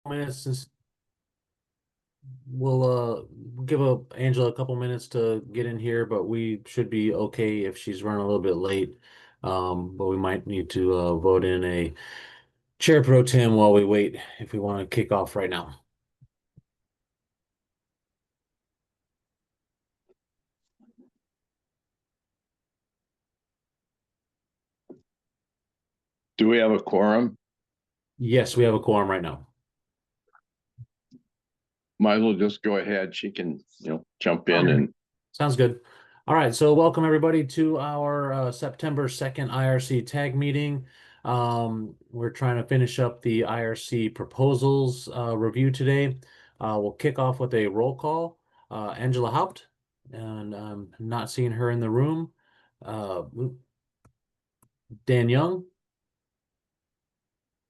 minutes since we'll give Angela a couple minutes to get in here, but we should be okay if she's running a little bit late. But we might need to vote in a chair pro tem while we wait if we want to kick off right now. Do we have a quorum? Yes, we have a quorum right now. Might as well just go ahead. She can, jump in and Sounds good. All right, so welcome everybody to our September 2nd IRC tag meeting. We're trying to finish up the IRC proposals review today. We'll kick off with a roll call. Angela Haupt, and I'm not seeing her in the room. Dan Young,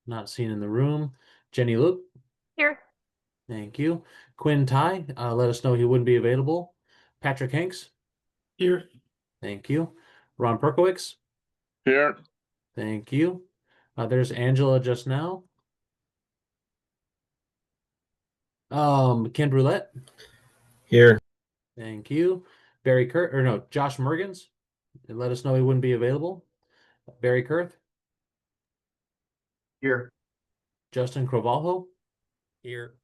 not seen in the room. Jenny Luke. Here. Thank you. Quinn Ty, let us know he wouldn't be available. Patrick Hanks. Here. Thank you. Ron Perkowicz. here. Thank you. There's Angela just now. Ken Brulette. Here. Thank you. Josh Mergens. Let us know he wouldn't be available. Barry Kurth. Here. Justin Crovalho. Here.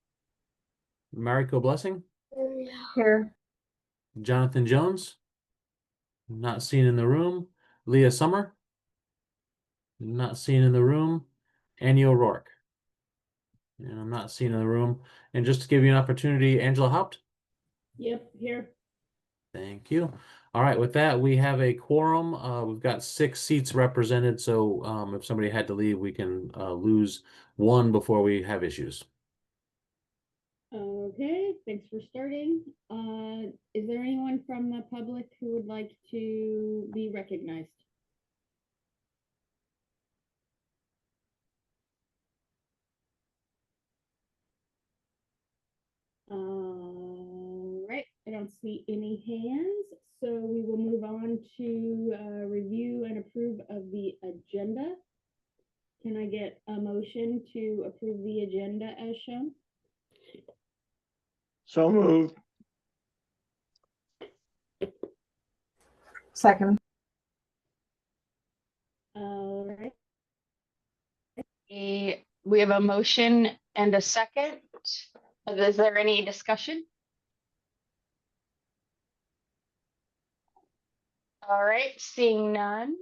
Mariko Blessing. Here. Jonathan Jones. Not seen in the room. Leah Summer. Not seen in the room. Annie O'Rourke. And I'm not seen in the room. And just to give you an opportunity, Angela Haupt. Yep, here. Thank you. All right, with that, we have a quorum. We've got 6 seats represented, so if somebody had to leave, we can lose one before we have issues. Okay, thanks for starting. Is there anyone from the public who would like to be recognized? Right, I don't see any hands, so we will move on to review and approve of the agenda. Can I get a motion to approve the agenda as shown? So moved. Second. All right. We have a motion and a second. Is there any discussion? All right, seeing none.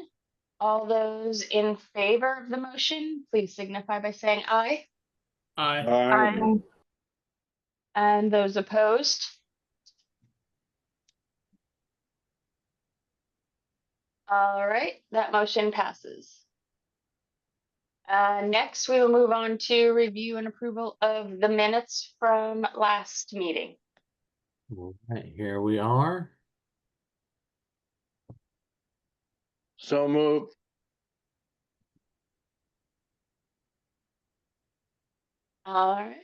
All those in favor of the motion, please signify by saying aye. Aye. And those opposed? All right, that motion passes. Next, we will move on to review and approval of the minutes from last meeting. All right, here we are. So moved. All right.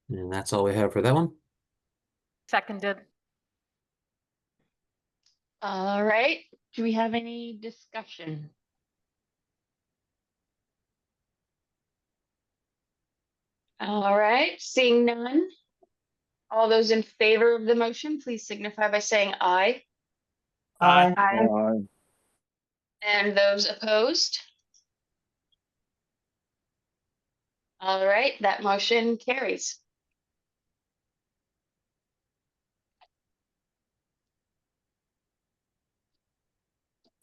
And that's all we have for that one. Seconded. All right, do we have any discussion? All right, seeing none. All those in favor of the motion, please signify by saying aye. Aye. Aye. And those opposed? All right, that motion carries.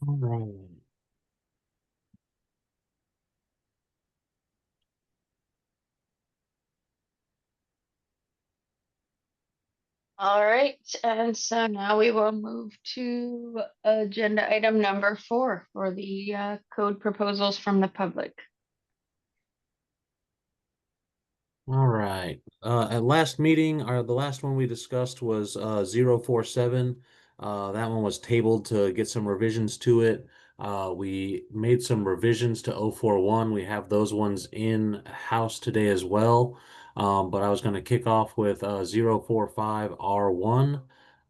All right. All right, and so now we will move to agenda item number 4 for the code proposals from the public. All right. At last meeting, the last one we discussed was 047. That one was tabled to get some revisions to it. We made some revisions to 041. We have those ones in house today as well. But I was going to kick off with 045R1,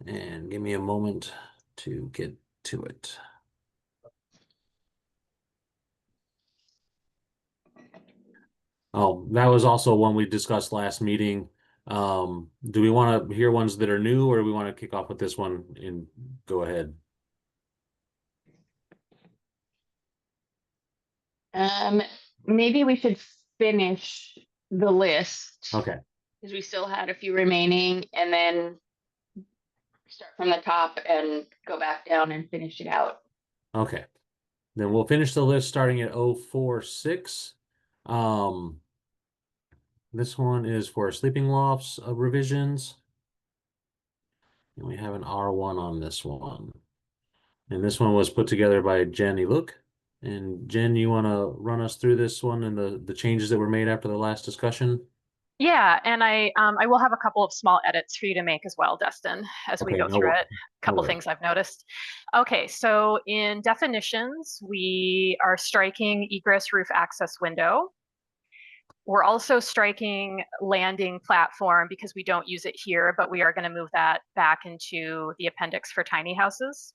and give me a moment to get to it. Oh, that was also one we discussed last meeting. Do we want to hear ones that are new, or do we want to kick off with this one and go ahead? Maybe we should finish the list. Okay. Because we still had a few remaining, and then start from the top and go back down and finish it out. Okay. Then we'll finish the list starting at 046. This one is for sleeping lofts revisions. And we have an R1 on this one. And this one was put together by Jenny Look. And Jen, you want to run us through this one and the changes that were made after the last discussion? Yeah, and I will have a couple of small edits for you to make as well, Dustin, as we Okay, go through it. A couple worries. things I've noticed. Okay, so in definitions, we are striking egress roof access window. We're also striking landing platform because we don't use it here, but we are going to move that back into the appendix for tiny houses.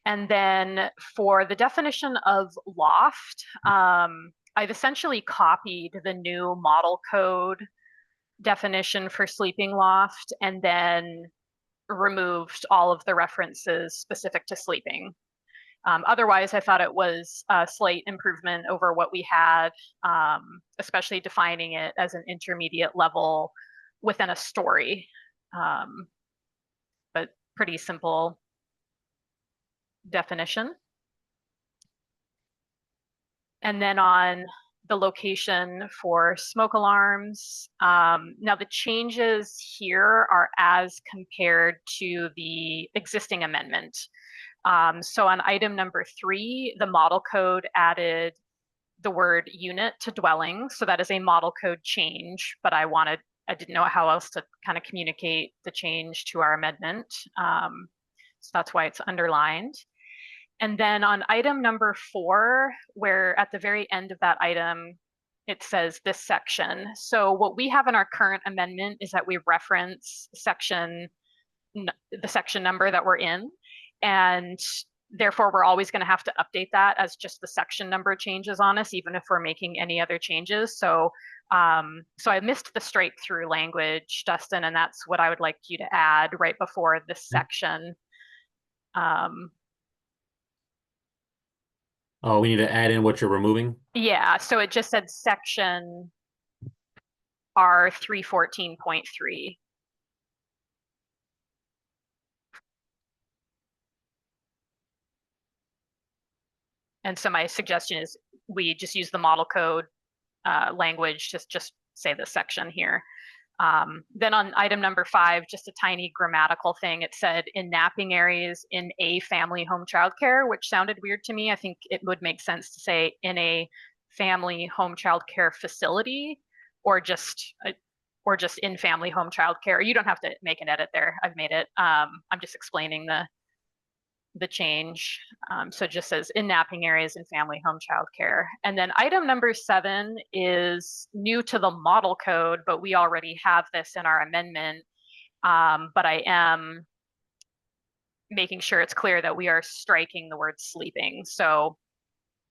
And then for the definition of loft, I've essentially copied the new model code definition for sleeping loft and then removed all of the references specific to sleeping. Otherwise, I thought it was a slight improvement over what we had, especially defining it as an intermediate level within a story, but pretty simple definition. And then on the location for smoke alarms, now the changes here are as compared to the existing amendment. So on item number 3, the model code added the word unit to dwelling. So that is a model code change, but I didn't know how else to kind of communicate the change to our amendment. So that's why it's underlined. And then on item number 4, where at the very end of that item, it says this section. So what we have in our current amendment is that we reference the section number that we're in. And therefore, we're always going to have to update that as just the section number changes on us, even if we're making any other changes. So I missed the straight through language, Dustin, and that's what I would like you to add right before this section. Oh, we need to add in what you're removing? Yeah, so it just said section R314.3. And so my suggestion is we just use the model code language, just say this section here. Then on item number 5, just a tiny grammatical thing. It said in napping areas in a family home childcare, which sounded weird to me. I think it would make sense to say in a family home childcare facility, or just in family home childcare. You don't have to make an edit there. I've made it. I'm just explaining the change. So it just says in napping areas in family home childcare. And then item number 7 is new to the model code, but we already have this in our amendment. But I am making sure it's clear that we are striking the word sleeping. So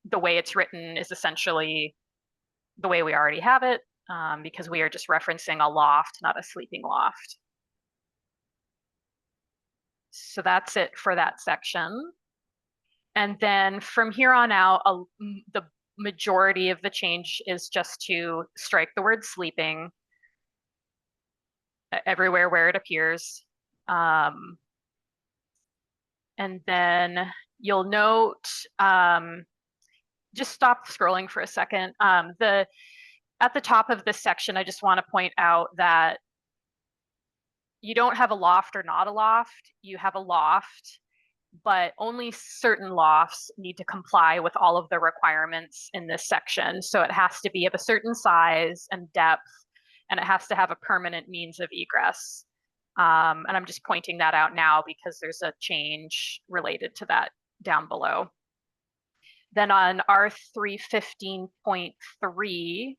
the way it's written is essentially the way we already have it, because we are just referencing a loft, not a sleeping loft. So that's it for that section. And then from here on out, the majority of the change is just to strike the word sleeping everywhere where it appears. And then you'll note, just stop scrolling for a second. At the top of this section, I just want to point out that you don't have a loft or not a loft. You have a loft, but only certain lofts need to comply with all of the requirements in this section. So it has to be of a certain size and depth, and it has to have a permanent means of egress. And I'm just pointing that out now because there's a change related to that down below. Then on R315.3,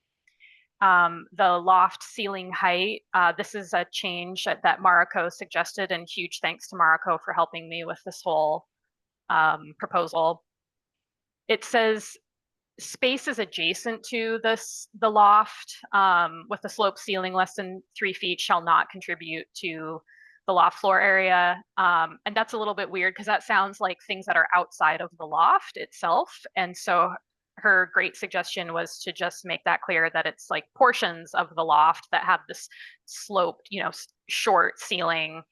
the loft ceiling height. This is a change that Mariko suggested, and huge thanks to Mariko for helping me with this whole proposal. It says space is adjacent to the loft with the slope ceiling less than 3 feet shall not contribute to the loft floor area. And that's a little bit weird because that sounds like things that are outside of the loft itself. And so her great suggestion was to just make that clear that it's like portions of the loft that have this sloped, short ceiling.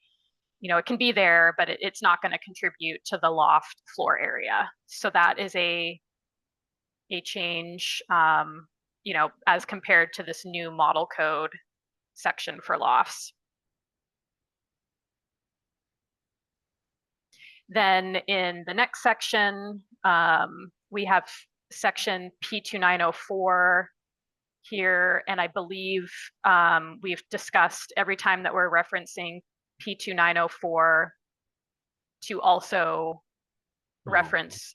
It can be there, but it's not going to contribute to the loft floor area. So that is a change, as compared to this new model code section for lofts. Then in the next section, we have section P2904 here, and I believe we've discussed every time that we're referencing P2904 to also reference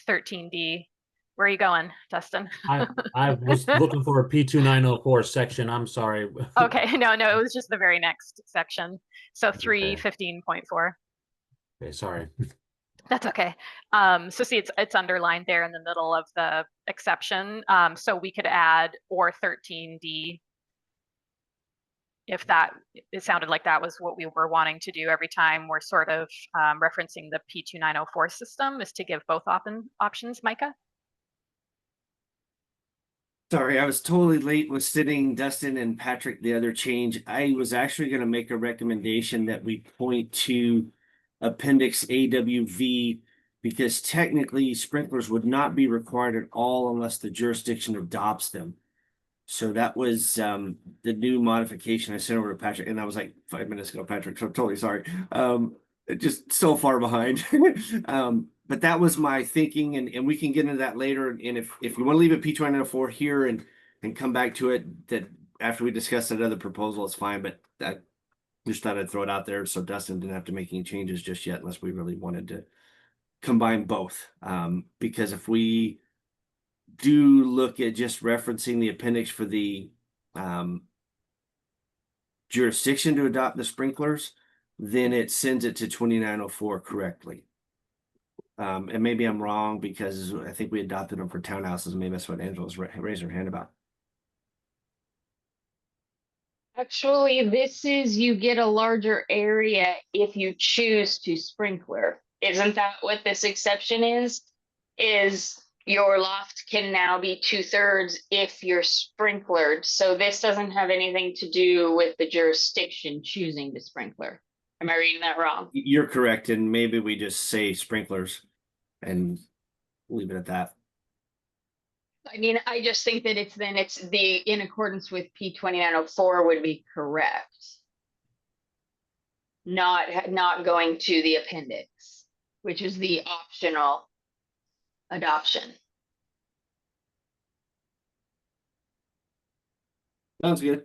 13D. Where are you going, Dustin? I was looking for a P2904 section. I'm sorry. Okay, no, it was just the very next section. So 315.4. Okay, sorry. That's okay. So see, it's underlined there in the middle of the exception. So we could add or 13D if it sounded like that was what we were wanting to do every time we're sort of referencing the P2904 system, is to give both options, Micah? Sorry, I was totally late with sitting Dustin and Patrick, the other change. I was actually going to make a recommendation that we point to Appendix AWV, because technically sprinklers would not be required at all unless the jurisdiction adopts them. So that was the new modification I sent over to Patrick, and I was like 5 minutes ago, Patrick, so I'm totally sorry. Just so far behind. But that was my thinking, and we can get into that later. And if we want to leave it P2904 here and come back to it that after we discuss that other proposal, it's fine. But I just thought I'd throw it out there so Dustin didn't have to make any changes just yet, unless we really wanted to combine both. Because if we do look at just referencing the appendix for the jurisdiction to adopt the sprinklers, then it sends it to 2904 correctly. And maybe I'm wrong because I think we adopted them for townhouses. Maybe that's what Angela's raising her hand about. Actually, this is you get a larger area if you choose to sprinkler. Isn't that what this exception is? Is your loft can now be 2/3 if you're sprinklered. So this doesn't have anything to do with the jurisdiction choosing to sprinkler. Am I reading that wrong? You're correct, and maybe we just say sprinklers and leave it at that. I mean, I just think that it's the in accordance with P2904 would be correct. Not going to the appendix, which is the optional adoption. Sounds good.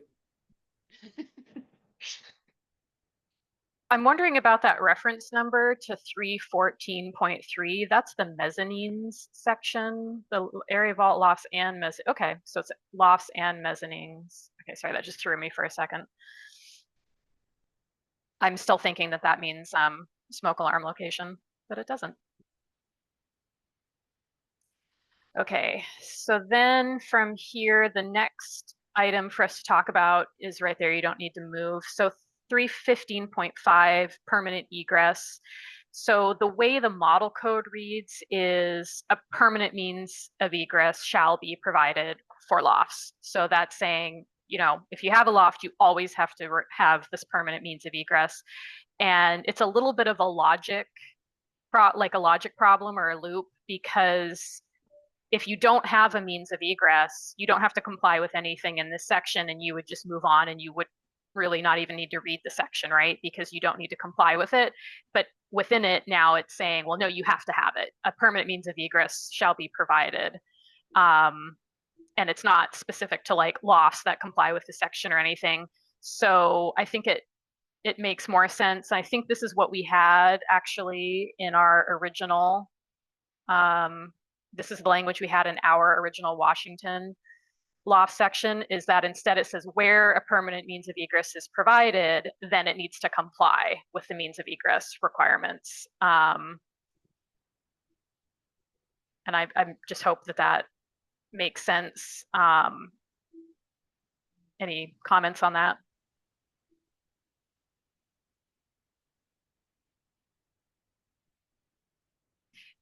I'm wondering about that reference number to 314.3. That's the mezzanines section, the area vault lofts and mezzanines. Okay, so it's lofts and mezzanines. Okay, sorry, that just threw me for a second. I'm still thinking that means smoke alarm location, but it doesn't. Okay, so then from here, the next item for us to talk about is right there. You don't need to move. So 315.5 permanent egress. So the way the model code reads is a permanent means of egress shall be provided for lofts. So that's saying, if you have a loft, you always have to have this permanent means of egress. And it's a little bit of a logic problem or a loop, because if you don't have a means of egress, you don't have to comply with anything in this section, and you would just move on, and you would really not even need to read the section, right? Because you don't need to comply with it. But within it now it's saying, well, no, you have to have it. A permanent means of egress shall be provided. And it's not specific to like lofts that comply with the section or anything. So I think it makes more sense. I think this is what we had actually in our original, this is the language we had in our original Washington loft section is that instead it says where a permanent means of egress is provided, then it needs to comply with the means of egress requirements. And I just hope that that makes sense. Any comments on that?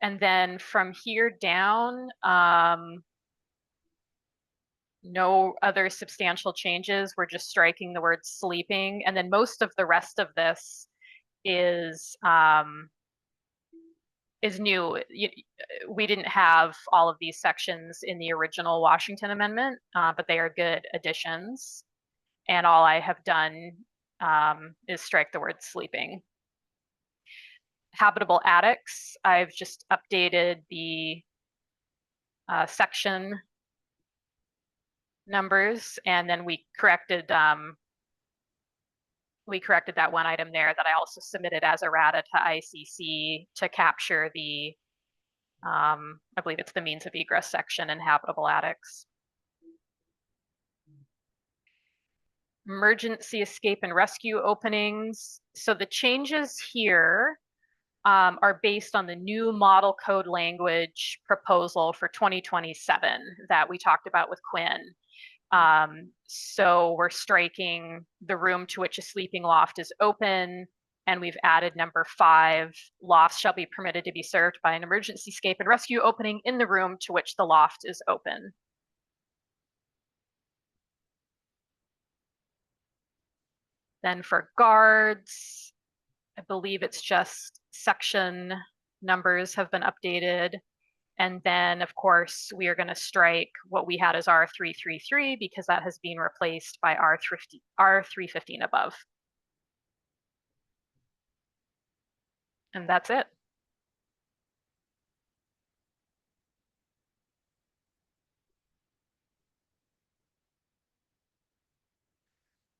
And then from here down, no other substantial changes. We're just striking the word sleeping. And then most of the rest of this is new. We didn't have all of these sections in the original Washington Amendment, but they are good additions. And all I have done is strike the word sleeping. Habitable attics, I've just updated the section numbers, and then we corrected that one item there that I also submitted as errata to ICC to capture the I believe it's the means of egress section in habitable attics. Emergency escape and rescue openings. So the changes here are based on the new model code language proposal for 2027 that we talked about with Quinn. So we're striking the room to which a sleeping loft is open, and we've added number 5, lofts shall be permitted to be served by an emergency escape and rescue opening in the room to which the loft is open. Then for guards, I believe it's just section numbers have been updated. And then, of course, we are going to strike what we had as R333 because that has been replaced by R315 above. And that's it.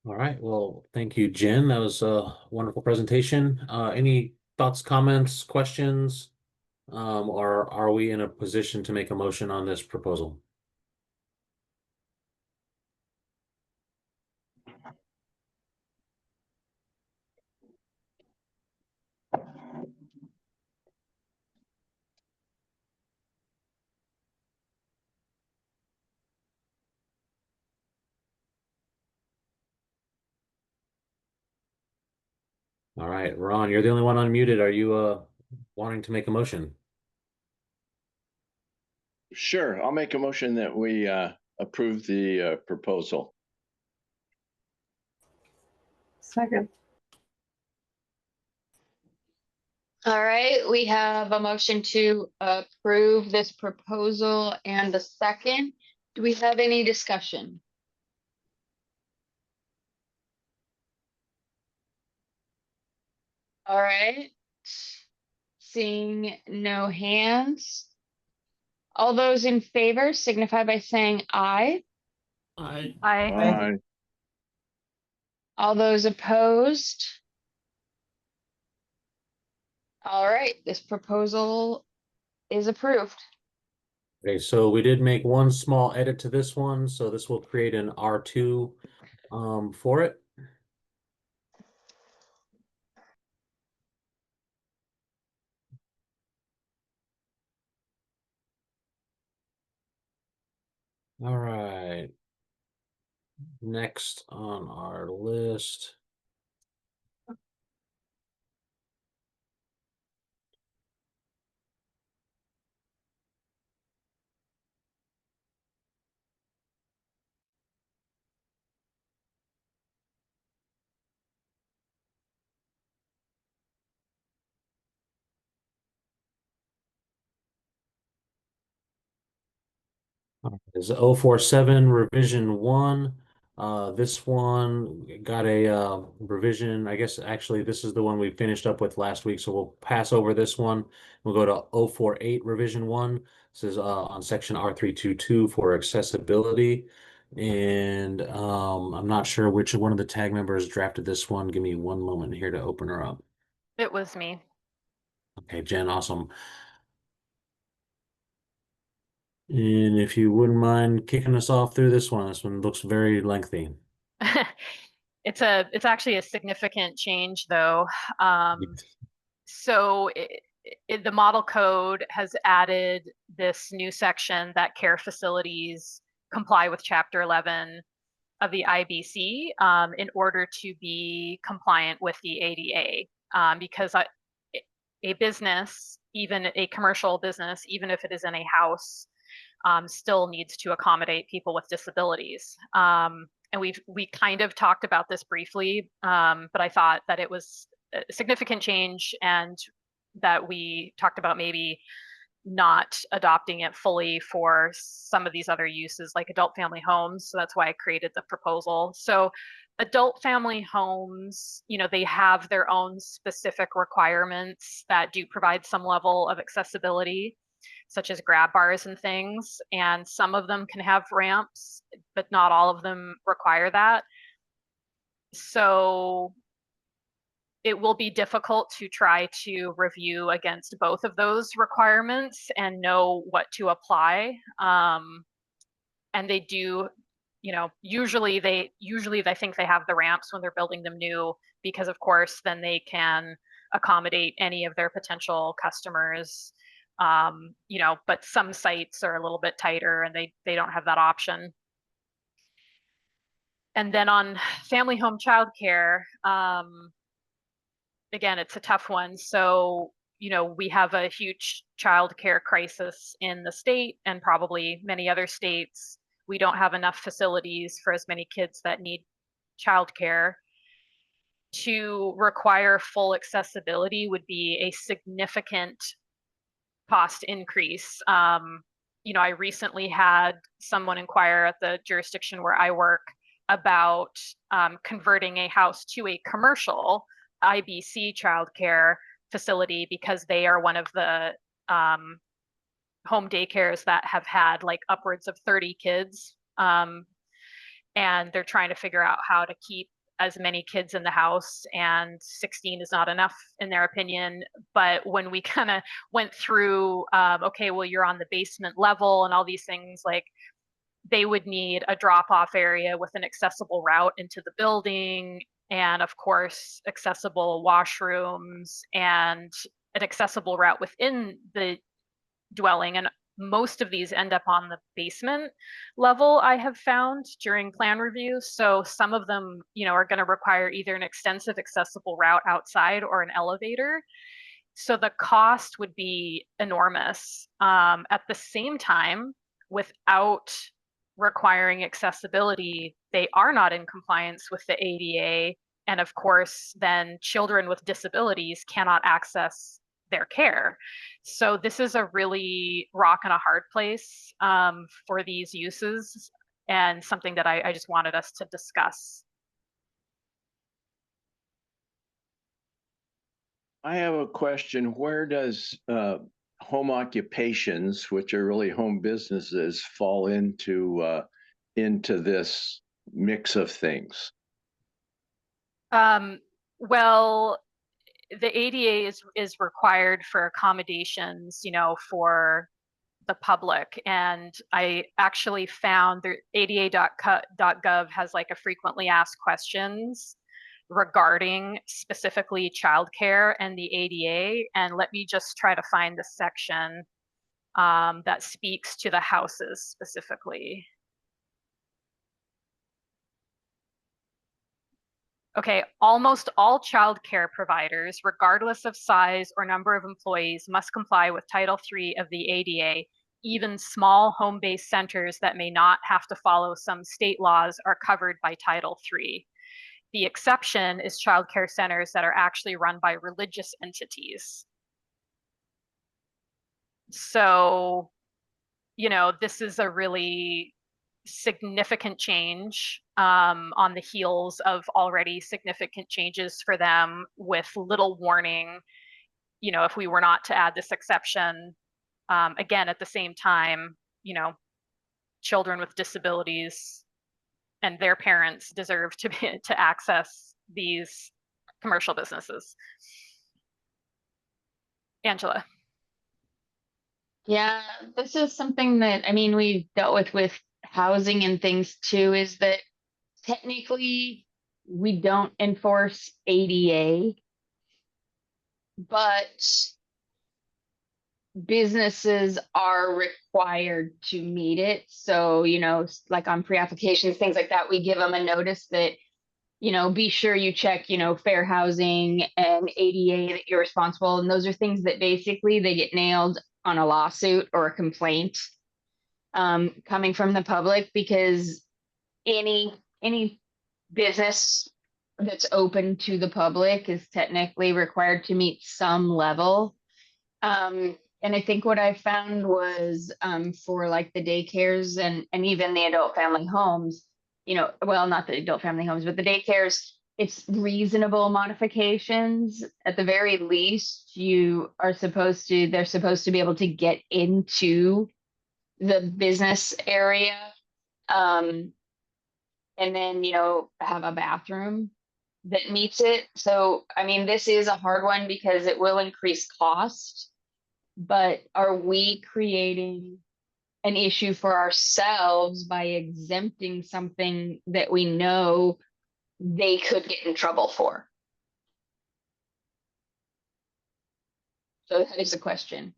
All right. Well, thank you, Jen. That was a wonderful presentation. Any thoughts, comments, questions? Or are we in a position to make a motion on this proposal? All right, Ron, you're the only one unmuted. Are you wanting to make a motion? Sure, I'll make a motion that we approve the proposal. Second. All right, we have a motion to approve this proposal and a second. Do we have any discussion? All right. Seeing no hands. All those in favor signify by saying aye. Aye. Aye. All those opposed? All right, this proposal is approved. Okay, so we did make one small edit to this one, so this will create an R2 for it. All right. Next on our list. Is 047 revision 1. This one got a revision. I guess actually this is the one we finished up with last week, so we'll pass over this one. We'll go to 048 revision 1. This is on section R322 for accessibility. And I'm not sure which one of the tag members drafted this one. Give me one moment here to open her up. It was me. Okay, Jen, awesome. And if you wouldn't mind kicking us off through this one looks very lengthy. It's actually a significant change though. So the model code has added this new section that care facilities comply with Chapter 11 of the IBC in order to be compliant with the ADA. Because a business, even a commercial business, even if it is in a house, still needs to accommodate people with disabilities. And we kind of talked about this briefly, but I thought that it was a significant change and that we talked about maybe not adopting it fully for some of these other uses like adult family homes. So that's why I created the proposal. So adult family homes, they have their own specific requirements that do provide some level of accessibility, such as grab bars and things. And some of them can have ramps, but not all of them require that. So it will be difficult to try to review against both of those requirements and know what to apply. And they do, usually they think they have the ramps when they're building them new, because of course, then they can accommodate any of their potential customers. But some sites are a little bit tighter and they don't have that option. And then on family home childcare, again, it's a tough one. So, we have a huge childcare crisis in the state and probably many other states. We don't have enough facilities for as many kids that need childcare. To require full accessibility would be a significant cost increase. I recently had someone inquire at the jurisdiction where I work about converting a house to a commercial IBC childcare facility because they are one of the home daycares that have had like upwards of 30 kids. And they're trying to figure out how to keep as many kids in the house, and 16 is not enough in their opinion. But when we kind of went through, okay, well, you're on the basement level and all these things, like they would need a drop-off area with an accessible route into the building, and of course, accessible washrooms and an accessible route within the dwelling. And most of these end up on the basement level, I have found during plan review. So some of them, are going to require either an extensive accessible route outside or an elevator. So the cost would be enormous. At the same time, without requiring accessibility, they are not in compliance with the ADA. And of course, then children with disabilities cannot access their care. So this is a really rock and a hard place for these uses, and something that I just wanted us to discuss. I have a question. Where does home occupations, which are really home businesses, fall into this mix of things? Well, the ADA is required for accommodations, for the public. And I actually found the ada.gov has like a frequently asked questions regarding specifically childcare and the ADA. And let me just try to find the section that speaks to the houses specifically. Okay, almost all childcare providers, regardless of size or number of employees, must comply with Title III of the ADA. Even small home-based centers that may not have to follow some state laws are covered by Title III. The exception is childcare centers that are actually run by religious entities. So, this is a really significant change on the heels of already significant changes for them with little warning, if we were not to add this exception. Again, at the same time, children with disabilities and their parents deserve to access these commercial businesses. Angela. Yeah, this is something that, I mean, we've dealt with housing and things too, is that technically we don't enforce ADA, but businesses are required to meet it. So, like on pre-applications, things like that, we give them a notice that, be sure you check, fair housing and ADA that you're responsible. And those are things that basically they get nailed on a lawsuit or a complaint coming from the public, because any business that's open to the public is technically required to meet some level. And I think what I found was for like the daycares and even the adult family homes, well, not the adult family homes, but the daycares, it's reasonable modifications. At the very least, they're supposed to be able to get into the business area. Um, and then, have a bathroom that meets it. So, I mean, this is a hard one because it will increase cost, but are we creating an issue for ourselves by exempting something that we know they could get in trouble for? So that is a question.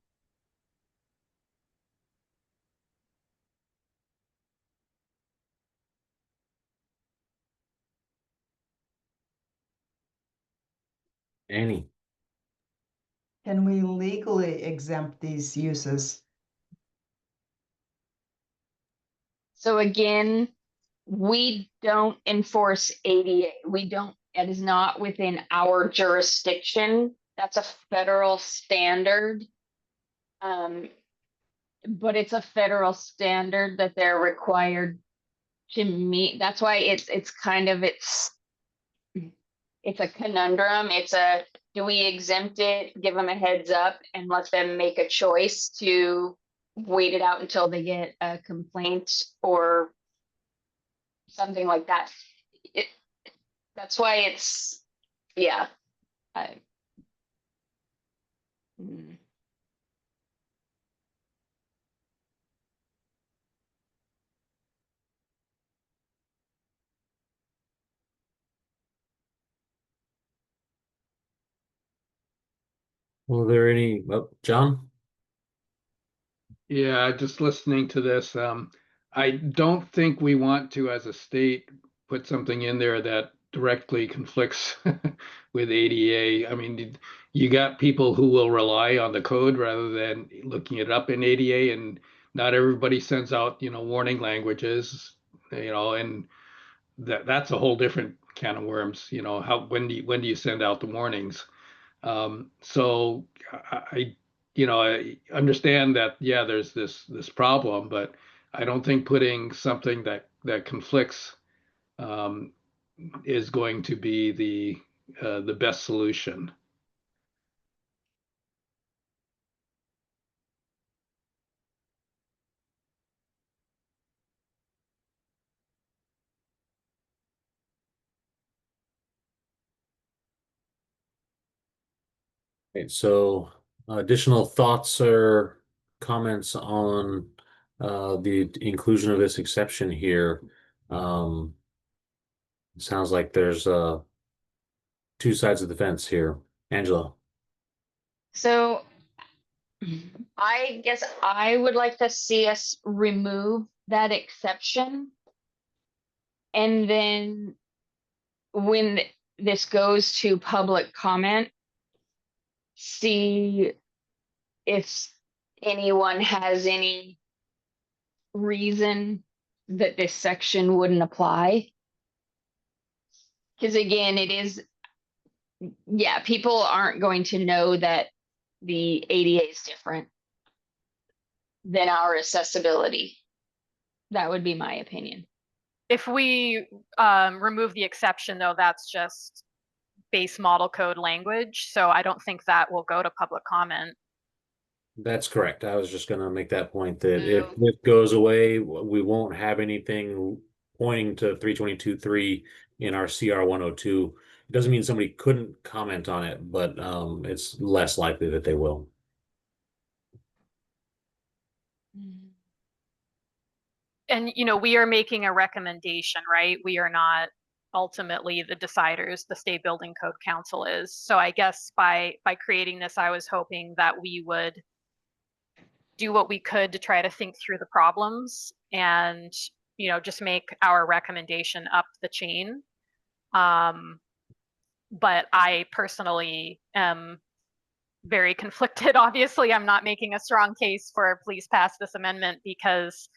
Annie. Can we legally exempt these uses? So again, we don't enforce ADA. It is not within our jurisdiction. That's a federal standard. But it's a federal standard that they're required to meet. That's why it's a conundrum. Do we exempt it, give them a heads up, and let them make a choice to wait it out until they get a complaint or something like that? That's why it's, yeah. Mm. Were there any, John? Yeah, just listening to this, I don't think we want to, as a state, put something in there that directly conflicts with ADA. I mean, you got people who will rely on the code rather than looking it up in ADA, and not everybody sends out, warning languages, and that's a whole different can of worms. When do you send out the warnings? So I understand that, yeah, there's this problem, but I don't think putting something that conflicts um, is going to be the best solution. Okay, so additional thoughts or comments on the inclusion of this exception here. It sounds like there's two sides of the fence here. Angela. So I guess I would like to see us remove that exception. And then when this goes to public comment, see if anyone has any reason that this section wouldn't apply. Because again, people aren't going to know that the ADA is different than our accessibility. That would be my opinion. If we remove the exception, though, that's just base model code language. So I don't think that will go to public comment. That's correct. I was just going to make that point that if it goes away, we won't have anything pointing to 322.3 in our CR 102. It doesn't mean somebody couldn't comment on it, but it's less likely that they will. And, you know, we are making a recommendation, right? We are not ultimately the deciders. The State Building Code Council is. So I guess by creating this, I was hoping that we would do what we could to try to think through the problems and, you know, just make our recommendation up the chain. But I personally am very conflicted. Obviously, I'm not making a strong case for please pass this amendment because,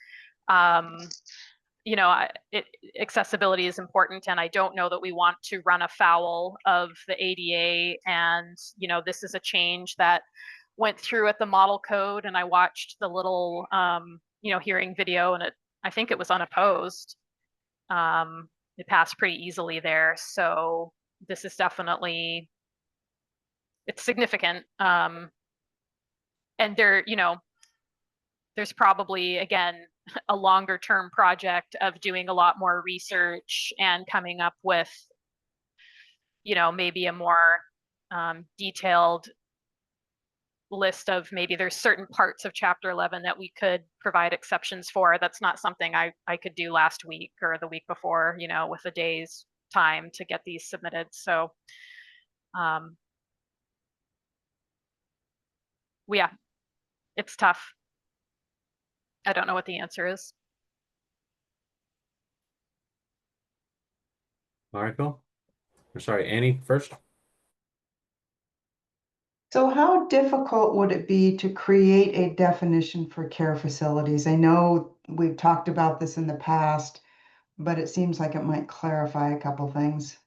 you know, accessibility is important, and I don't know that we want to run afoul of the ADA. And, you know, this is a change that went through at the model code, and I watched the little, you know, hearing video, and I think it was unopposed. It passed pretty easily there. So this is definitely, it's significant. And there, you know, there's probably, again, a longer term project of doing a lot more research and coming up with, you know, maybe a more detailed list of, maybe there's certain parts of Chapter 11 that we could provide exceptions for. That's not something I could do last week or the week before, you know, with a day's time to get these submitted. So yeah, it's tough. I don't know what the answer is. Mariko? Or sorry, Annie first. So how difficult would it be to create a definition for care facilities? I know we've talked about this in the past, but it seems like it might clarify a couple things.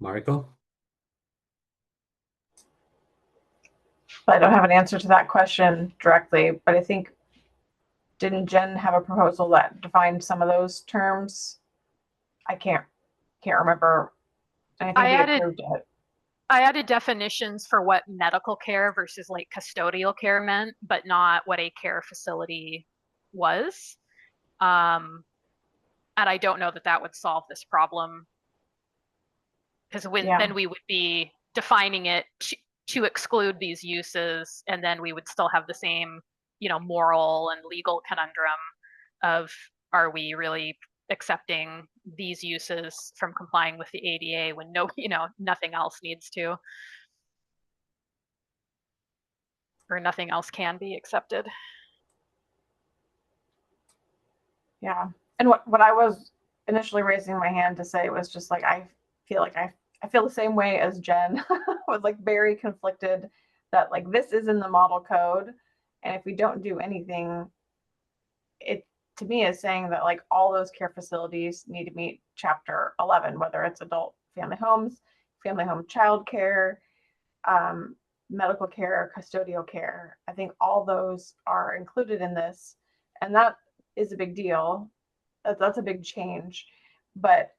Mariko? I don't have an answer to that question directly, but I think, didn't Jen have a proposal that defined some of those terms? I can't remember. I think we approved it. I added definitions for what medical care versus like custodial care meant, but not what a care facility was. And I don't know that that would solve this problem, because then we would be defining it to exclude these uses, and then we would still have the same, you know, moral and legal conundrum of, are we really accepting these uses from complying with the ADA when you know, nothing else needs to, or nothing else can be accepted. Yeah. And what I was initially raising my hand to say was just like, I feel like I feel the same way as Jen. Was like very conflicted that like this is in the model code, and if we don't do anything, it to me is saying that like all those care facilities need to meet Chapter 11, whether it's adult family homes, family home child care, medical care, custodial care. I think all those are included in this, and that is a big deal. That's a big change. But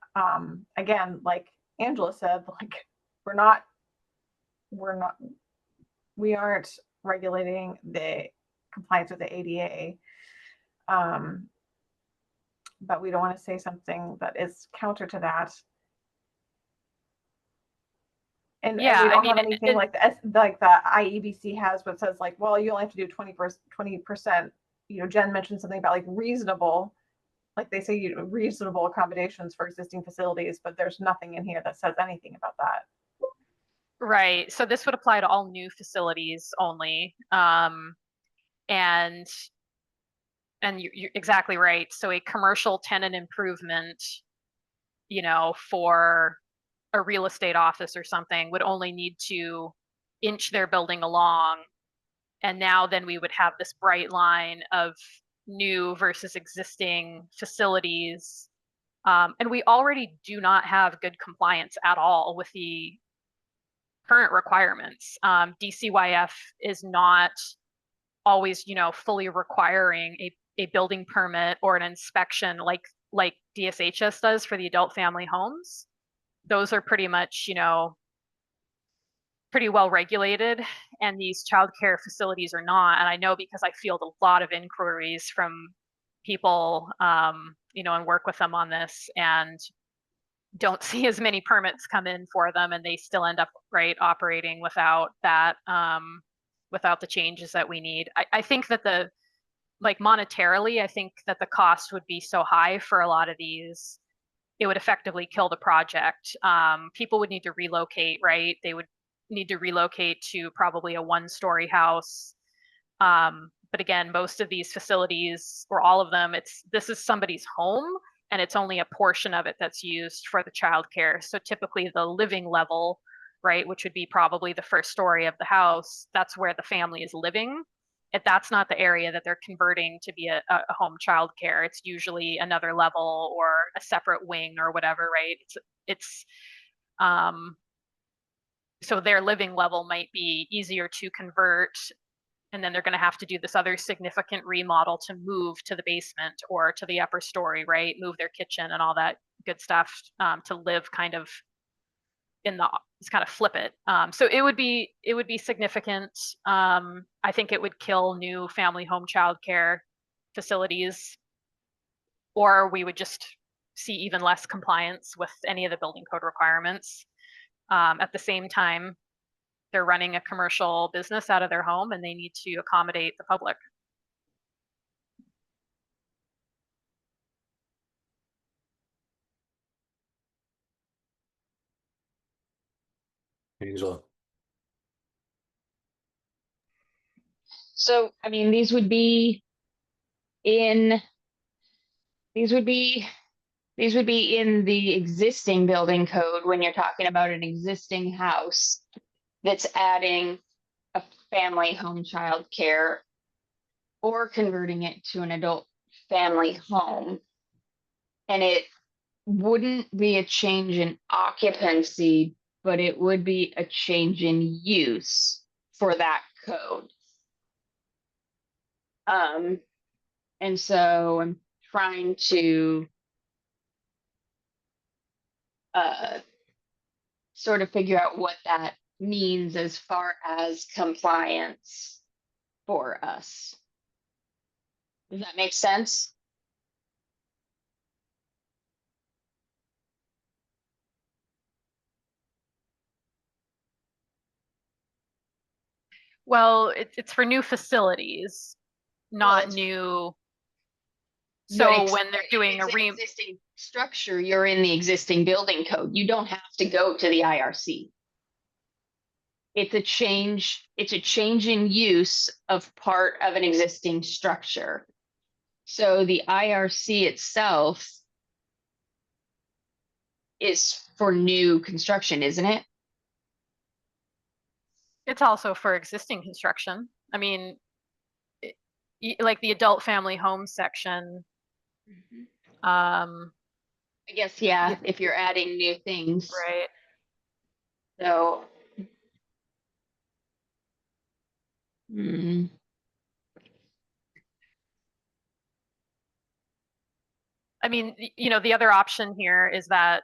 again, like Angela said, like we aren't regulating the compliance with the ADA. But we don't want to say something that is counter to that. And yeah, we don't have anything like the IEBC has, but says like, well, you only have to do 20%. You know, Jen mentioned something about like reasonable, like they say reasonable accommodations for existing facilities, but there's nothing in here that says anything about that. Right. So this would apply to all new facilities only. And you're exactly right. So a commercial tenant improvement, you know, for a real estate office or something would only need to inch their building along. And now then we would have this bright line of new versus existing facilities. And we already do not have good compliance at all with the current requirements. DCYF is not always, you know, fully requiring a building permit or an inspection like DSHS does for the adult family homes. Those are pretty much, you know, pretty well regulated, and these childcare facilities are not. And I know because I field a lot of inquiries from people, you know, and work with them on this, and don't see as many permits come in for them, and they still end up operating without that, without the changes that we need. I think that monetarily, I think that the cost would be so high for a lot of these, it would effectively kill the project. People would need to relocate, right? They would need to relocate to probably a 1-story house. But again, most of these facilities, or all of them, this is somebody's home, and it's only a portion of it that's used for the childcare. So typically the living level, right, which would be probably the first story of the house, that's where the family is living. If that's not the area that they're converting to be a home childcare, it's usually another level or a separate wing or whatever, right? It's so their living level might be easier to convert, and then they're going to have to do this other significant remodel to move to the basement or to the upper story, right? Move their kitchen and all that good stuff, to live kind of just kind of flip it. So it would be significant. I think it would kill new family home childcare facilities, or we would just see even less compliance with any of the building code requirements. At the same time, they're running a commercial business out of their home, and they need to accommodate the public. Angela. So, I mean, these would be in the existing building code when you're talking about an existing house that's adding a family home child care or converting it to an adult family home. And it wouldn't be a change in occupancy, but it would be a change in use for that code. And so I'm trying to sort of figure out what that means as far as compliance for us. Does that make sense? Well, it's for new facilities, not new. So when they're doing a existing structure, you're in the existing building code. You don't have to go to the IRC. It's a change in use of part of an existing structure. So the IRC itself is for new construction, isn't it? It's also for existing construction. I mean, like the adult family home section. I guess, yeah, if you're adding new things. Right. So. I mean, the other option here is that,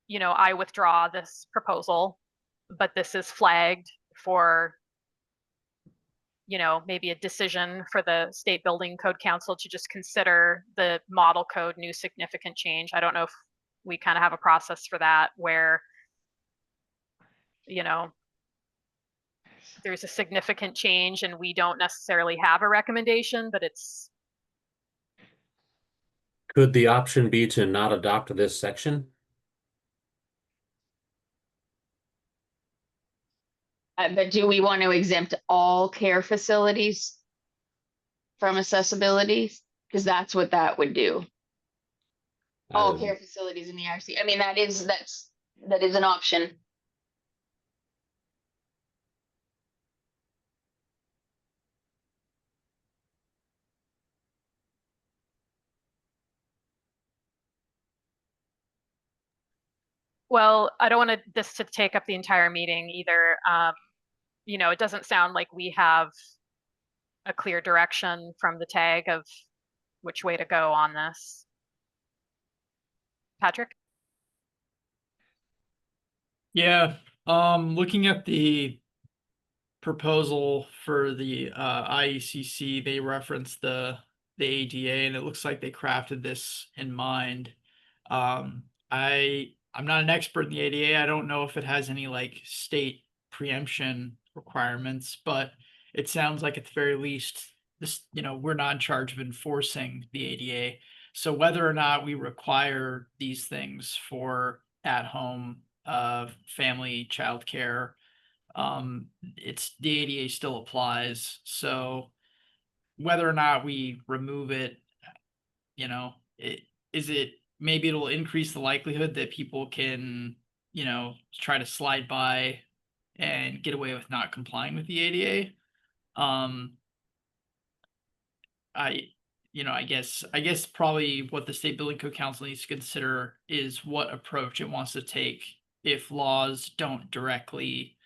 I withdraw this proposal, but this is flagged for, maybe a decision for the State Building Code Council to just consider the model code new significant change. I don't know if we kind of have a process for that where, there's a significant change and we don't necessarily have a recommendation, but it's. Could the option be to not adopt this section? But do we want to exempt all care facilities from accessibility? Because that's what that would do. All care facilities in the IRC. I mean, that is an option. Well, I don't want this to take up the entire meeting either. It doesn't sound like we have a clear direction from the tag of which way to go on this. Patrick? Yeah, looking at the proposal for the IECC, they referenced the ADA, and it looks like they crafted this in mind. I I'm not an expert in the ADA. I don't know if it has any like state preemption requirements, but it sounds like at the very least, this, we're not in charge of enforcing the ADA. So whether or not we require these things for at-home family childcare, it's the ADA still applies. So whether or not we remove it, maybe it'll increase the likelihood that people can, try to slide by and get away with not complying with the ADA. I guess probably what the State Building Code Council needs to consider is what approach it wants to take if laws don't directly,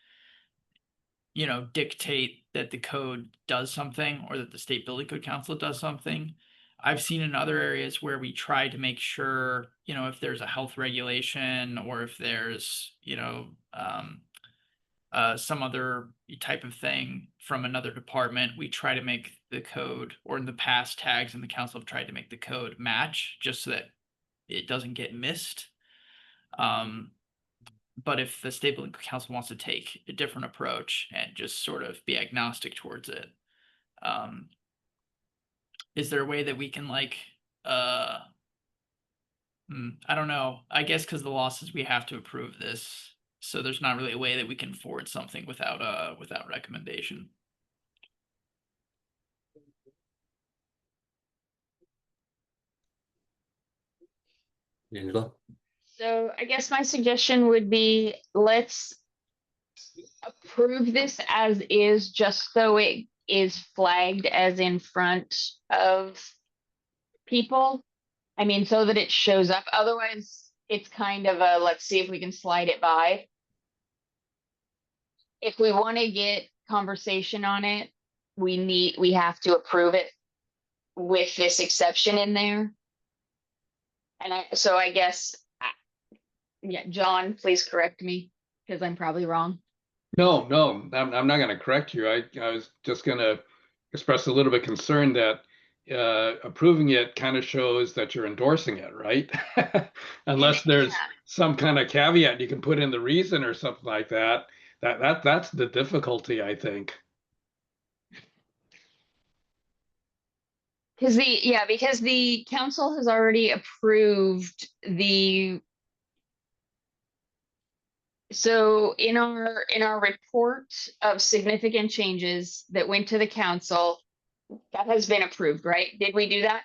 dictate that the code does something or that the State Building Code Council does something. I've seen in other areas where we try to make sure, if there's a health regulation or if there's, some other type of thing from another department, we try to make the code, or in the past, tags and the council have tried to make the code match just so that it doesn't get missed. But if the State Building Council wants to take a different approach and just sort of be agnostic towards it, is there a way that we can I don't know. I guess because the law says we have to approve this, so there's not really a way that we can forward something without recommendation. Angela? So I guess my suggestion would be, let's approve this as is, just so it is flagged as in front of people. I mean, so that it shows up. Otherwise, it's kind of a, let's see if we can slide it by. If we want to get conversation on it, we have to approve it with this exception in there. And I guess, yeah, John, please correct me because I'm probably wrong. No, I'm not going to correct you. I was just going to express a little bit concern that approving it kind of shows that you're endorsing it, right? Unless there's some kind of caveat you can put in the reason or something like that. That's the difficulty, I think. Because the council has already approved so in our report of significant changes that went to the council, that has been approved, right? Did we do that?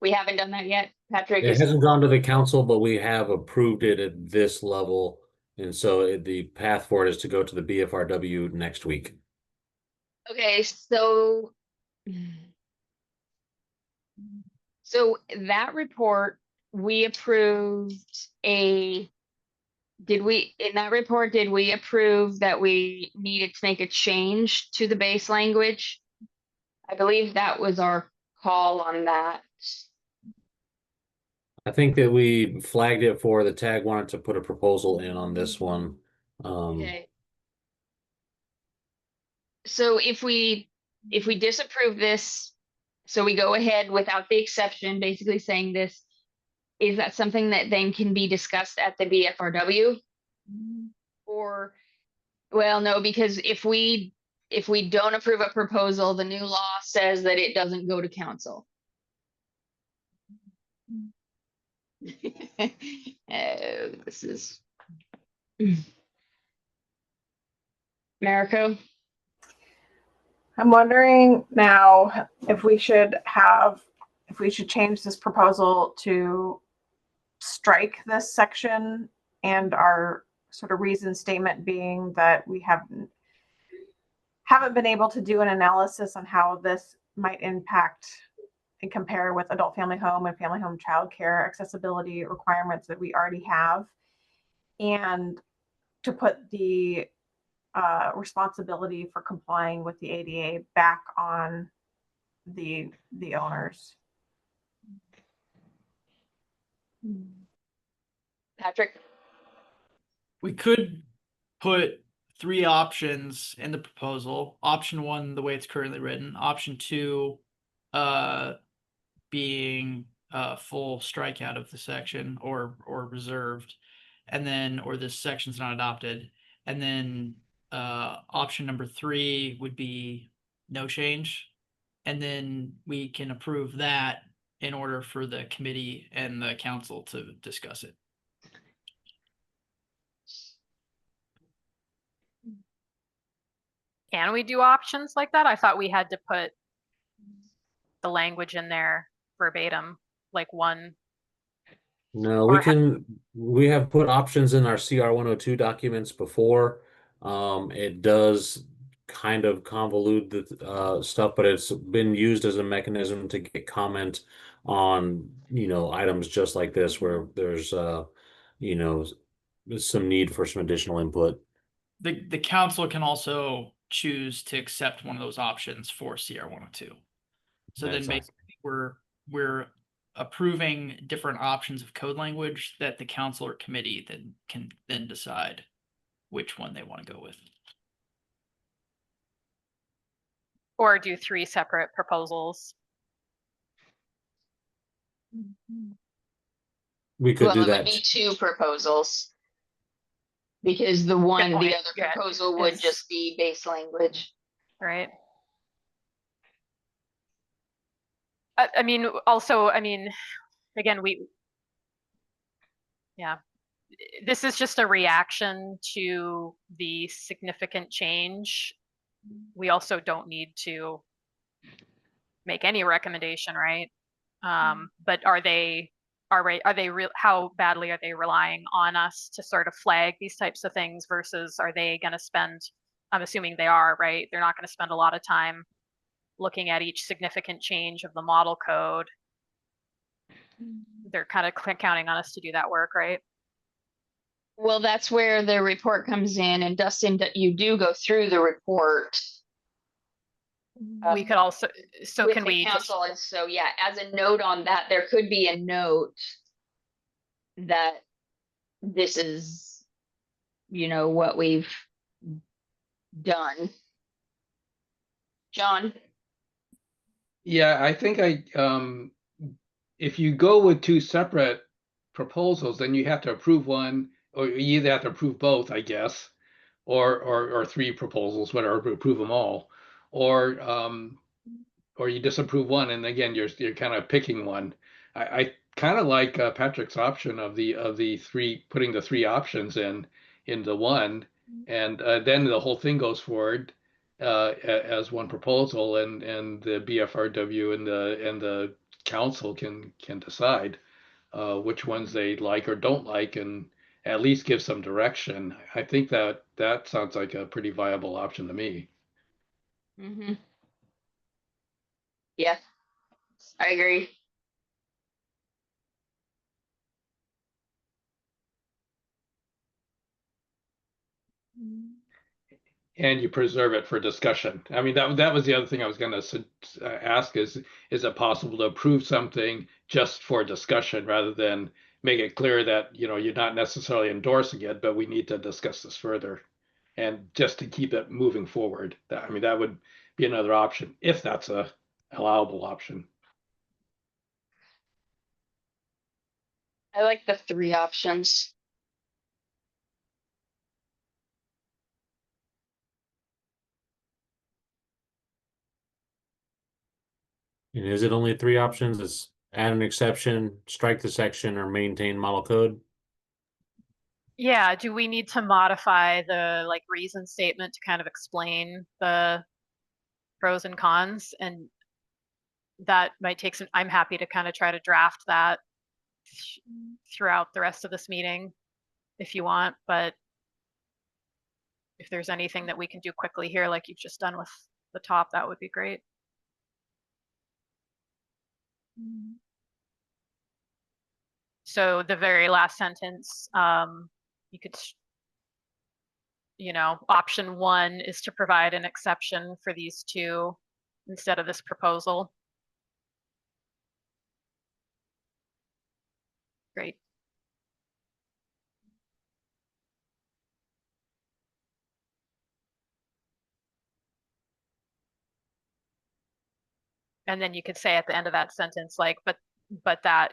We haven't done that yet, Patrick? It hasn't gone to the council, but we have approved it at this level. And so the path forward is to go to the BFRW next week. Okay, so that report, we approved did we approve that we needed to make a change to the base language? I believe that was our call on that. I think that we flagged it for the tag wanted to put a proposal in on this one. Okay. So if we disapprove this, so we go ahead without the exception, basically saying this, is that something that then can be discussed at the BFRW? Or, well, no, because if we don't approve a proposal, the new law says that it doesn't go to council. This is Mariko. I'm wondering now if we should change this proposal to strike this section, and our sort of reason statement being that we haven't been able to do an analysis on how this might impact and compare with adult family home and family home childcare accessibility requirements that we already have, and to put the responsibility for complying with the ADA back on the owners. Patrick? We could put 3 options in the proposal. Option 1, the way it's currently written. Option 2, being full strikeout of the section or reserved. and then, or this section's not adopted. And then option number 3 would be no change. And then we can approve that in order for the committee and the council to discuss it. Can we do options like that? I thought we had to put the language in there verbatim, like one. No, Or we have put options in our CR 102 documents before. It does kind of convolute the stuff, but it's been used as a mechanism to get comment on, items just like this where there's you know, some need for some additional input. The council can also choose to accept one of those options for CR 102. So then Exactly. basically we're approving different options of code language that the council or committee then can then decide which one they want to go with. Or do 3 separate proposals. We could Well, do it would that. be 2 proposals. Because the point. other Yeah, proposal would it's- just be base language. Right. I mean, also, again, yeah, this is just a reaction to the significant change. We also don't need to make any recommendation, right? But are they real? How badly are they relying on us to sort of flag these types of things versus are they going to spend? I'm assuming they are, right? They're not going to spend a lot of time looking at each significant change of the model code. They're kind of counting on us to do that work, right? Well, that's where the report comes in, and Dustin, you do go through the report. We could also, so with can the we just, council, and so yeah, as a note on that, there could be a note that this is, what we've done. John? Yeah, I think if you go with 2 separate proposals, then you have to approve one, or you either have to approve both, I guess, or 3 proposals, whatever, approve them all, or you disapprove one, and again, you're kind of picking one. I kind of like Patrick's option of the 3, putting the 3 options in the one, and then the whole thing goes forward as one proposal, and the BFRW and the council can decide which ones they like or don't like, and at least give some direction. I think that sounds like a pretty viable option to me. Mm-hmm. Yeah, I agree. And you preserve it for discussion. I mean, that was the other thing I was going to ask is it possible to approve something just for discussion rather than make it clear that, you're not necessarily endorsing it, but we need to discuss this further, and just to keep it moving forward. I mean, that would be another option if that's a allowable option. I like the 3 options. And is it only 3 options? It's add an exception, strike the section, or maintain model code? yeah, do we need to modify the reason statement to kind of explain the pros and cons? And that might take some, I'm happy to kind of try to draft that throughout the rest of this meeting if you want, but if there's anything that we can do quickly here, like you've just done with the top, that would be great. So the very last sentence, you could, option 1 is to provide an exception for these 2 instead of this proposal. Great. And then you could say at the end of that sentence, but that,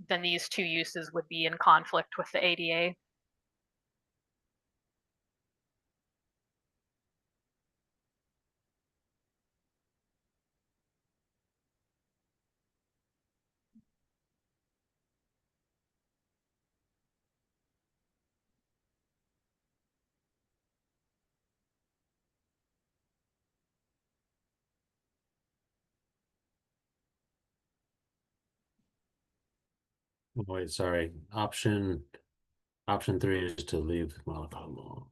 then these two uses would be in conflict with the ADA. Oh, wait, sorry. Option 3 is to leave modified alone.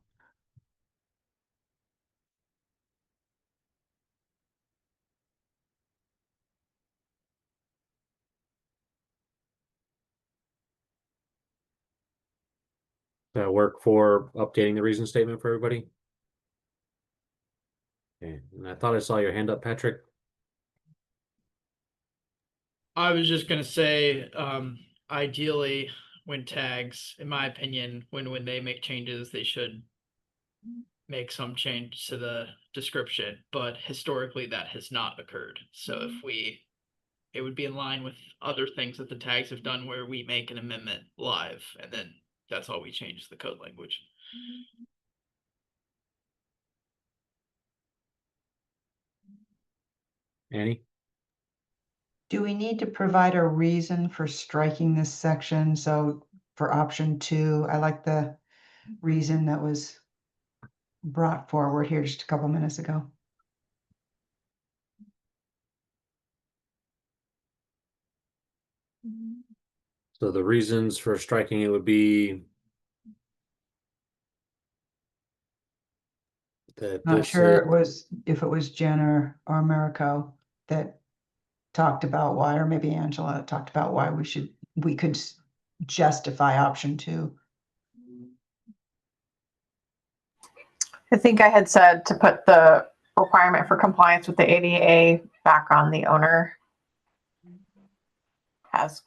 Does that work for updating the reason statement for everybody? Okay, and I thought I saw your hand up, Patrick. I was just gonna say, ideally, when tags, in my opinion, when they make changes, they should make some change to the description, but historically that has not occurred. So it would be in line with other things that the tags have done where we make an amendment live and then that's all we change is the code language. Annie? Do we need to provide a reason for striking this section? So for option 2, I like the reason that was brought forward here just a couple minutes ago. So the reasons for striking it would be that Not this sure is, it was, if it was Jen or Mariko that talked about why, or maybe Angela talked about why we could justify option 2. I think I had said to put the requirement for compliance with the ADA back on the owner as,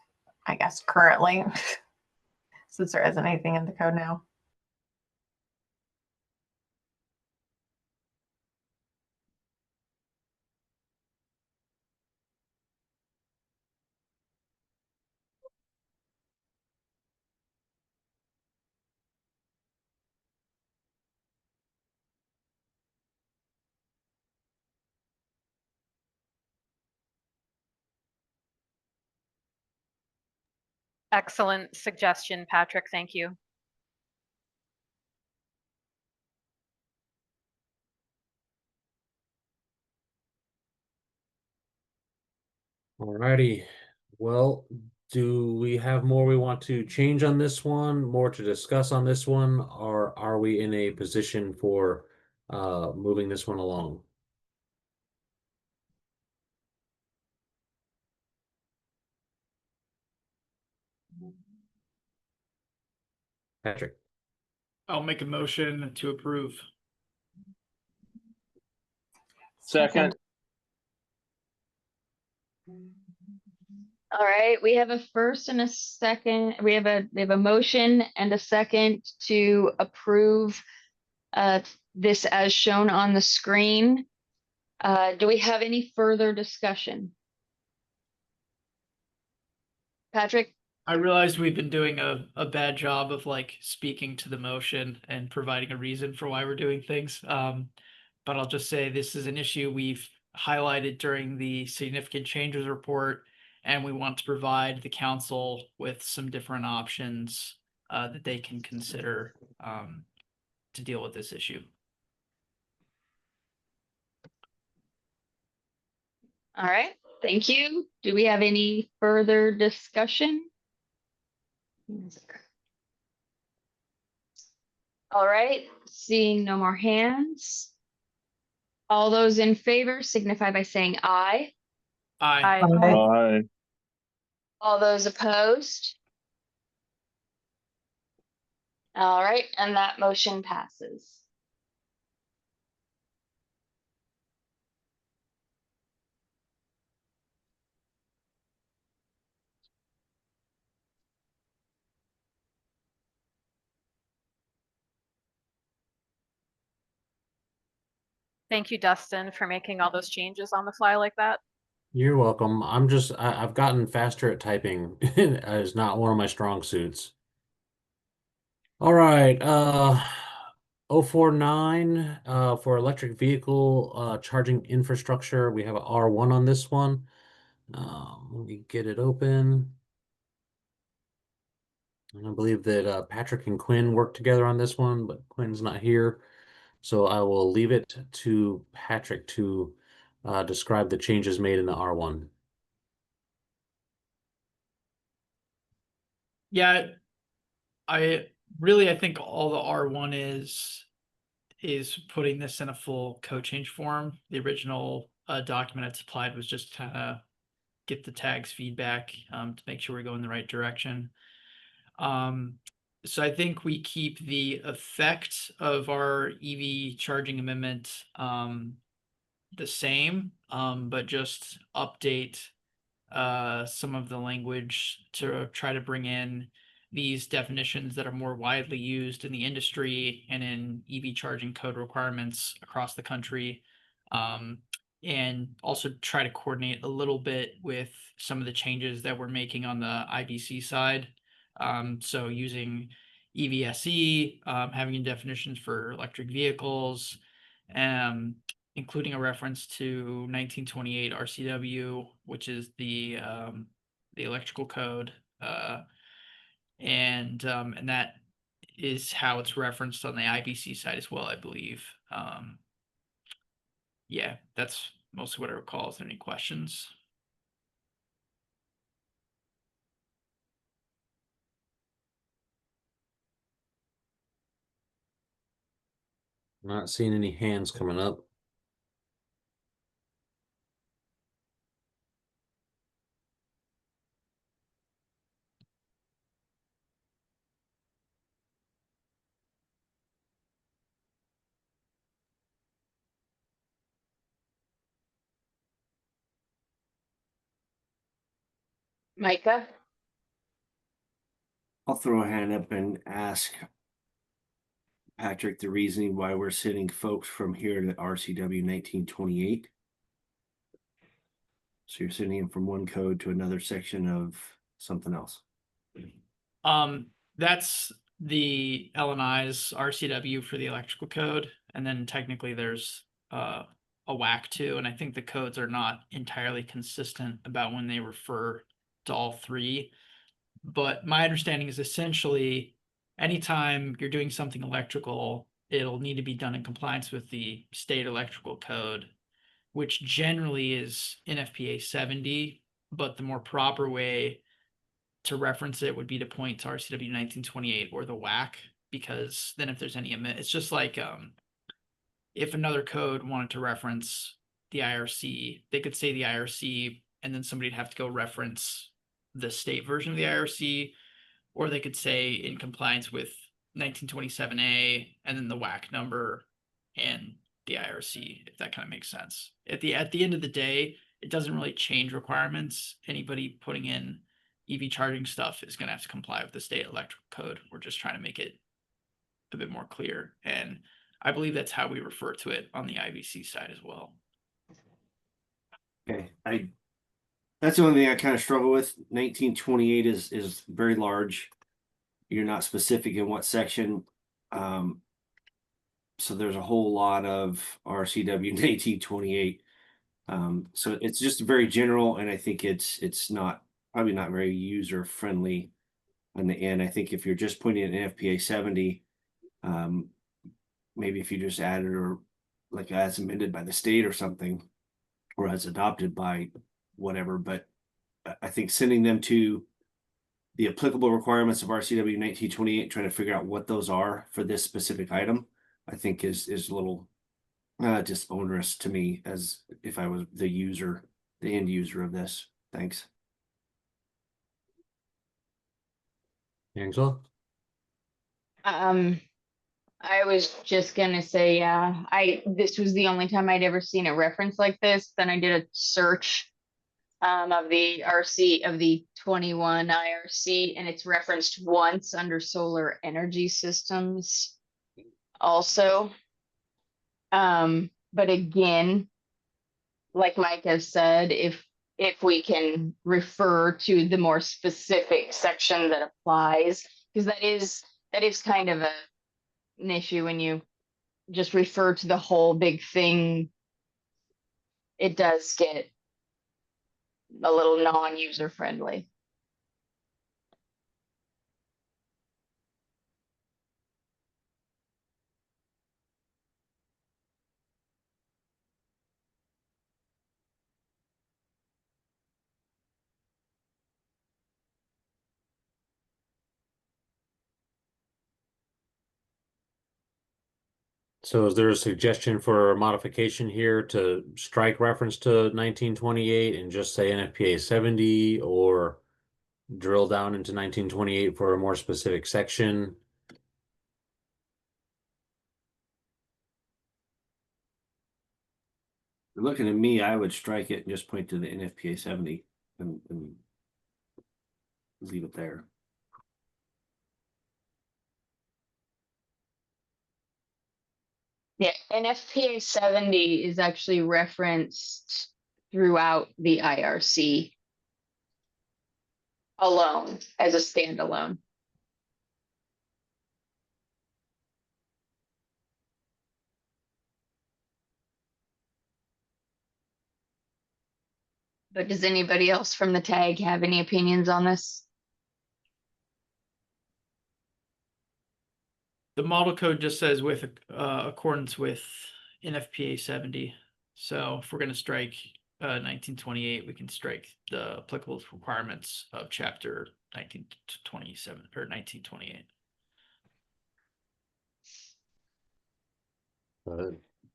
I guess, currently, since there isn't anything in the code now. Excellent suggestion, Patrick. Thank you. alrighty. Well, do we have more we want to change on this one, more to discuss on this one, or are we in a position for moving this one along? Patrick? I'll make a motion to approve. Second. All right, we have a first and a second. We have a motion and a second to approve this as shown on the screen. Do we have any further discussion? Patrick? I realize we've been doing a bad job of like speaking to the motion and providing a reason for why we're doing things. But I'll just say this is an issue we've highlighted during the significant changes report, and we want to provide the council with some different options that they can consider to deal with this issue. All right, thank you. Do we have any further discussion? All right, seeing no more hands. All those in favor signify by saying aye. Aye. Aye. All those opposed? All right, and that motion passes. Thank you, Dustin, for making all those changes on the fly like that. You're welcome. I've gotten faster at typing. It's not one of my strong suits. All right, 049 for electric vehicle charging infrastructure. We have a R1 on this one. Let me get it open. And I believe that Patrick and Quinn worked together on this one, but Quinn's not here. So I will leave it to Patrick to describe the changes made in the R1. Yeah, I think all the R1 is putting this in a full code change form. The original document it supplied was just kind of get the tags feedback to make sure we go in the right direction. So I think we keep the effect of our EV charging amendment the same, but just update some of the language to try to bring in these definitions that are more widely used in the industry and in EV charging code requirements across the country. And also try to coordinate a little bit with some of the changes that we're making on the IBC side. So using EVSE, having definitions for electric vehicles, including a reference to 1928 RCW, which is the electrical code, and that is how it's referenced on the IBC side as well, I believe. Yeah, that's mostly what I recall. Is there any questions? Not seeing any hands coming up. Micah? I'll throw a hand up and ask Patrick the reasoning why we're sending folks from here to RCW 1928. So you're sending them from one code to another section of something else. That's the LNI's RCW for the electrical code, and then technically there's a WAC too, and I think the codes are not entirely consistent about when they refer to all three. But my understanding is essentially anytime you're doing something electrical, it'll need to be done in compliance with the state electrical code, which generally is NFPA 70, but the more proper way to reference it would be to point to RCW 1928 or the WAC, because then if there's any it's just like if another code wanted to reference the IRC, they could say the IRC and then somebody'd have to go reference the state version of the IRC, or they could say in compliance with 1927A and then the WAC number and the IRC, if that kind of makes sense. At the end of the day, it doesn't really change requirements. Anybody putting in EV charging stuff is going to have to comply with the state electrical code. We're just trying to make it a bit more clear. And I believe that's how we refer to it on the IBC side as well. Okay, that's the only thing I kind of struggle with. 1928 is very large. You're not specific in what section. So there's a whole lot of RCW 1928. So it's just very general, and I think it's probably not very user friendly in the end. I think if you're just putting in NFPA 70, maybe if you just added or like as amended by the state or something, or as adopted by whatever, but I think sending them to the applicable requirements of RCW 1928, trying to figure out what those are for this specific item, I think is a little just onerous to me as if I was the end user of this. Thanks. Angela? I was just gonna say, this was the only time I'd ever seen a reference like this. Then I did a search of the RC of the 21 IRC, and it's referenced once under solar energy systems also. But again, like Mike has said, if if we can refer to the more specific section that applies, because that is kind of an issue when you just refer to the whole big thing. It does get a little non-user friendly. So is there a suggestion for a modification here to strike reference to 1928 and just say NFPA 70, or drill down into 1928 for a more specific section? You're looking at me, I would strike it and just point to the NFPA 70 and leave it there. Yeah, NFPA 70 is actually referenced throughout the IRC alone as a standalone. But does anybody else from the tag have any opinions on this? The model code just says with accordance with NFPA 70. So if we're going to strike 1928, we can strike the applicable requirements of chapter 1927 or 1928.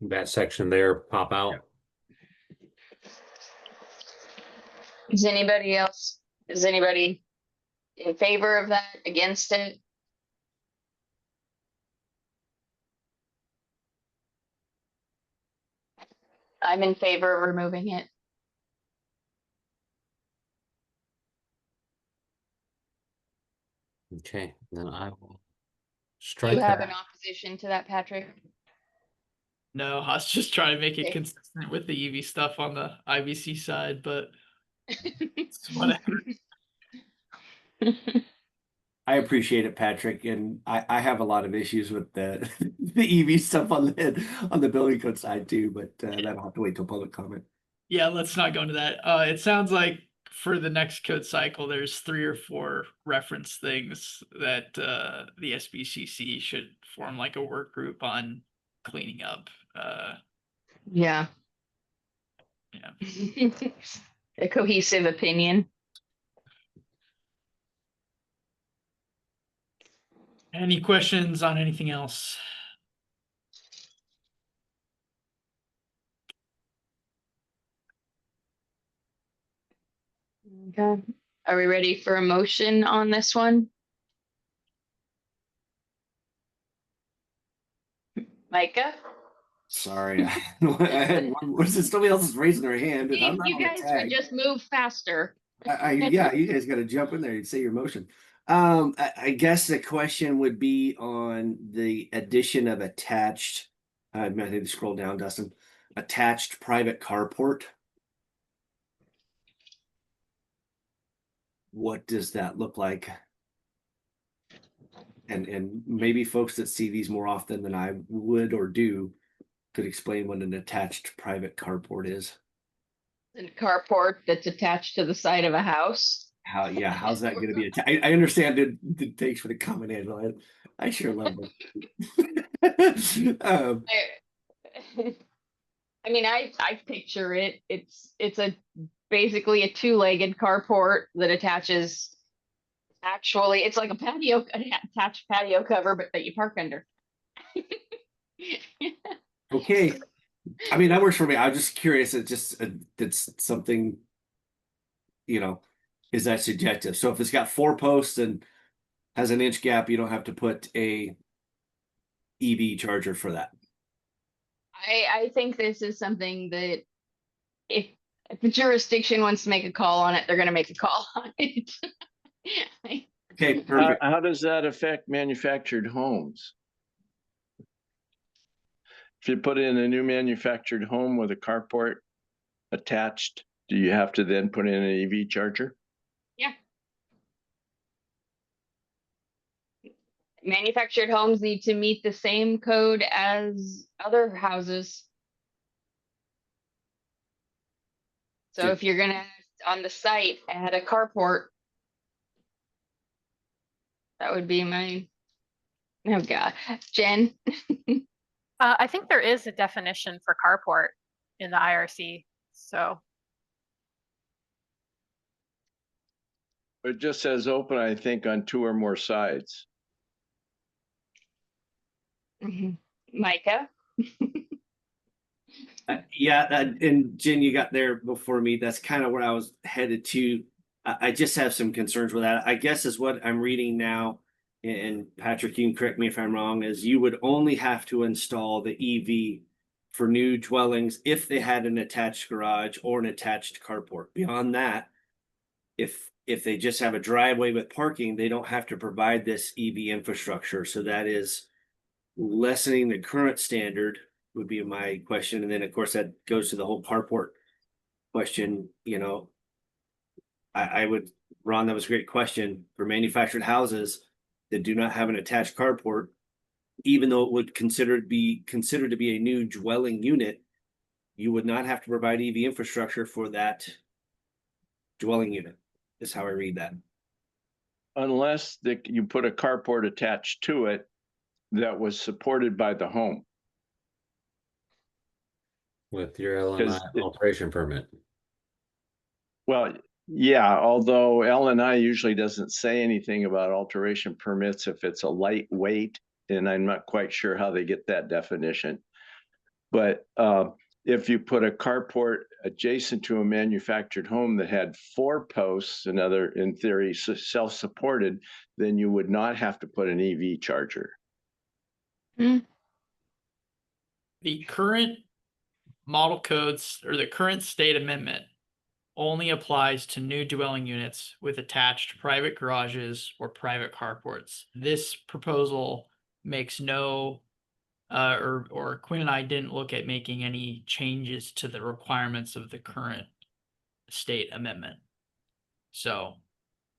That section there pop out. Is anybody in favor of that, against it? I'm in favor of removing it. Okay, then I will Do strike you have that. an opposition to that, Patrick? No, I was just trying to make it Okay. consistent with the EV stuff on the IBC side, but it's whatever. I appreciate it, Patrick, and I have a lot of issues with the the EV stuff on the building code side too, but that'll have to wait till public comment. Yeah, let's not go into that. It sounds like for the next code cycle, there's 3 or 4 reference things that the SBCC should form like a work group on cleaning up. Yeah. Yeah. A cohesive opinion. Any questions on anything else? Okay. Are we ready for a motion on this one? Micah? Sorry, was it somebody else is raising their hand? And I'm not You on the guys tag. would just move faster. Yeah, you guys got to jump in there and say your motion. I guess the question would be on the addition of attached. I need to scroll down, Dustin. Attached private carport. What does that look like? And maybe folks that see these more often than I would or do could explain what an attached private carport is. A carport that's attached to the side of a house. How's that going to be attached? I understand it takes for the comment, Angela. I sure love it. I mean, I picture it. It's basically a 2-legged carport that attaches. Actually, it's like a patio, attached patio cover, but that you park under. Okay. I mean, that works for me. I'm just curious. It's something, is that subjective? So if it's got 4 posts and has an inch gap, you don't have to put a EV charger for that. I think this is something that if the jurisdiction wants to make a call on it, they're going to make a call on it. Okay, perfect. How does that affect manufactured homes? If you put in a new manufactured home with a carport attached, Do you have to then put in an EV charger? Yeah. Manufactured homes need to meet the same code as other houses. So if you're gonna, on the site, add a carport, that would be mine. Oh God, Jen? I think there is a definition for carport in the IRC. So It just says open, I think, on 2 or more sides. Micah? Yeah, and Jen, you got there before me. That's kind of where I was headed to. I just have some concerns with that. I guess is what I'm reading now, and Patrick, you can correct me if I'm wrong, is you would only have to install the EV for new dwellings if they had an attached garage or an attached carport. Beyond that, if they just have a driveway with parking, they don't have to provide this EV infrastructure. So that is lessening the current standard would be my question. And then of course that goes to the whole carport question. You know, I would, Ron, that was a great question. For manufactured houses that do not have an attached carport, even though it would considered to be a new dwelling unit, you would not have to provide EV infrastructure for that dwelling unit, is how I read that. Unless you put a carport attached to it that was supported by the home. With your LNI alteration permit. Well, yeah, although LNI usually doesn't say anything about alteration permits if it's a lightweight, and I'm not quite sure how they get that definition. But if you put a carport adjacent to a manufactured home that had 4 posts, another in theory self-supported, then you would not have to put an EV charger. The current model codes or the current state amendment only applies to new dwelling units with attached private garages or private carports. This proposal makes no or Quinn and I didn't look at making any changes to the requirements of the current state amendment. So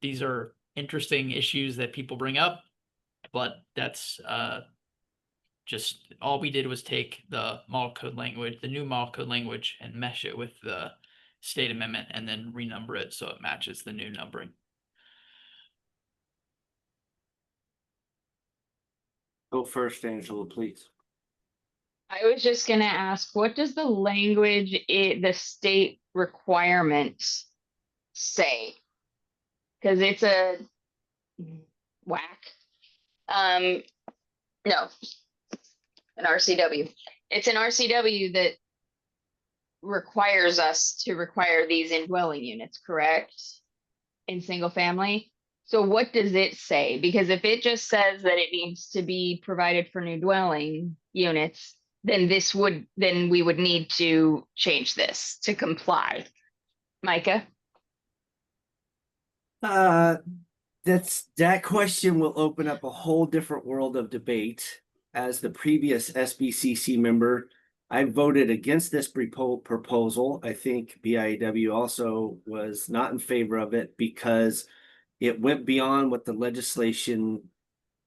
these are interesting issues that people bring up, but that's just all we did was take the model code language, the new model code language, and mesh it with the state amendment and then renumber it so it matches the new numbering. Go first, Angela, please. I was just gonna ask, what does the language, the state requirements say? Because it's a whack. No, an RCW. It's an RCW that requires us to require these in dwelling units, correct? In single family. So what does it say? Because if it just says that it needs to be provided for new dwelling units, then we would need to change this to comply. Micah? That question will open up a whole different world of debate. As the previous SBCC member, I voted against this proposal. I think BIW also was not in favor of it because it went beyond what the legislation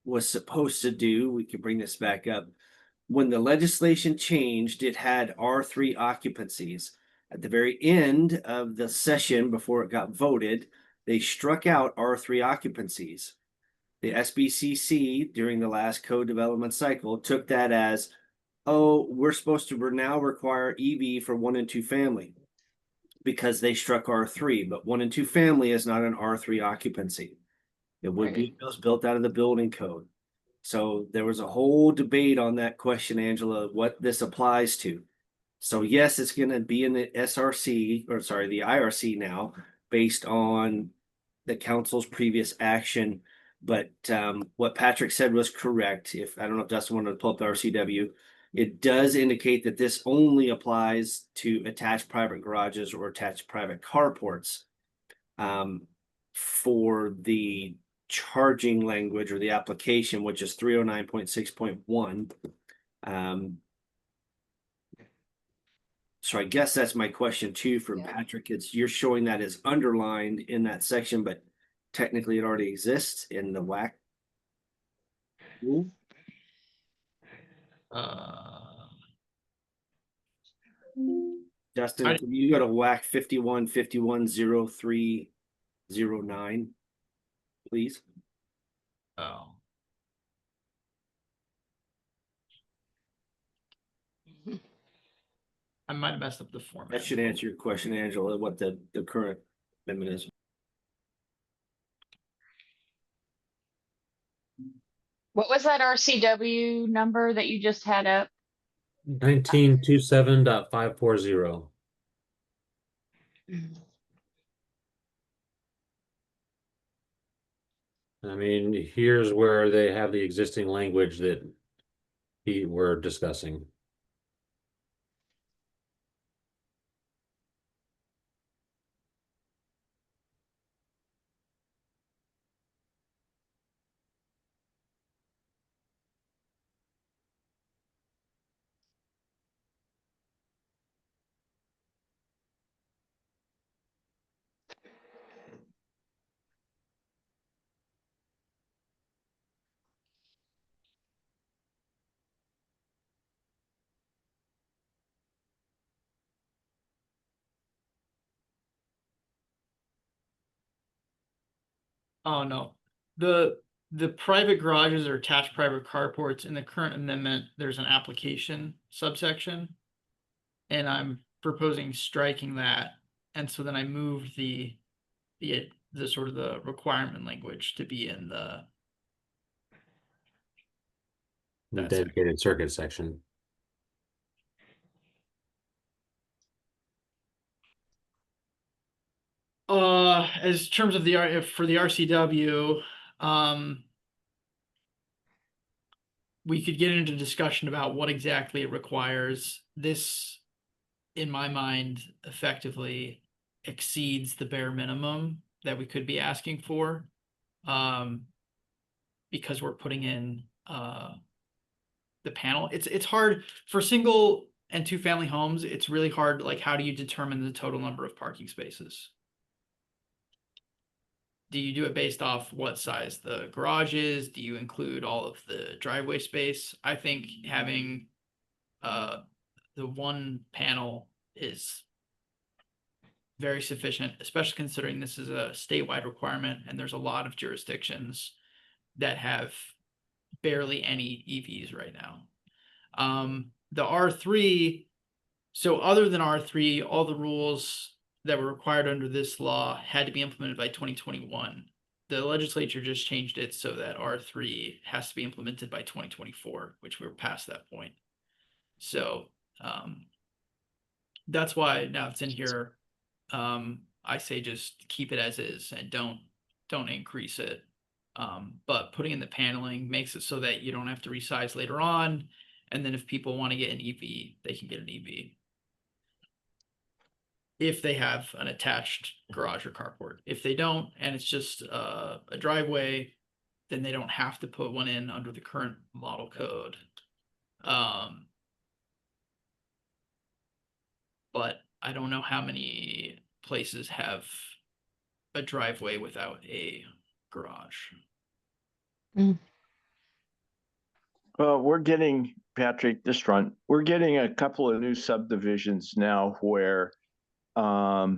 was supposed to do. We can bring this back up. When the legislation changed, it had R3 occupancies. At the very end of the session before it got voted, they struck out R3 occupancies. The SBCC during the last code development cycle took that as, oh, we're supposed to now require EV for 1 and 2 family because they struck R3, but 1 and 2 family is not an R3 occupancy. It would be built out of the building code. So there was a whole debate on that question, Angela, what this applies to. So yes, it's going to be in the SRC, or sorry, the IRC now, based on the council's previous action. But what Patrick said was correct. If I don't know if Dustin wanted to pull up the RCW, it does indicate that this only applies to attached private garages or attached private carports. For the charging language or the application, which is 309.6.1. So I guess that's my question too from Yeah. Patrick. It's you're showing that as underlined in that section, but technically it already exists in the WAC rule. Justin, I- can you go to WAC 51510309, please? Oh. I might have messed up the format. That should answer your question, Angela, what the current amendment is. What was that RCW number that you just had up? 1927.540. I mean, here's where they have the existing language that we're discussing. Oh no. The private garages or attached private carports in the current amendment, there's an application subsection. And I'm proposing striking that. And so then I moved the sort of the requirement language to be in the that section. Dedicated circuit section. As terms of the for the RCW, we could get into discussion about what exactly it requires. This, in my mind, effectively exceeds the bare minimum that we could be asking for. Because we're putting in the panel. It's hard for single and two family homes. It's really hard. Like, how do you determine the total number of parking spaces? Do you do it based off what size the garage is? Do you include all of the driveway space? I think having the one panel is very sufficient, especially considering this is a statewide requirement and there's a lot of jurisdictions that have barely any EVs right now. The R3, so other than R3, all the rules that were required under this law had to be implemented by 2021. The legislature just changed it so that R3 has to be implemented by 2024, which we're past that point. So that's why now it's in here. I say just keep it as is and don't increase it. But putting in the paneling makes it so that you don't have to resize later on. And then if people want to get an EV, they can get an EV. If they have an attached garage or carport. If they don't, and it's just a driveway, then they don't have to put one in under the current model code. But I don't know how many places have a driveway without a garage. Well, we're getting, Patrick, this front, we're getting a couple of new subdivisions now where part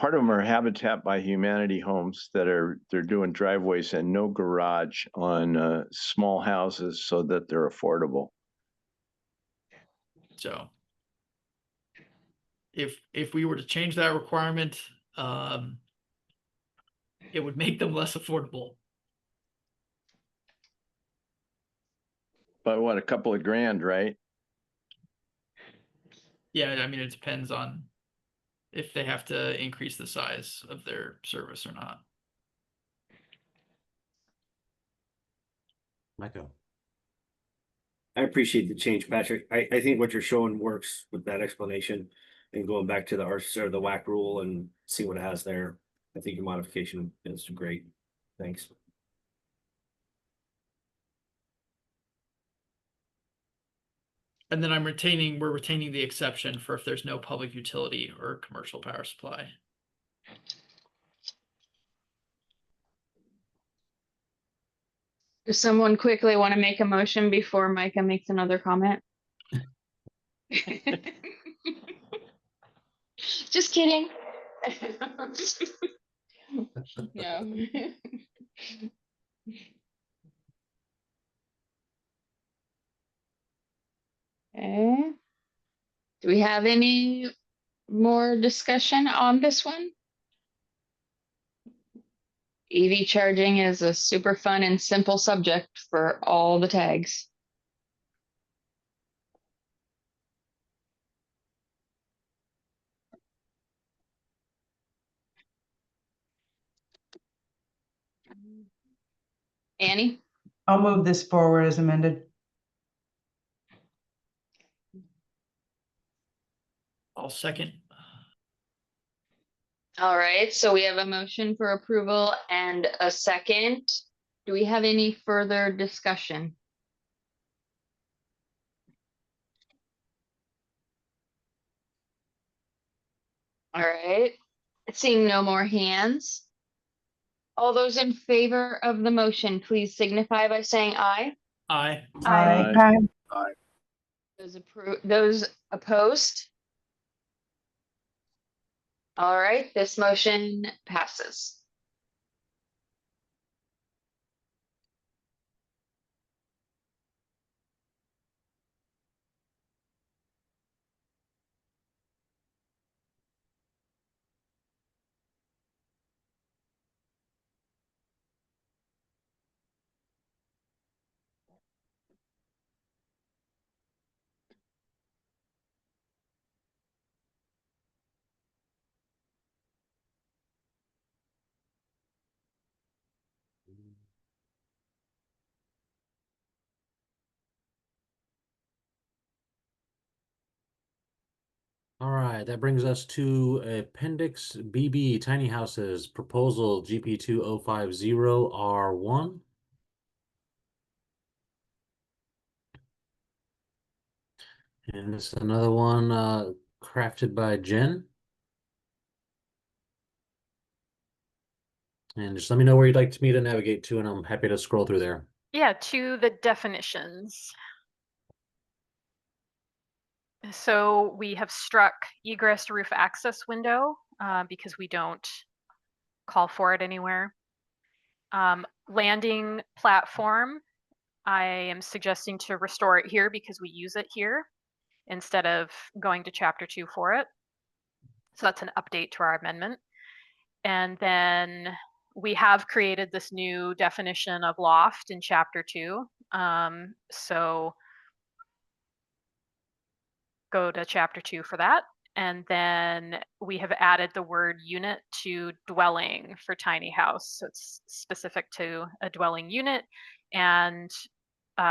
of them are Habitat by Humanity homes that they're doing driveways and no garage on small houses so that they're affordable. So if we were to change that requirement, it would make them less affordable. But what, a couple of grand, right? Yeah, I mean, it depends on if they have to increase the size of their service or not. Michael. I appreciate the change, Patrick. I think what you're showing works with that explanation and going back to the RC or the WAC rule and see what it has there. I think your modification is great. Thanks. And then we're retaining the exception for if there's no public utility or commercial power supply. Does someone quickly want to make a motion before Micah makes another comment? Just kidding. No. Okay. Do we have any more discussion on this one? EV charging is a super fun and simple subject for all the tags. Annie? I'll move this forward as amended. I'll second. All right, so we have a motion for approval and a second. Do we have any further discussion? All right, seeing no more hands. All those in favor of the motion, please signify by saying aye. Aye. Aye. Those opposed? All right, this motion passes. All right, that brings us to Appendix BB, Tiny Houses, Proposal GP2050R1. And this is another one crafted by Jen. And just let me know where you'd like me to navigate to, and I'm happy to scroll through there. Yeah, to the definitions. So we have struck egress roof access window because we don't call for it anywhere. Landing platform, I am suggesting to restore it here because we use it here instead of going to chapter 2 for it. So that's an update to our amendment. And then we have created this new definition of loft in chapter 2. So go to chapter 2 for that. And then we have added the word unit to dwelling for tiny house. So it's specific to a dwelling unit and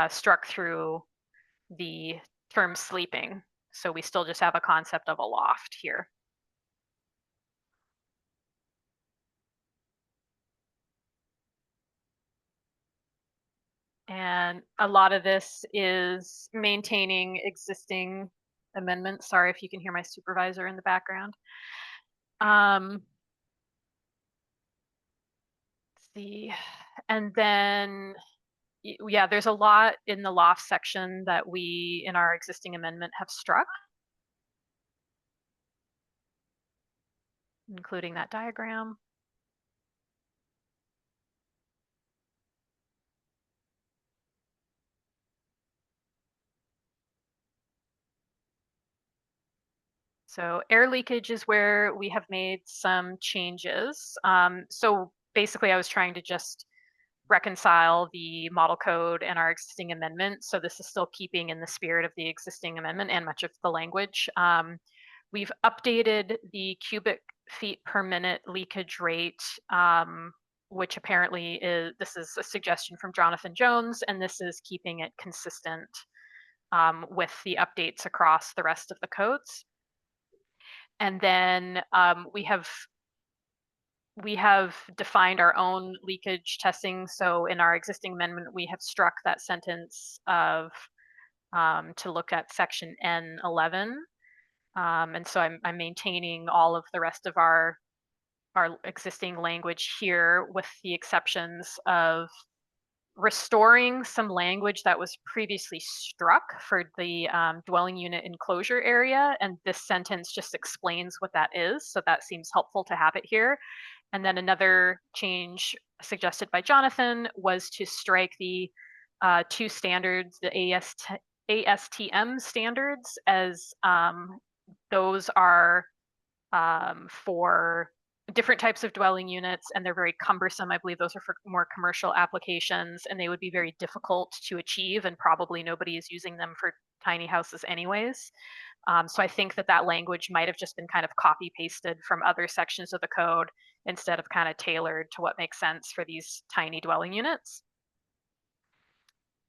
struck through the term sleeping. So we still just have a concept of a loft here. And a lot of this is maintaining existing amendments. Sorry if you can hear my supervisor in the background. Let's see. And then, yeah, there's a lot in the loft section that we, in our existing amendment, have struck, including that diagram. So air leakage is where we have made some changes. So basically I was trying to just reconcile the model code and our existing amendment. So this is still keeping in the spirit of the existing amendment and much of the language. We've updated the cubic feet per minute leakage rate, which apparently this is a suggestion from Jonathan Jones, and this is keeping it consistent with the updates across the rest of the codes. And then we have defined our own leakage testing. So in our existing amendment, we have struck that sentence of to look at section N11. And so I'm maintaining all of the rest of our existing language here, with the exceptions of restoring some language that was previously struck for the dwelling unit enclosure area. And this sentence just explains what that is. So that seems helpful to have it here. And then another change suggested by Jonathan was to strike the two standards, the ASTM standards, as those are for different types of dwelling units, and they're very cumbersome. I believe those are for more commercial applications, and they would be very difficult to achieve, and probably nobody is using them for tiny houses anyways. So I think that language might have just been kind of copy pasted from other sections of the code instead of kind of tailored to what makes sense for these tiny dwelling units.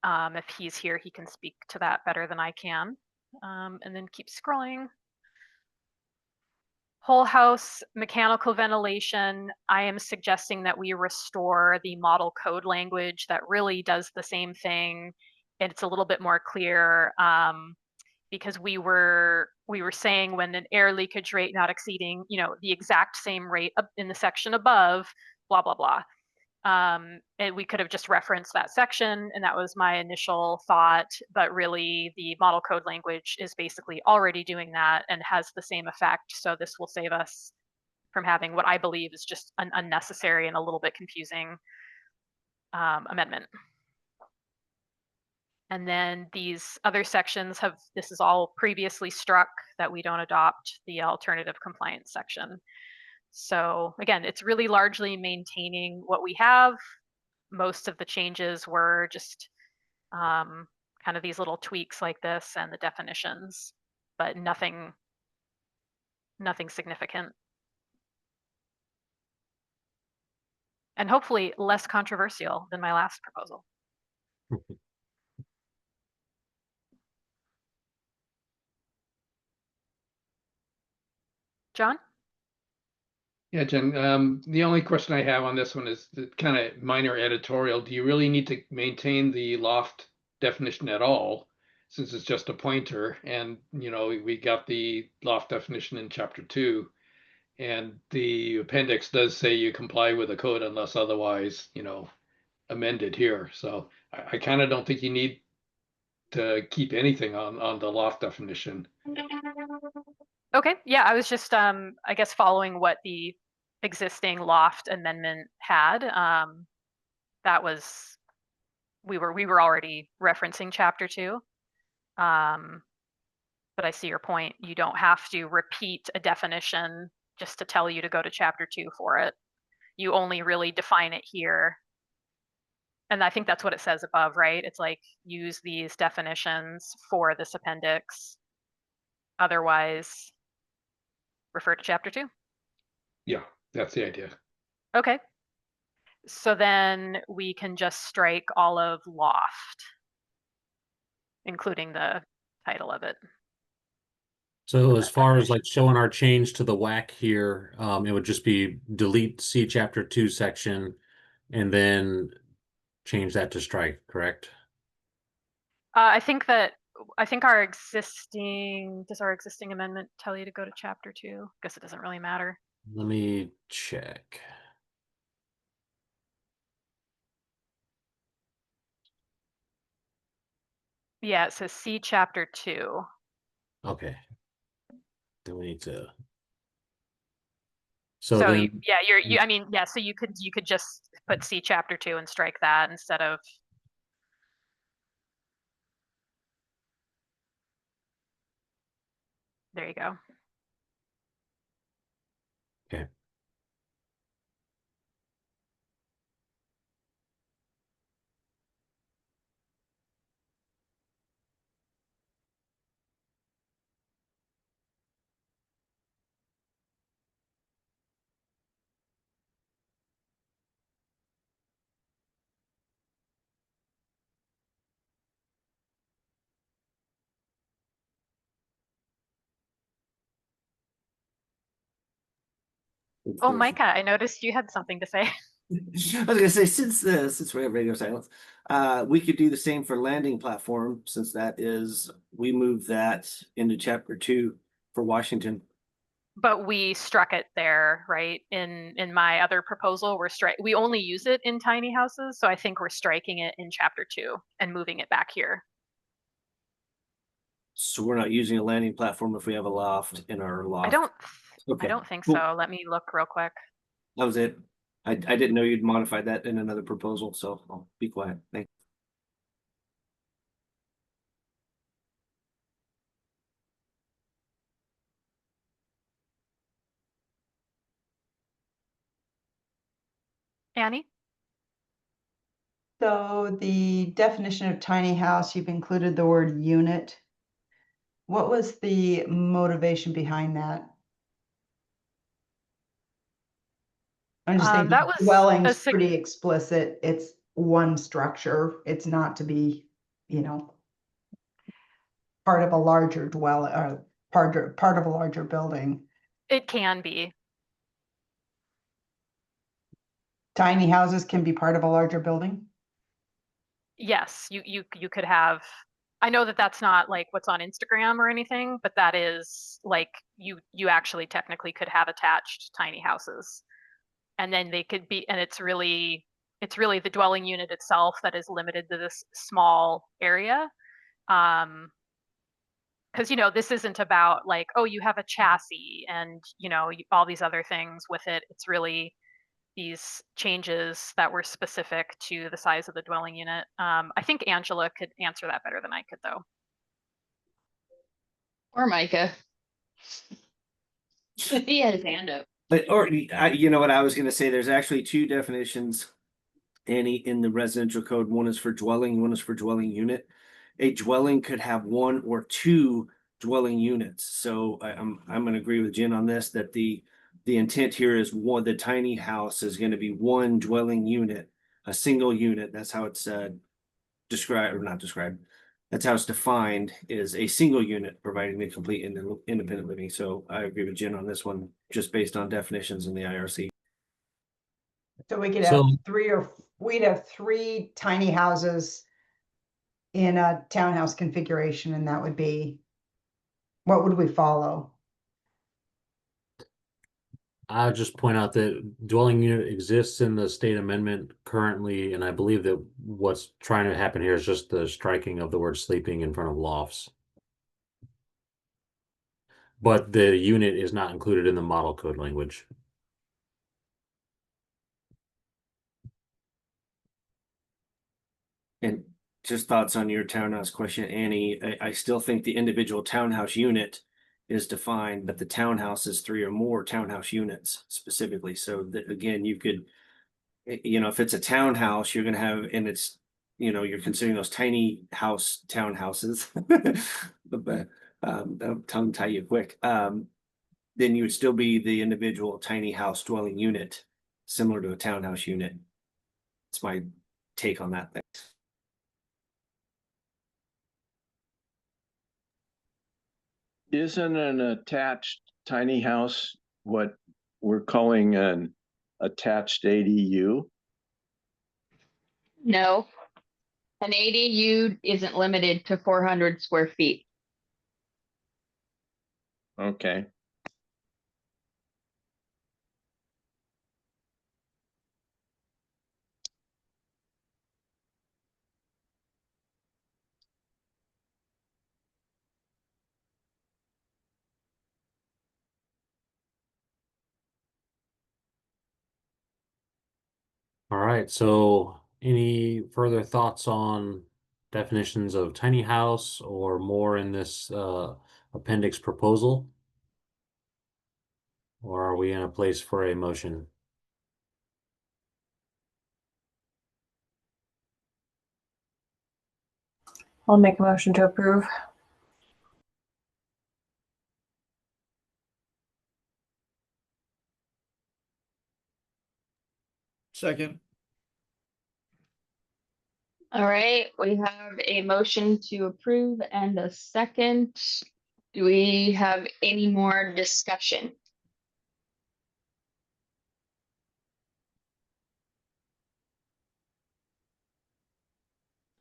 If he's here, he can speak to that better than I can. And then keep scrolling. Whole house mechanical ventilation, I am suggesting that we restore the model code language that really does the same thing. And it's a little bit more clear, because we were saying when an air leakage rate not exceeding, the exact same rate in the section above, blah, blah, blah. And we could have just referenced that section, and that was my initial thought, but really the model code language is basically already doing that and has the same effect. So this will save us from having what I believe is just an unnecessary and a little bit confusing amendment. And then these other sections this is all previously struck, that we don't adopt the alternative compliance section. So again, it's really largely maintaining what we have. Most of the changes were just kind of these little tweaks like this and the definitions, but nothing significant. And hopefully less controversial than my last proposal. John? Yeah, Jen, the only question I have on this one is the kind of minor editorial. Do you really need to maintain the loft definition at all, since it's just a pointer? And, we got the loft definition in chapter 2, and the appendix does say you comply with the code unless otherwise, amended here. So I kind of don't think you need to keep anything on the loft definition. Okay, yeah, I was just, I guess, following what the existing loft amendment had. That was, we were already referencing chapter 2. But I see your point. You don't have to repeat a definition just to tell you to go to chapter 2 for it. You only really define it here. And I think that's what it says above, right? It's like, use these definitions for this appendix. Otherwise, refer to chapter 2. Yeah, that's the idea. Okay. So then we can just strike all of loft, including the title of it. So as far as like showing our change to the WAC here, it would just be delete C chapter 2 section and then change that to strike, correct? I think our existing, does our existing amendment tell you to go to chapter 2? Guess it doesn't really matter. Let me check. Yeah, it says see chapter 2. Okay. Then we need to. So then, I mean, yeah, so you could just put see chapter 2 and strike that instead of. There you go. okay. Oh, Micah, I noticed you had something to say. I was gonna say since we have radio silence, we could do the same for landing platform since we moved that into chapter 2 for Washington. But we struck it there, right? In my other proposal, we only use it in tiny houses, so I think we're striking it in chapter 2 and moving it back here. So we're not using a landing platform if we have a loft in our loft. I Okay, don't think cool. so. Let me look real quick. That was it. I didn't know you'd modified that in another proposal, so I'll be quiet. Thanks. Annie? So the definition of tiny house, you've included the word unit. What was the motivation behind that? I'm just thinking That was a dwelling's sig- pretty explicit. It's one structure. It's not to be, part of a larger dwelling or part of a larger building. It can be. Tiny houses can be part of a larger building. Yes, you could have. I know that that's not like what's on Instagram or anything, but that is like you actually technically could have attached tiny houses, and then they could be, and it's really the dwelling unit itself that is limited to this small area. Because this isn't about like, oh, you have a chassis and all these other things with it. It's really these changes that were specific to the size of the dwelling unit. I think Angela could answer that better than I could, though. Or Micah. He had his hand up. You know what I was going to say? There's actually 2 definitions, Annie, in the residential code. One is for dwelling, one is for dwelling unit. A dwelling could have 1 or 2 dwelling units. So I'm going to agree with Jen on this, that the intent here is the tiny house is going to be 1 dwelling unit, a single unit. That's how it's described, or not described. That's how it's defined, is a single unit providing the complete independent living. So I agree with Jen on this one, just based on definitions in the IRC. So we could have we'd have 3 tiny houses in a townhouse configuration, and that would be, what would we follow? I'll just point out that dwelling unit exists in the state amendment currently, and I believe that what's trying to happen here is just the striking of the word sleeping in front of lofts. But the unit is not included in the model code language. And just thoughts on your townhouse question, Annie. I still think the individual townhouse unit is defined, but the townhouse is 3 or more townhouse units specifically. So that, again, you could, if it's a townhouse, you're going to have, and it's, you're considering those tiny house townhouses, but that'll tongue tie you quick. Then you would still be the individual tiny house dwelling unit, similar to a townhouse unit. It's my take on that thing. Isn't an attached tiny house what we're calling an attached ADU? No. An ADU isn't limited to 400 square feet. Okay. All right, so any further thoughts on definitions of tiny house or more in this appendix proposal? Or are we in a place for a motion? I'll make a motion to approve. Second. All right, we have a motion to approve and a second. Do we have any more discussion?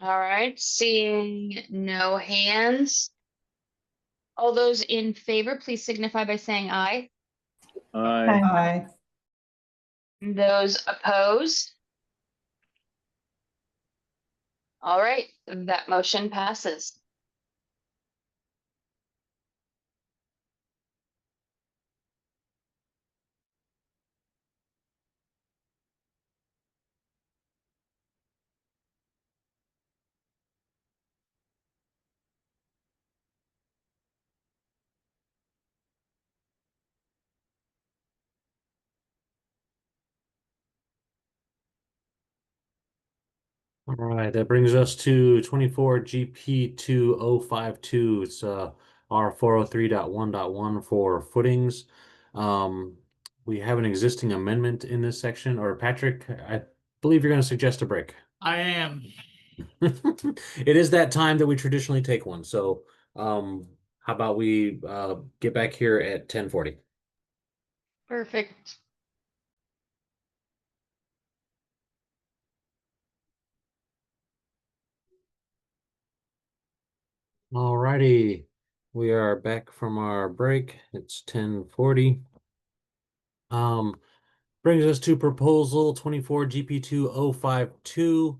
All right, seeing no hands. All those in favor, please signify by saying aye. Aye. Aye. Those opposed? All right, that motion passes. All right, that brings us to 24 GP 2052. It's R 403.1.1 for footings. We have an existing amendment in this section, or Patrick, I believe you're going to suggest a break. I am. It is that time that we traditionally take one. So, how about we get back here at 10:40? Perfect. All righty, we are back from our break. It's 10:40. Brings us to proposal 24 GP2052.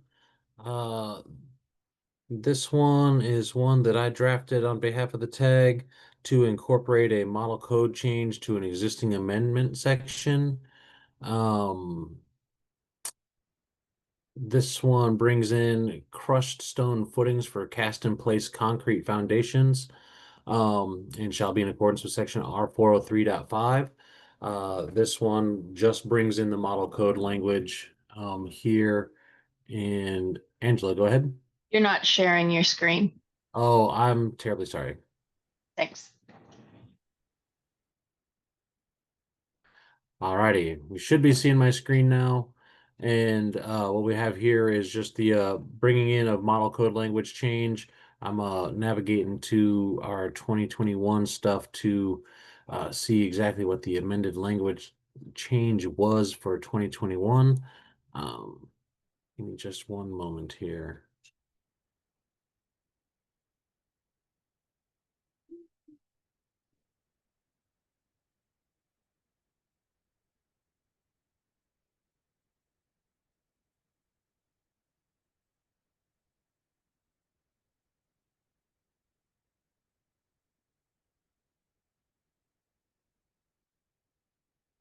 This one is one that I drafted on behalf of the tag to incorporate a model code change to an existing amendment section. This one brings in crushed stone footings for cast in place concrete foundations, and shall be in accordance with section R 403.5. This one just brings in the model code language here. And Angela, go ahead. You're not sharing your screen. Oh, I'm terribly sorry. Thanks. Alrighty, we should be seeing my screen now. And what we have here is just the bringing in of model code language change. I'm navigating to our 2021 stuff to see exactly what the amended language change was for 2021. Give me just one moment here.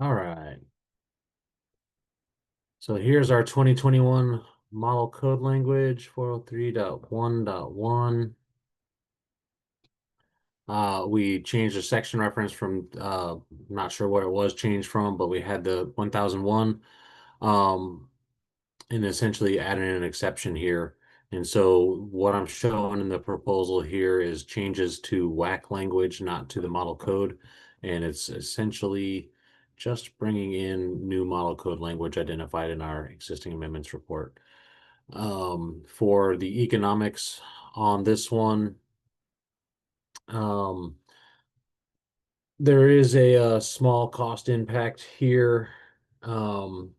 All right. So here's our 2021 model code language 403.1.1. We changed the section reference from not sure what it was changed from, but we had the 1001 and essentially added an exception here. And so what I'm showing in the proposal here is changes to WAC language, not to the model code. And it's essentially just bringing in new model code language identified in our existing amendments report. For the economics on this one, there is a small cost impact here. And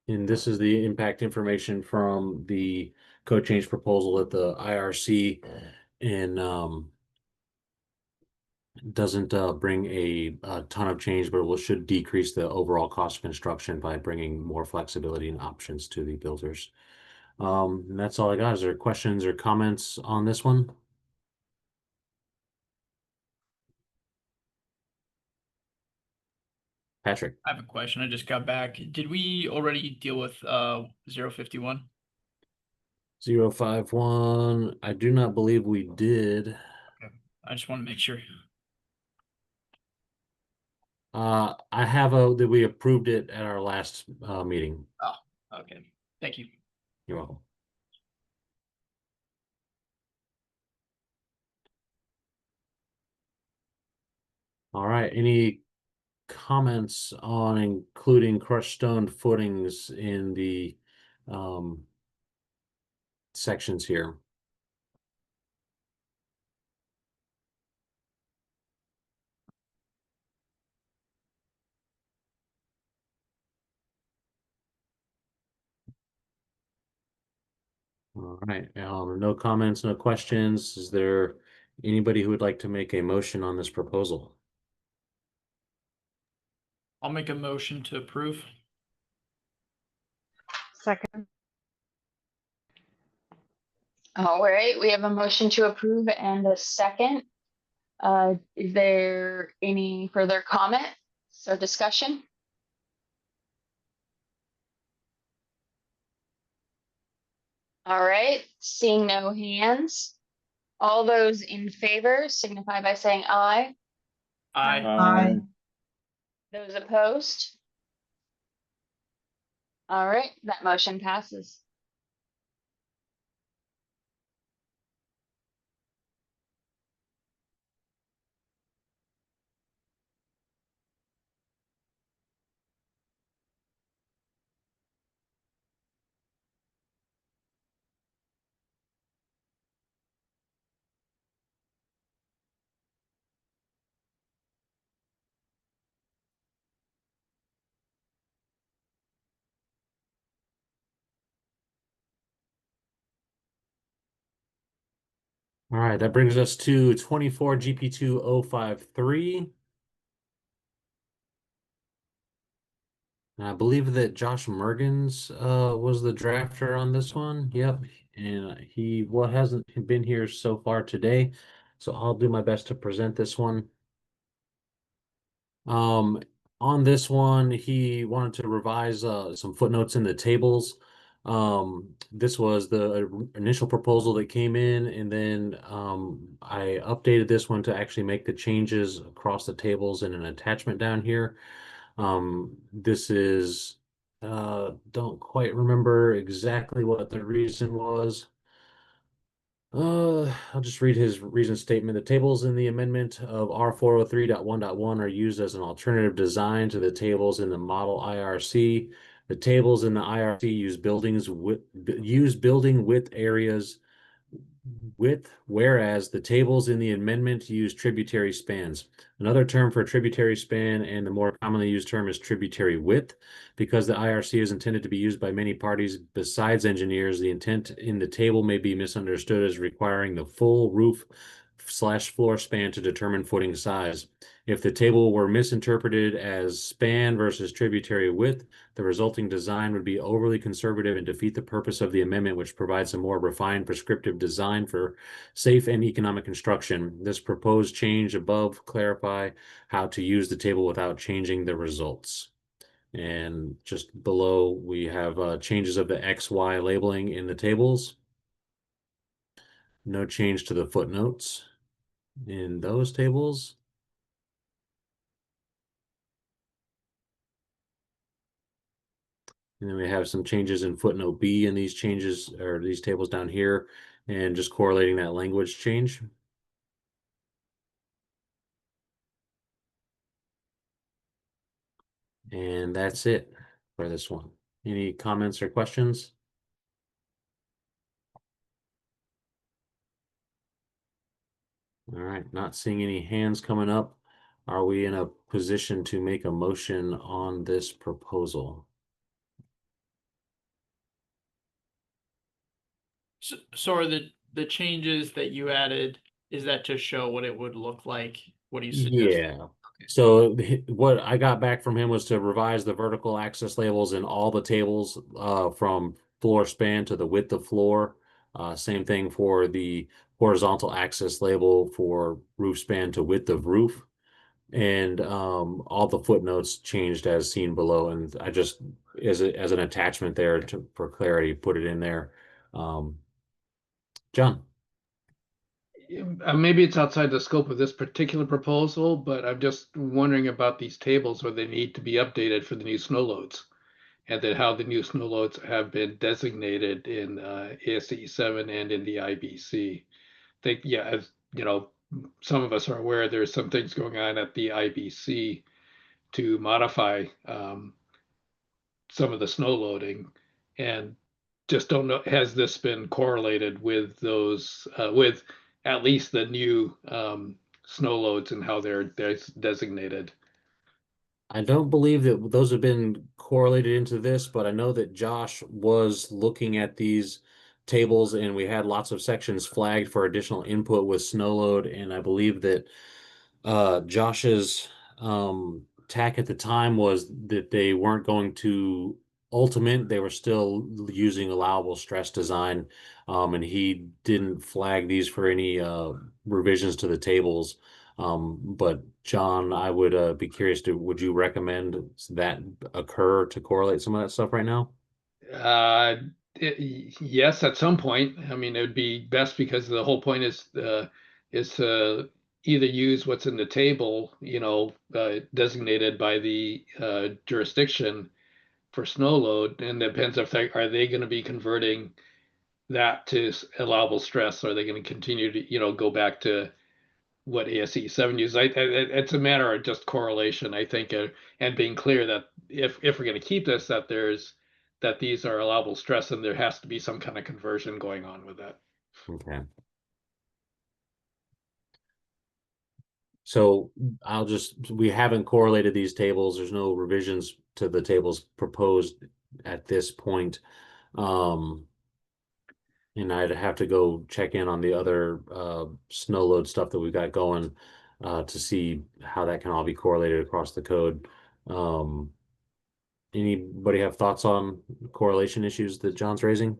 this is the impact information from the code change proposal at the IRC, and doesn't bring a ton of change, but it should decrease the overall cost of construction by bringing more flexibility and options to the builders. And that's all I got. Is there questions or comments on this one? Patrick. I have a question. I just got back. Did we already deal with 051? 051. I do not believe we did. Okay. I just want to make sure. I have that we approved it at our last meeting. Oh, okay. Thank you. You're welcome. All right. Any comments on including crushed stone footings in the sections here? All All right, no comments, no questions. Is there anybody who would like to make a motion on this proposal? I'll make a motion to approve. Second. All right, we have a motion to approve and a second. Is there any further comment or discussion? All right, seeing no hands. All those in favor signify by saying aye. Aye. Aye. Those opposed? All right, that motion passes. All right, that brings us to 24 GP2053. And I believe that Josh Mergens was the drafter on this one. Yep. And he hasn't been here so far today. So I'll do my best to present this one. On this one, he wanted to revise some footnotes in the tables. This was the initial proposal that came in, and then I updated this one to actually make the changes across the tables in an attachment down here. This is don't quite remember exactly what the reason was. I'll just read his reason statement. The tables in the amendment of R403.1.1 are used as an alternative design to the tables in the model IRC. The tables in the IRC use building width areas whereas the tables in the amendment use tributary spans. Another term for tributary span and the more commonly used term is tributary width. Because the IRC is intended to be used by many parties besides engineers, the intent in the table may be misunderstood as requiring the full roof/floor span to determine footing size. If the table were misinterpreted as span versus tributary width, the resulting design would be overly conservative and defeat the purpose of the amendment, which provides a more refined prescriptive design for safe and economic construction. This proposed change above clarify how to use the table without changing the results. And just below, we have changes of the XY labeling in the tables. No change to the footnotes in those tables. And then we have some changes in footnote B in these changes or these tables down here, and just correlating that language change. And that's it for this one. Any comments or questions? All right, not seeing any hands coming up. Are we in a position to make a motion on this proposal? So are the changes that you added, is that to show what it would look like? What do you suggest? Yeah. So what I got back from him was to revise the vertical access labels in all the tables from floor span to the width of floor. Same thing for the horizontal access label for roof span to width of roof. And all the footnotes changed as seen below. And I just, as an attachment there for clarity, put it in there. John. Maybe it's outside the scope of this particular proposal, but I'm just wondering about these tables where they need to be updated for the new snow loads. And then how the new snow loads have been designated in ASCE 7 and in the IBC. Yeah, as you know, some of us are aware there's some things going on at the IBC to modify some of the snow loading, and just don't know, has this been correlated with those, with at least the new snow loads and how they're designated? I don't believe that those have been correlated into this, but I know that Josh was looking at these tables, and we had lots of sections flagged for additional input with snow load, and I believe that Josh's tack at the time was that they weren't going to ultimate, they were still using allowable stress design, and he didn't flag these for any revisions to the tables. But John, I would be curious would you recommend that occur to correlate some of that stuff right now? Yes, at some point. I mean, it would be best because the whole point is to either use what's in the table, designated by the jurisdiction for snow load, and it depends if are they going to be converting that to allowable stress, or are they going to continue to go back to what ASC 7 uses? It's a matter of just correlation, I think, and being clear that if we're going to keep this, that these are allowable stress, and there has to be some kind of conversion going on with that. Okay. So we haven't correlated these tables. There's no revisions to the tables proposed at this point. And I'd have to go check in on the other snow load stuff that we've got going to see how that can all be correlated across the code. Anybody have thoughts on correlation issues that John's raising?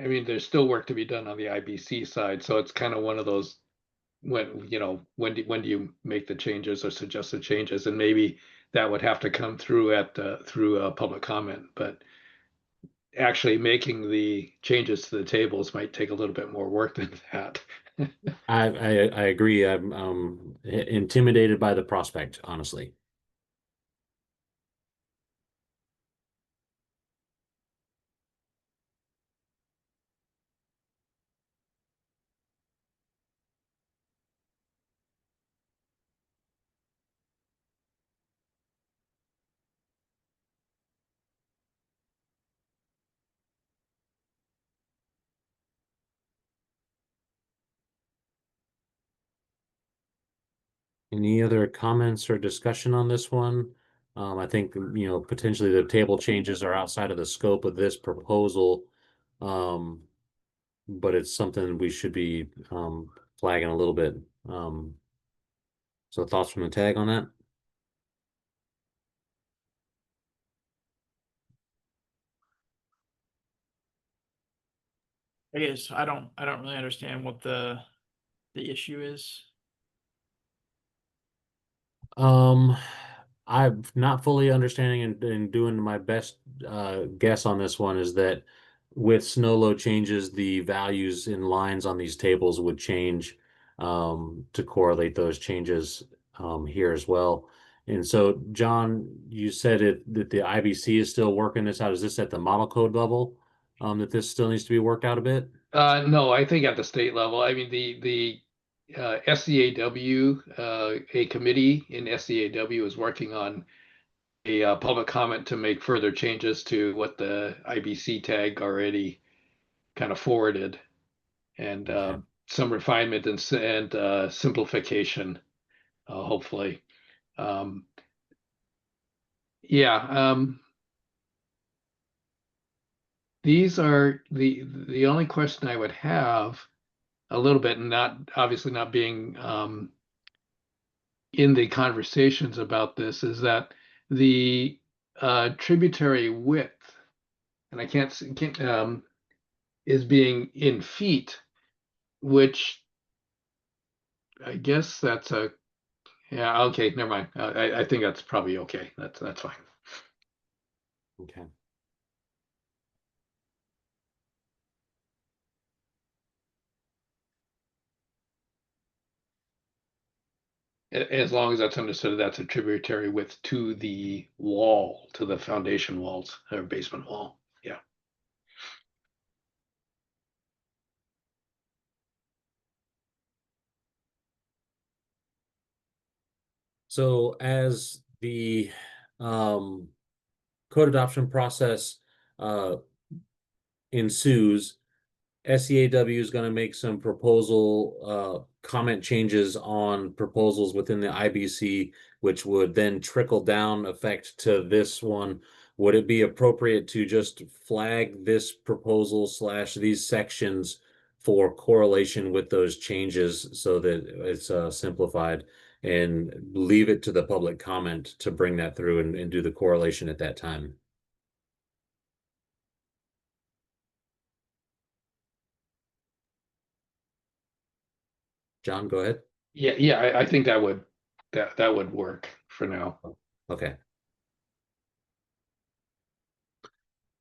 I mean, there's still work to be done on the IBC side, so it's kind of one of those when do you make the changes or suggest the changes, and maybe that would have to come through through public comment, but actually making the changes to the tables might take a little bit more work than that. I agree. I'm intimidated by the prospect, honestly. Any other comments or discussion on this one? I think, potentially the table changes are outside of the scope of this proposal. But it's something we should be flagging a little bit. So thoughts from the tag on that? I guess I don't really understand what the issue is. I'm not fully understanding and doing my best guess on this one is that with snow load changes, the values in lines on these tables would change to correlate those changes here as well. And so, John, you said that the IBC is still working this out. Is this at the model code level that this still needs to be worked out a bit? No, I think at the state level. I mean, the SCAW, a committee in SCAW is working on a public comment to make further changes to what the IBC tag already kind of forwarded, and Okay. some refinement and simplification, hopefully. Yeah. These are the only question I would have a little bit, and not obviously not being in the conversations about this, is that the tributary width, and I can't is being in feet, which I guess that's yeah, okay, never mind. I think that's probably okay. That's fine. Okay. As long as that's understood, that's a tributary width to the wall, to the foundation walls or basement wall. Yeah. So as the code adoption process ensues, SEAW is going to make some proposal comment changes on proposals within the IBC, which would then trickle down effect to this one. Would it be appropriate to just flag this proposal / these sections for correlation with those changes so that it's simplified, and leave it to the public comment to bring that through and do the correlation at that time? John, go ahead. Yeah, I think that would work for now. Okay.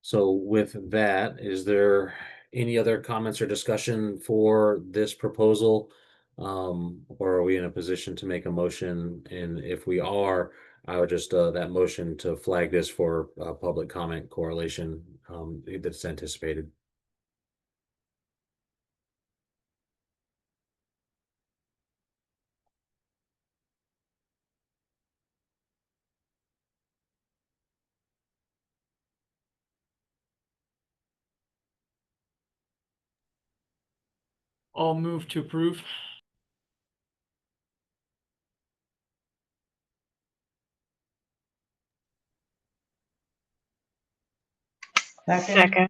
So with that, is there any other comments or discussion for this proposal? Or are we in a position to make a motion? And if we are, I would just, that motion to flag this for public comment correlation that's anticipated. I'll move to approve. Second.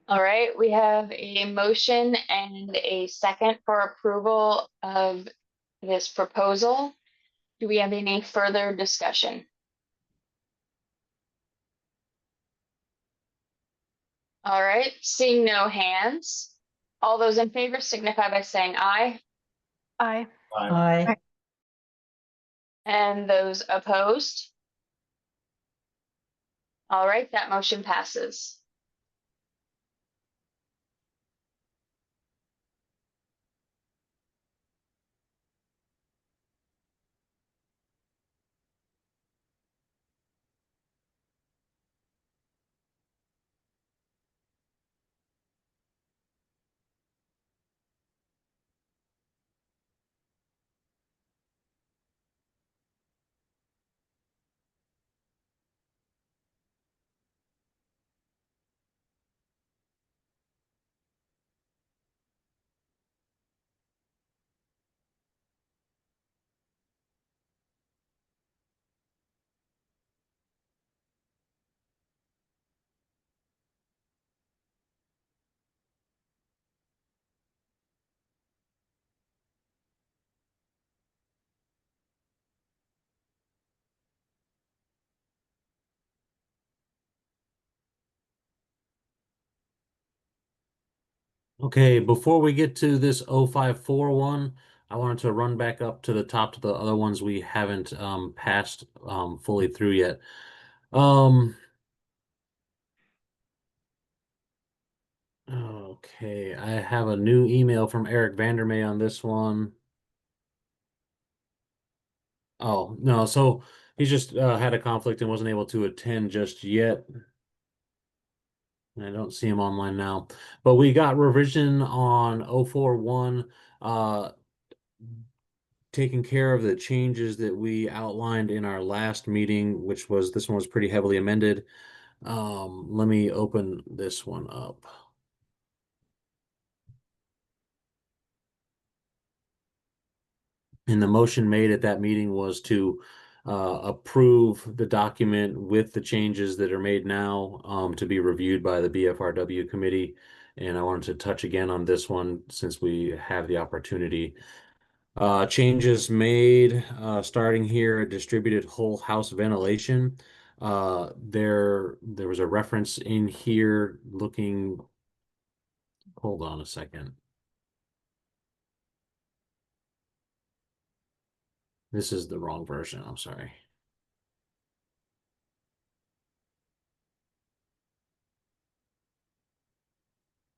All right, we have a motion and a second for approval of this proposal. Do we have any further discussion? All right, seeing no hands. All those in favor signify by saying aye. Aye. Aye. And those opposed? All right, that motion passes. Okay, before we get to this 0541, I wanted to run back up to the top to the other ones we haven't passed fully through yet. Okay, I have a new email from Eric Vandermeer on this one. Oh, no, so he's just had a conflict and wasn't able to attend just yet. I don't see him online now, but we got revision on 041, taking care of the changes that we outlined in our last meeting, which was, this one was pretty heavily amended. Let me open this one up. And the motion made at that meeting was to approve the document with the changes that are made now to be reviewed by the BFRW committee. And I wanted to touch again on this one since we have the opportunity. Changes made starting here at distributed whole house ventilation. There was a reference in here looking, hold on a second. This is the wrong version, I'm sorry.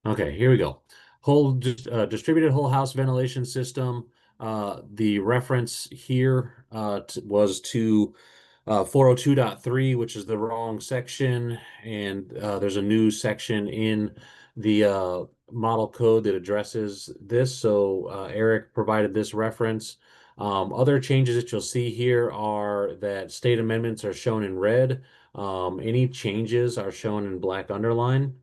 Okay, here we go. Distributed whole house ventilation system. The reference here was to 402.3, which is the wrong section, and there's a new section in the model code that addresses this. So Eric provided this reference. Other changes that you'll see here are that state amendments are shown in red. Any changes are shown in black underline.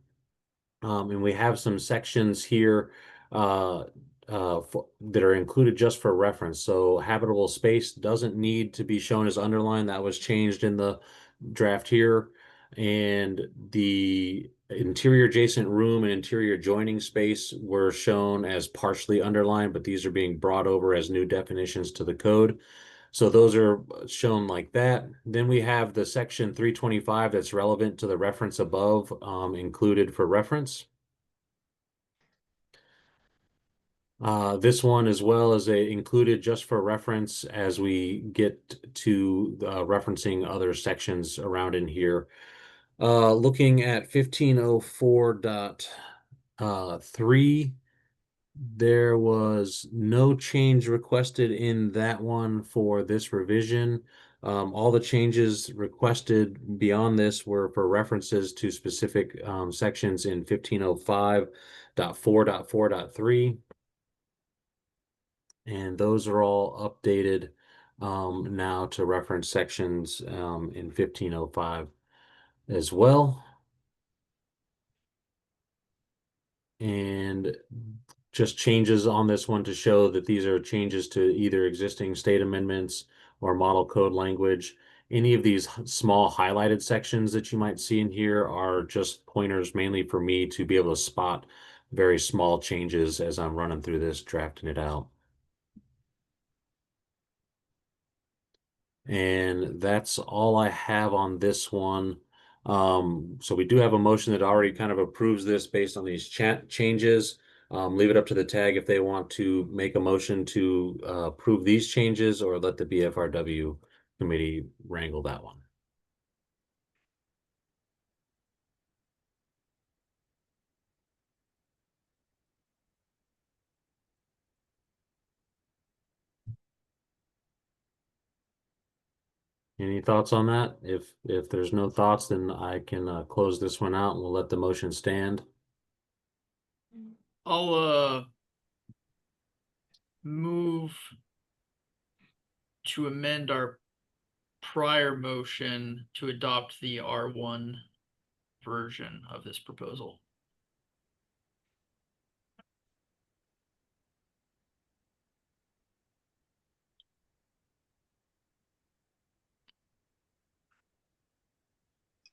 And we have some sections here that are included just for reference. So habitable space doesn't need to be shown as underlined. That was changed in the draft here. And the interior adjacent room and interior adjoining space were shown as partially underlined, but these are being brought over as new definitions to the code. So those are shown like that. Then we have the section 325 that's relevant to the reference above, included for reference. This one as well is included just for reference as we get to referencing other sections around in here. Looking at 1504.3, there was no change requested in that one for this revision. All the changes requested beyond this were for references to specific sections in 1505.4.4.3. And those are all updated now to reference sections in 1505 as well. And just changes on this one to show that these are changes to either existing state amendments or model code language. Any of these small highlighted sections that you might see in here are just pointers mainly for me to be able to spot very small changes as I'm running through this, drafting it out. And that's all I have on this one. So we do have a motion that already kind of approves this based on these changes. Leave it up to the tag if they want to make a motion to approve these changes or let the BFRW committee wrangle that one. Any thoughts on that? If there's no thoughts, then I can close this one out and we'll let the motion stand. I'll move to amend our prior motion to adopt the R1 version of this proposal.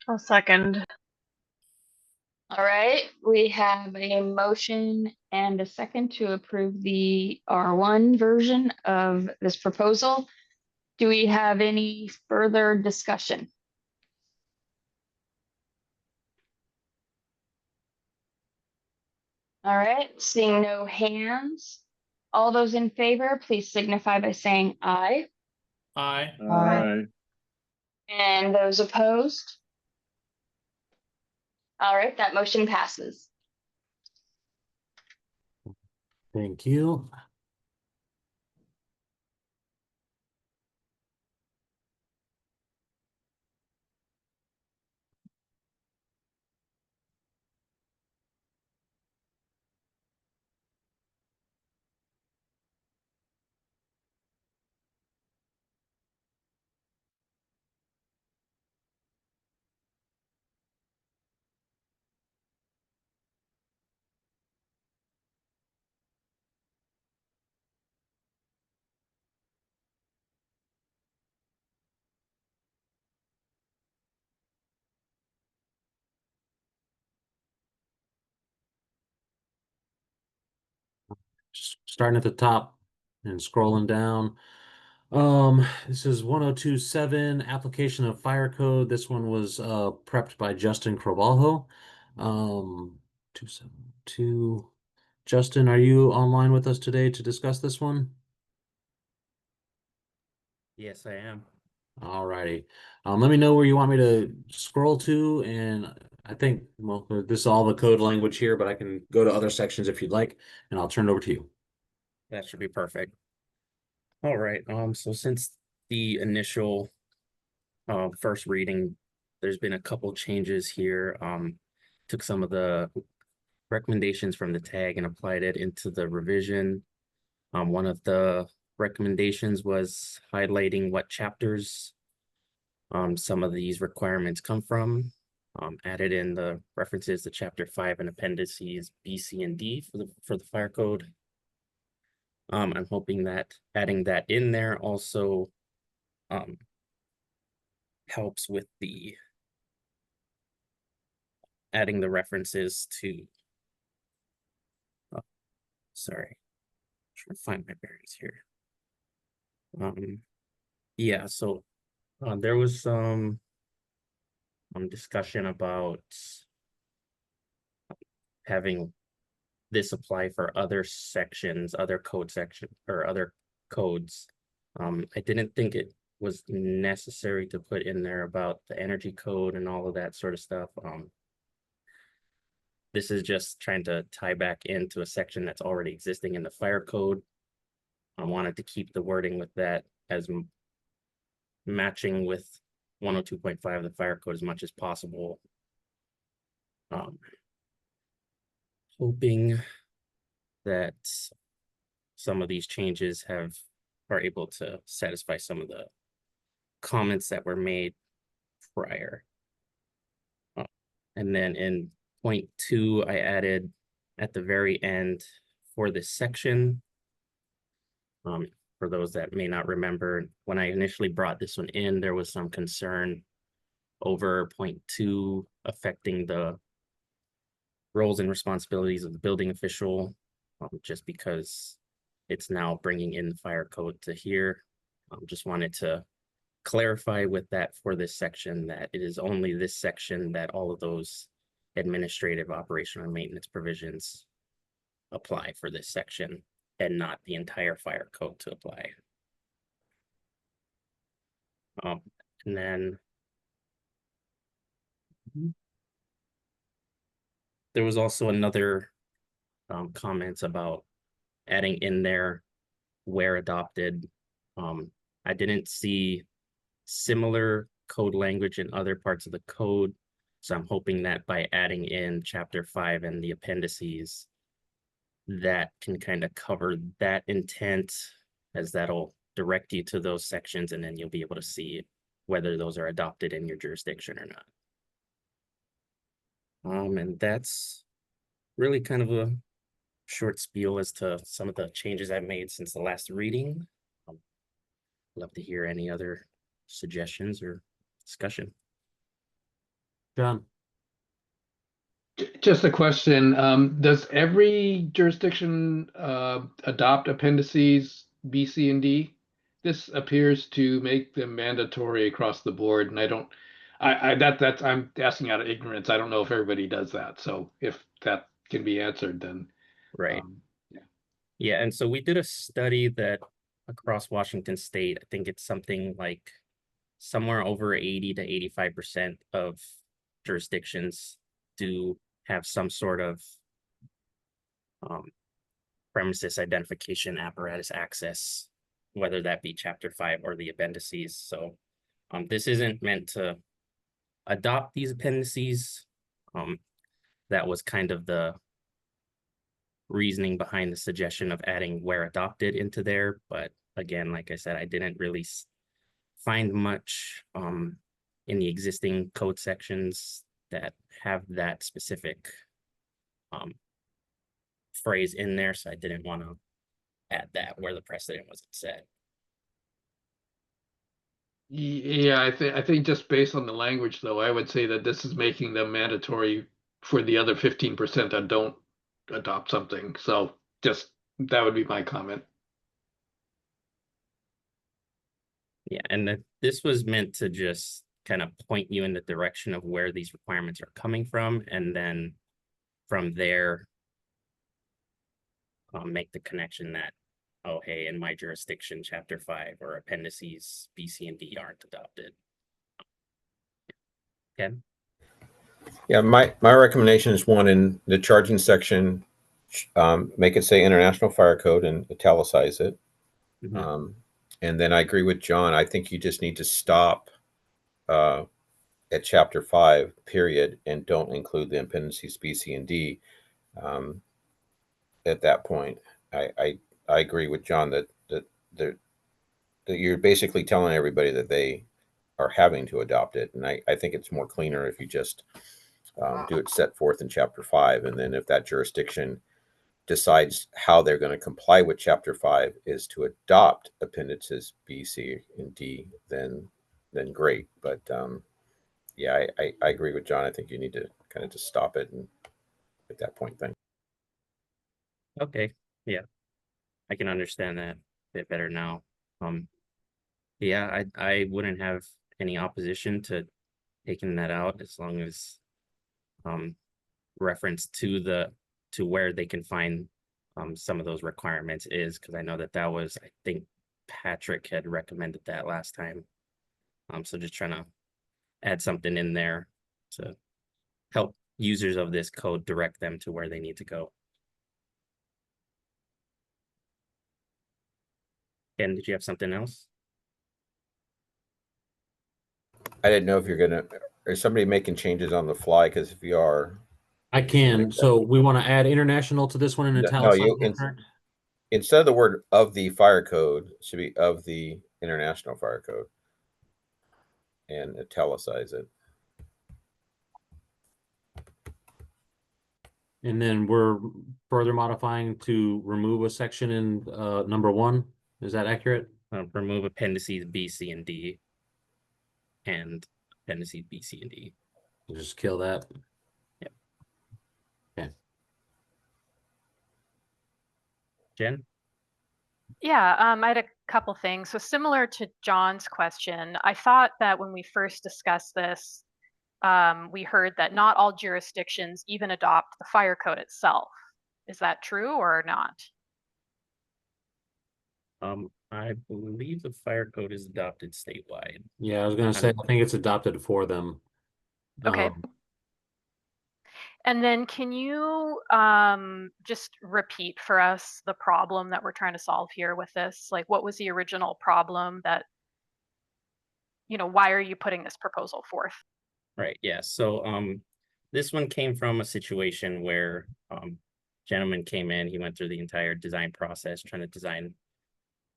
I'll second. All right, we have a motion and a second to approve the R1 version of this proposal. Do we have any further discussion? All right, seeing no hands. All those in favor, please signify by saying aye. Aye. Aye. And those opposed? All right, that motion passes. Thank you. Just starting at the top and scrolling down. This is 1027 application of fire code. This one was prepped by Justin Crobalho. 272. Justin, are you online with us today to discuss this one? Yes, I am. All righty. Let me know where you want me to scroll to, and I think, well, this is all the code language here, but I can go to other sections if you'd like, and I'll turn it over to you. That should be perfect. All right. So since the initial first reading, there's been a couple changes here. Took some of the recommendations from the tag and applied it into the revision. One of the recommendations was highlighting what chapters some of these requirements come from. Added in the references to Chapter 5 and appendices B, C, and D for the fire code. I'm hoping that adding that in there also helps with the adding the references to sorry, trying to find my bearings here. Yeah, so there was some discussion about having this apply for other sections, other code section or other codes. I didn't think it was necessary to put in there about the energy code and all of that sort of stuff. This is just trying to tie back into a section that's already existing in the fire code. I wanted to keep the wording with that as matching with 102.5 of the fire code as much as possible. Hoping that some of these changes are able to satisfy some of the comments that were made prior. And then in point 2, I added at the very end for this section. For those that may not remember, when I initially brought this one in, there was some concern over point 2 affecting the roles and responsibilities of the building official, just because it's now bringing in the fire code to here. Just wanted to clarify with that for this section that it is only this section that all of those administrative, operational, and maintenance provisions apply for this section, and not the entire fire code to apply. And then there was also another comments about adding in there where adopted. I didn't see similar code language in other parts of the code, so I'm hoping that by adding in Chapter 5 and the appendices, that can kind of cover that intent, as that'll direct you to those sections, and then you'll be able to see whether those are adopted in your jurisdiction or not. And that's really kind of a short spiel as to some of the changes I've made since the last reading. Love to hear any other suggestions or discussion. John? Just a question. Does every jurisdiction adopt appendices B, C, and D? This appears to make them mandatory across the board, and I'm asking out of ignorance. I don't know if everybody does that. So if that can be answered, then Right. yeah. Yeah, and so we did a study that across Washington State, I think it's something like somewhere over 80 to 85% of jurisdictions do have some sort of premises identification apparatus access, whether that be Chapter 5 or the appendices. So this isn't meant to adopt these appendices. That was kind of the reasoning behind the suggestion of adding where adopted into there. But again, like I said, I didn't really find much in the existing code sections that have that specific phrase in there, so I didn't want to add that where the precedent wasn't set. Yeah, I think just based on the language, though, I would say that this is making them mandatory for the other 15% that don't adopt something. So just that would be my comment. Yeah, and this was meant to just kind of point you in the direction of where these requirements are coming from, and then from there, make the connection that, oh, hey, in my jurisdiction, Chapter 5 or appendices B, C, and D aren't adopted. Ken? Yeah, my recommendation is one in the charging section, make it say International Fire Code and italicize it. Mm-hmm. And then I agree with John. I think you just need to stop at Chapter 5, period, and don't include the appendices B, C, and D. At that point, I agree with John that you're basically telling everybody that they are having to adopt it. And I think it's more cleaner if you just do it set forth in Chapter 5. And then if that jurisdiction decides how they're going to comply with Chapter 5 is to adopt Appendices B, C, and D, then great. But yeah, I agree with John. I think you need to kind of just stop it and at that point then. Okay, yeah, I can understand that a bit better now. Yeah, I wouldn't have any opposition to taking that out as long as reference to where they can find some of those requirements is, because I know that was, I think Patrick had recommended that last time. So just trying to add something in there to help users of this code direct them to where they need to go. Ken, did you have something else? I didn't know if you're gonna, is somebody making changes on the fly? Because if you are, I can. So we want to add international to this one in no, italics. instead of the word of the fire code, it should be of the international fire code, and italicize it. And then we're further modifying to remove a section in number 1. Is that accurate? Remove appendices B, C, and D. And appendices B, C, and D. We'll just kill that. Yep. Okay. Jen? Yeah, I had a couple things. So similar to John's question, I thought that when we first discussed this, we heard that not all jurisdictions even adopt the fire code itself. Is that true or not? I believe the fire code is adopted statewide. Yeah, I was gonna say, I think it's adopted for them. Okay. And then can you just repeat for us the problem that we're trying to solve here with this? Like, what was the original problem that, why are you putting this proposal forth? Right, yeah. So this one came from a situation where gentleman came in, he went through the entire design process, trying to design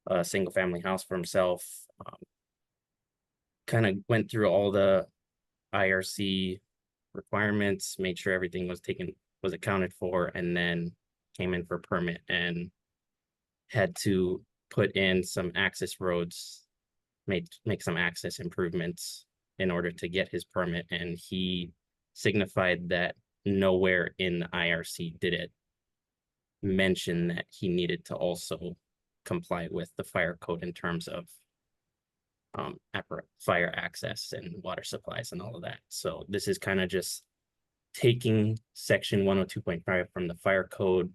a single family house for himself. Kind of went through all the IRC requirements, made sure everything was accounted for, and then came in for a permit and had to put in some access roads, make some access improvements in order to get his permit. And he signified that nowhere in the IRC did it mention that he needed to also comply with the fire code in terms of fire access and water supplies and all of that. So this is kind of just taking section 102.5 from the fire code,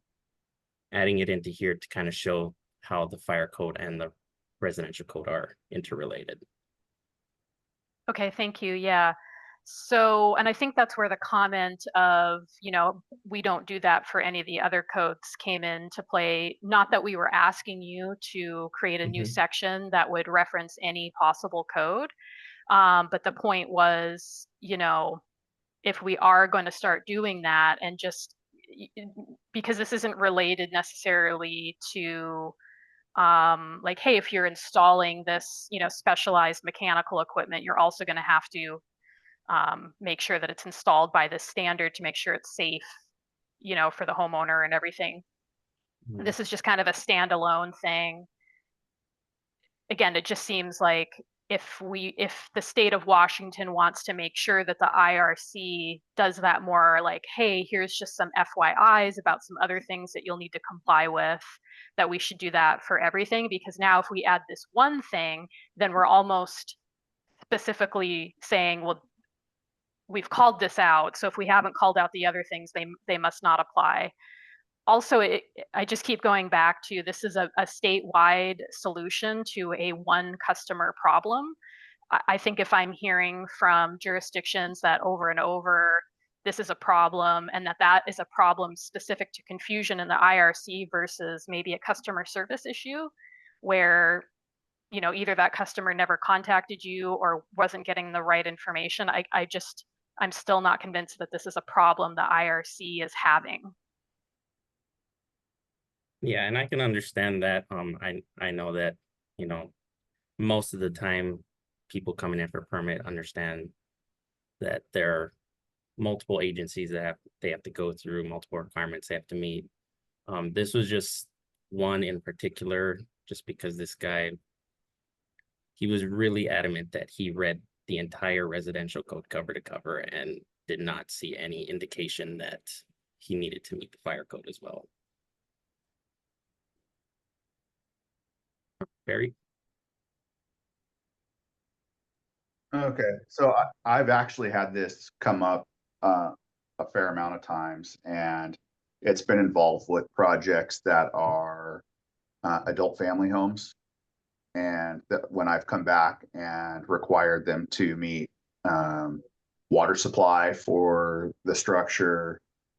adding it into here to kind of show how the fire code and the residential code are interrelated. Okay, thank you. Yeah. So, and I think that's where the comment of, we don't do that for any of the other codes came into play. Not that we were asking you to create a new section that would reference any possible code. But the point was, if we are going to start doing that, and just because this isn't related necessarily to like, hey, if you're installing this, specialized mechanical equipment, you're also going to have to make sure that it's installed by this standard to make sure it's safe, for the homeowner and everything. This is just kind of a standalone thing. Again, it just seems like if the state of Washington wants to make sure that the IRC does that more, like, hey, here's just some FYIs about some other things that you'll need to comply with, that we should do that for everything. Because now if we add this one thing, then we're almost specifically saying, well, we've called this out, so if we haven't called out the other things, they must not apply. Also, I just keep going back to, this is a statewide solution to a one customer problem. I think if I'm hearing from jurisdictions that over and over, this is a problem, and that is a problem specific to confusion in the IRC versus maybe a customer service issue where, either that customer never contacted you or wasn't getting the right information. I'm still not convinced that this is a problem the IRC is having. Yeah, and I can understand that. I know that, most of the time people coming in for permit understand that there are multiple agencies that they have to go through, multiple requirements they have to meet. This was just one in particular, just because this guy, he was really adamant that he read the entire residential code cover to cover and did not see any indication that he needed to meet the fire code as well. Barry? Okay, so I've actually had this come up a fair amount of times, and it's been involved with projects that are adult family homes. And that when I've come back and required them to meet water supply for the structure,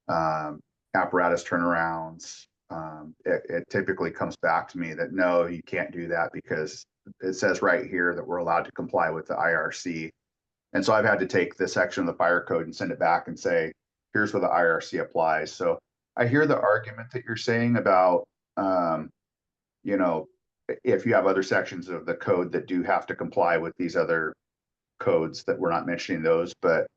apparatus turnarounds, it typically comes back to me that no, you can't do that because it says right here that we're allowed to comply with the IRC. And so I've had to take this section of the fire code and send it back and say, here's where the IRC applies. So I hear the argument that you're saying about, you know, if you have other sections of the code that do have to comply with these other codes, that we're not mentioning those, but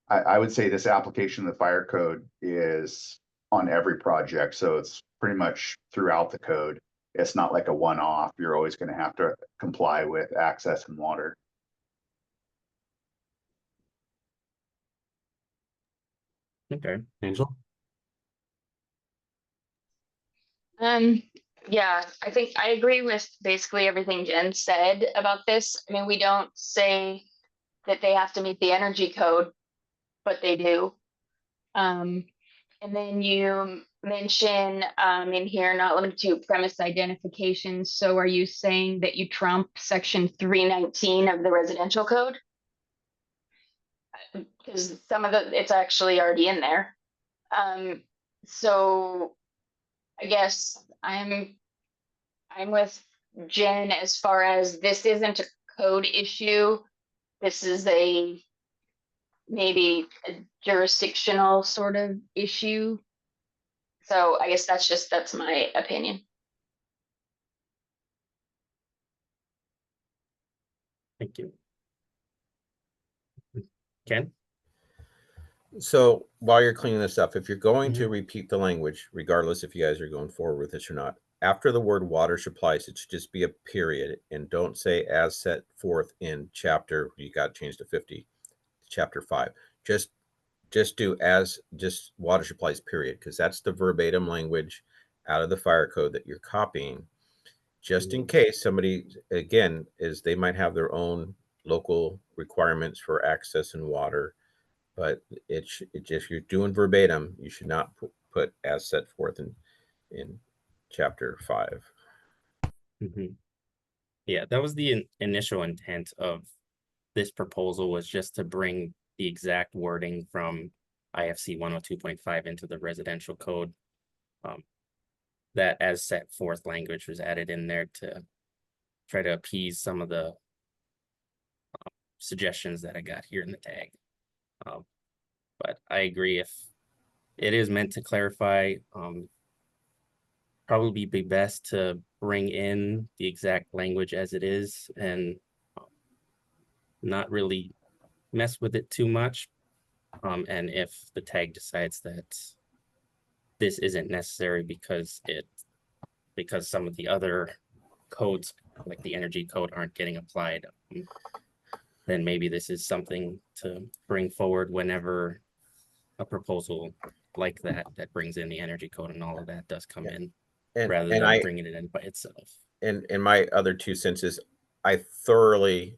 I would say this application of the fire code is on every project. So it's pretty much throughout the code. It's not like a one-off. You're always going to have to comply with access and water. Okay, Angel? Yeah, I think I agree with basically everything Jen said about this. I mean, we don't say that they have to meet the energy code, but they do. And then you mention in here, not limited to premise identification. So are you saying that you trump section 319 of the residential code? Because some of it's actually already in there. So I guess I'm with Jen as far as this isn't a code issue. This is maybe a jurisdictional sort of issue. So I guess that's my opinion. Thank you. Ken? So while you're cleaning this up, if you're going to repeat the language, regardless if you guys are going forward with this or not, after the word water supplies, it should just be a period, and don't say as set forth in chapter, you got to change to 50, chapter 5. Just do as just water supplies, period, because that's the verbatim language out of the fire code that you're copying. Just in case somebody, again, they might have their own local requirements for access and water. But if you're doing verbatim, you should not put as set forth in chapter 5. Yeah, that was the initial intent of this proposal, was just to bring the exact wording from IFC 102.5 into the residential code. That as set forth language was added in there to try to appease some of the suggestions that I got here in the tag. But I agree, if it is meant to clarify, probably be best to bring in the exact language as it is and not really mess with it too much. And if the tag decides that this isn't necessary because some of the other codes, like the energy code, aren't getting applied, then maybe this is something to bring forward whenever a proposal like that brings in the energy code and all of that does come in, rather than bringing it in by itself. And my other 2 cents is, I thoroughly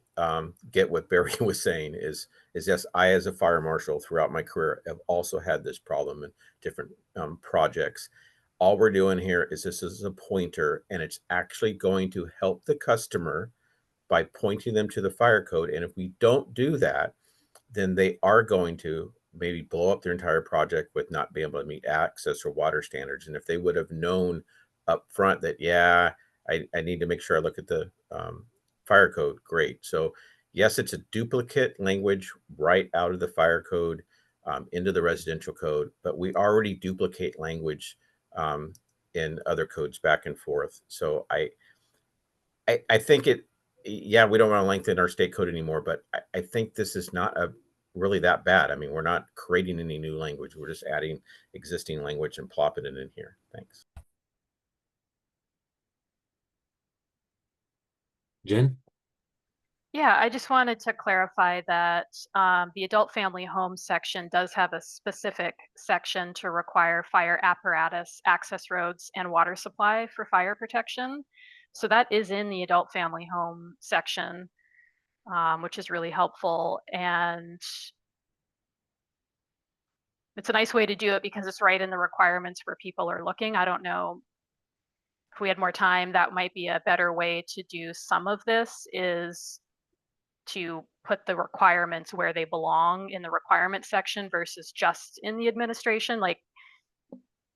get what Barry was saying. Is yes, I as a fire marshal throughout my career have also had this problem in different projects. All we're doing here is this is a pointer, and it's actually going to help the customer by pointing them to the fire code. And if we don't do that, then they are going to maybe blow up their entire project with not being able to meet access or water standards. And if they would have known up front that, yeah, I need to make sure I look at the fire code, great. So yes, it's a duplicate language right out of the fire code into the residential code, but we already duplicate language in other codes back and forth. So I think yeah, we don't want to lengthen our state code anymore, but I think this is not really that bad. I mean, we're not creating any new language. We're just adding existing language and plopping it in here. Thanks. Jen? Yeah, I just wanted to clarify that the adult family home section does have a specific section to require fire apparatus, access roads, and water supply for fire protection. So that is in the adult family home section, which is really helpful. And it's a nice way to do it because it's right in the requirements where people are looking. I don't know if we had more time, that might be a better way to do some of this, is to put the requirements where they belong in the requirement section versus just in the administration. Like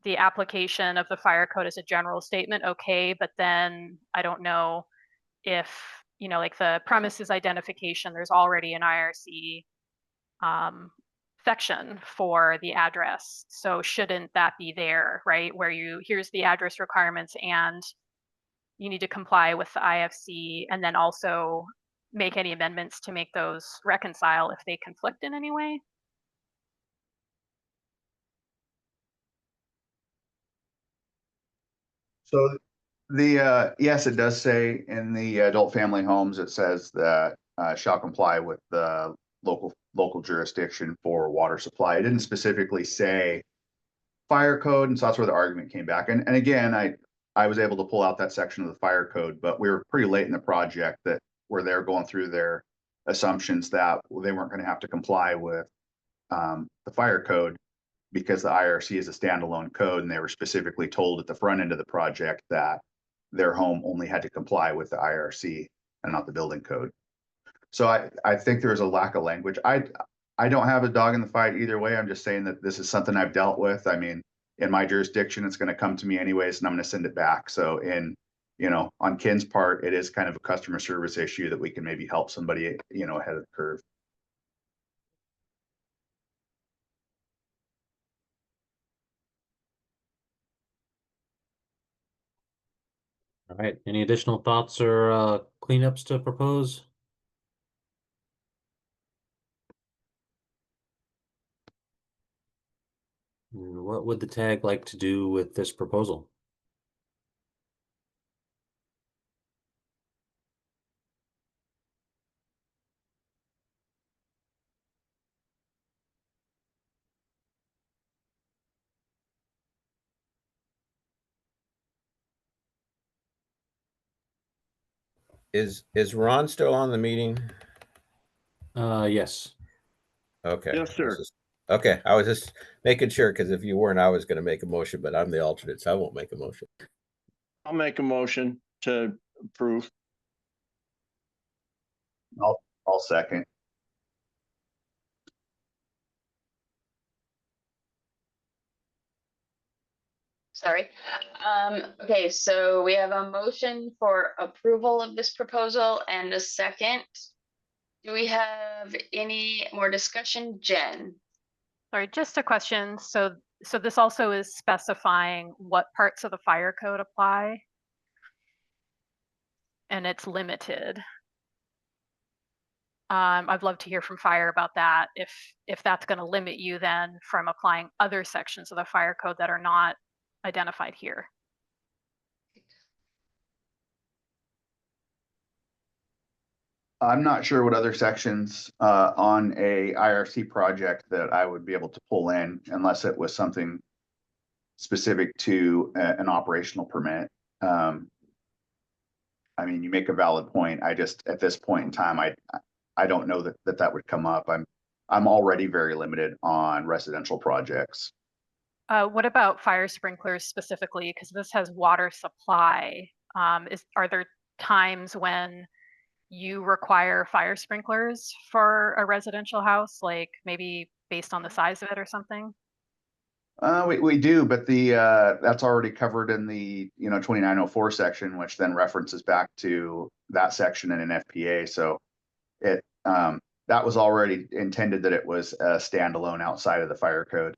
the application of the fire code as a general statement, okay, but then I don't know if, like the premises identification, there's already an IRC section for the address. So shouldn't that be there, right? Where here's the address requirements and you need to comply with the IFC, and then also make any amendments to make those reconcile if they conflict in any way. So yes, it does say in the adult family homes, it says that shall comply with the local jurisdiction for water supply. It didn't specifically say fire code, and so that's where the argument came back. And again, I was able to pull out that section of the fire code, but we were pretty late in the project that where they're going through their assumptions that they weren't going to have to comply with the fire code because the IRC is a standalone code, and they were specifically told at the front end of the project that their home only had to comply with the IRC and not the building code. So I think there's a lack of language. I don't have a dog in the fight either way. I'm just saying that this is something I've dealt with. I mean, in my jurisdiction, it's going to come to me anyways, and I'm going to send it back. So on Ken's part, it is kind of a customer service issue that we can maybe help somebody, ahead of the curve. All right, any additional thoughts or cleanups to propose? What would the tag like to do with this proposal? Is Ron still on the meeting? Yes. Okay. Yes, sir. Okay, I was just making sure, because if you weren't, I was going to make a motion, but I'm the alternate, so I won't make a motion. I'll make a motion to approve. I'll second. Sorry. Okay, so we have a motion for approval of this proposal and a second. Do we have any more discussion, Jen? Sorry, just a question. So this also is specifying what parts of the fire code apply, and it's limited. I'd love to hear from fire about that. If that's going to limit you then from applying other sections of the fire code that are not identified here. I'm not sure what other sections on a IRC project that I would be able to pull in unless it was something specific to an operational permit. I mean, you make a valid point. I just, at this point in time, I don't know that would come up. I'm already very limited on residential projects. What about fire sprinklers specifically? Because this has water supply. Are there times when you require fire sprinklers for a residential house, like maybe based on the size of it or something? We do, but that's already covered in the 2904 section, which then references back to that section in an FPA. So it that was already intended that it was a standalone outside of the fire code.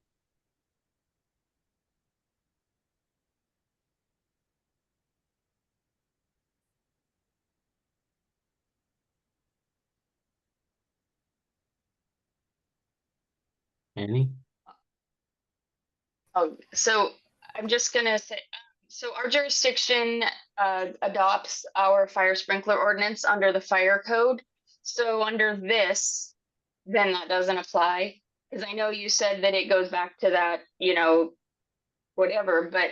Annie? Oh, so I'm just gonna say, so our jurisdiction adopts our fire sprinkler ordinance under the fire code. So under this, then that doesn't apply. Because I know you said that it goes back to that, you know, whatever, but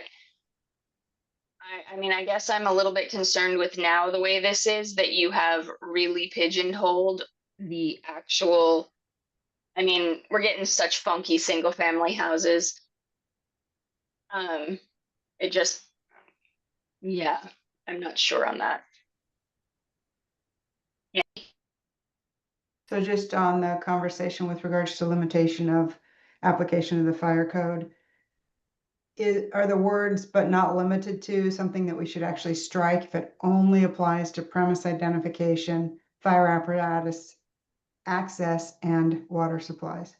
I mean, I guess I'm a little bit concerned with now the way this is, that you have really pigeonholed the actual, I mean, we're getting such funky single family houses. It just, yeah, I'm not sure on that. So just on the conversation with regards to limitation of application of the fire code, are the words "but not limited to" something that we should actually strike if it only applies to premise identification, fire apparatus, access, and water supplies?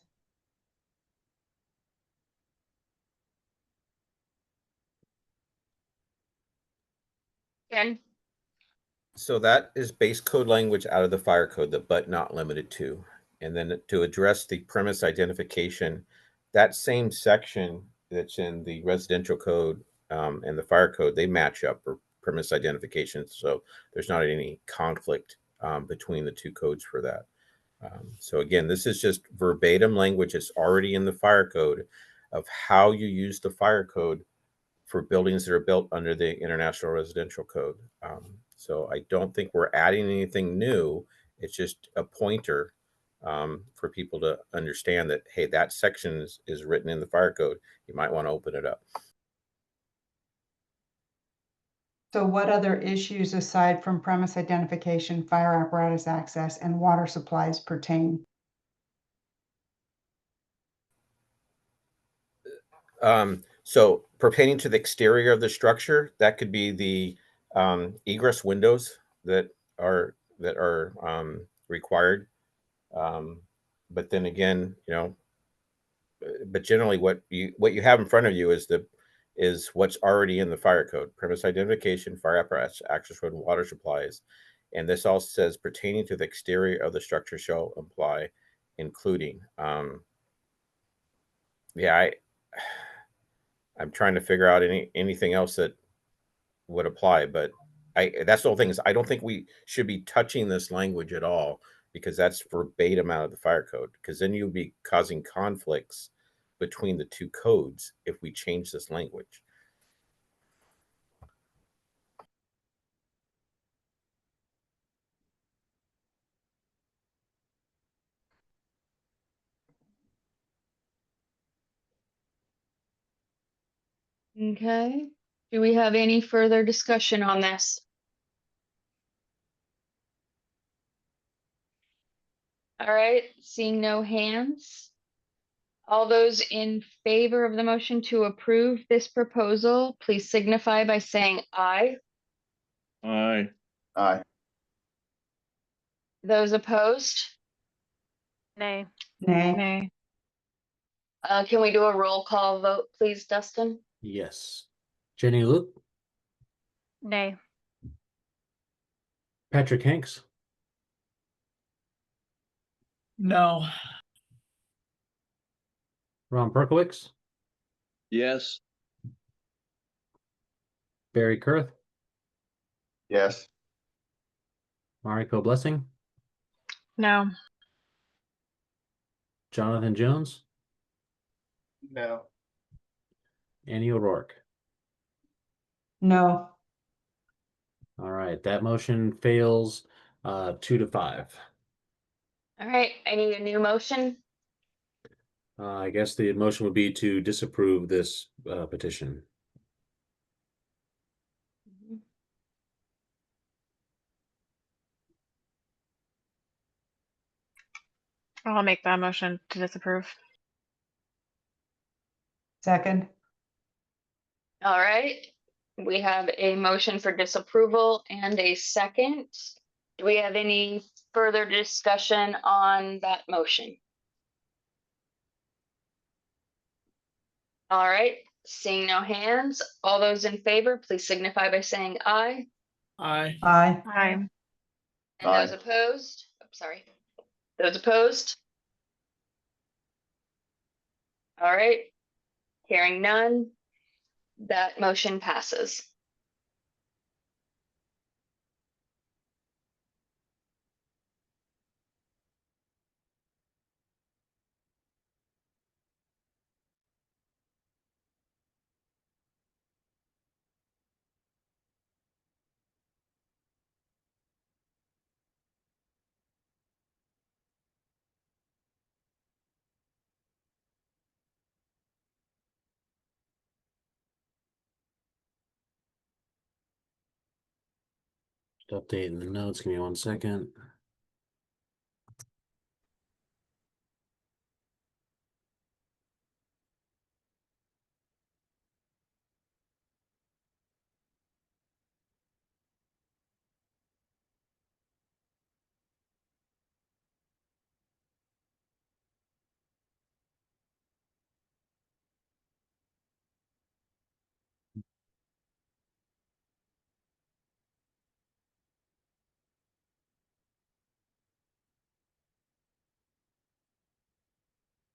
Ken? So that is base code language out of the fire code, the but not limited to. And then to address the premise identification, that same section that's in the residential code and the fire code, they match up for premise identification. So there's not any conflict between the two codes for that. So again, this is just verbatim language that's already in the fire code of how you use the fire code for buildings that are built under the International Residential Code. So I don't think we're adding anything new. It's just a pointer for people to understand that, hey, that section is written in the fire code. You might want to open it up. So what other issues aside from premise identification, fire apparatus access, and water supplies pertain? So pertaining to the exterior of the structure, that could be the egress windows that are required. But then again, you know, but generally what you have in front of you is what's already in the fire code: premise identification, fire apparatus, access road, and water supplies. And this all says pertaining to the exterior of the structure shall imply, including. Yeah, I'm trying to figure out anything else that would apply, but that's the whole thing, is I don't think we should be touching this language at all, because that's verbatim out of the fire code, because then you'll be causing conflicts between the two codes if we change this language. Okay. Do we have any further discussion on this? All right, seeing no hands. All those in favor of the motion to approve this proposal, please signify by saying aye. Aye. Aye. Those opposed? Nay. Nay. Can we do a roll call vote, please, Dustin? Yes. Jenny Luke? Nay. Patrick Hanks? No. Ron Perkowicz? Yes. Barry Kurth? Yes. Mariko Blessing? No. Jonathan Jones? No. Annie O'Rourke? No. All right, that motion fails 2-5. All right, I need a new motion. I guess the motion would be to disapprove this petition. I'll make that motion to disapprove. Second. All right, we have a motion for disapproval and a second. Do we have any further discussion on that motion? All right, seeing no hands, all those in favor, please signify by saying aye. Aye. Aye. Aye. And Aye. those opposed? Oh, sorry. Those opposed? All right. Hearing none, that motion passes. Just updating the notes. Give me 1 second.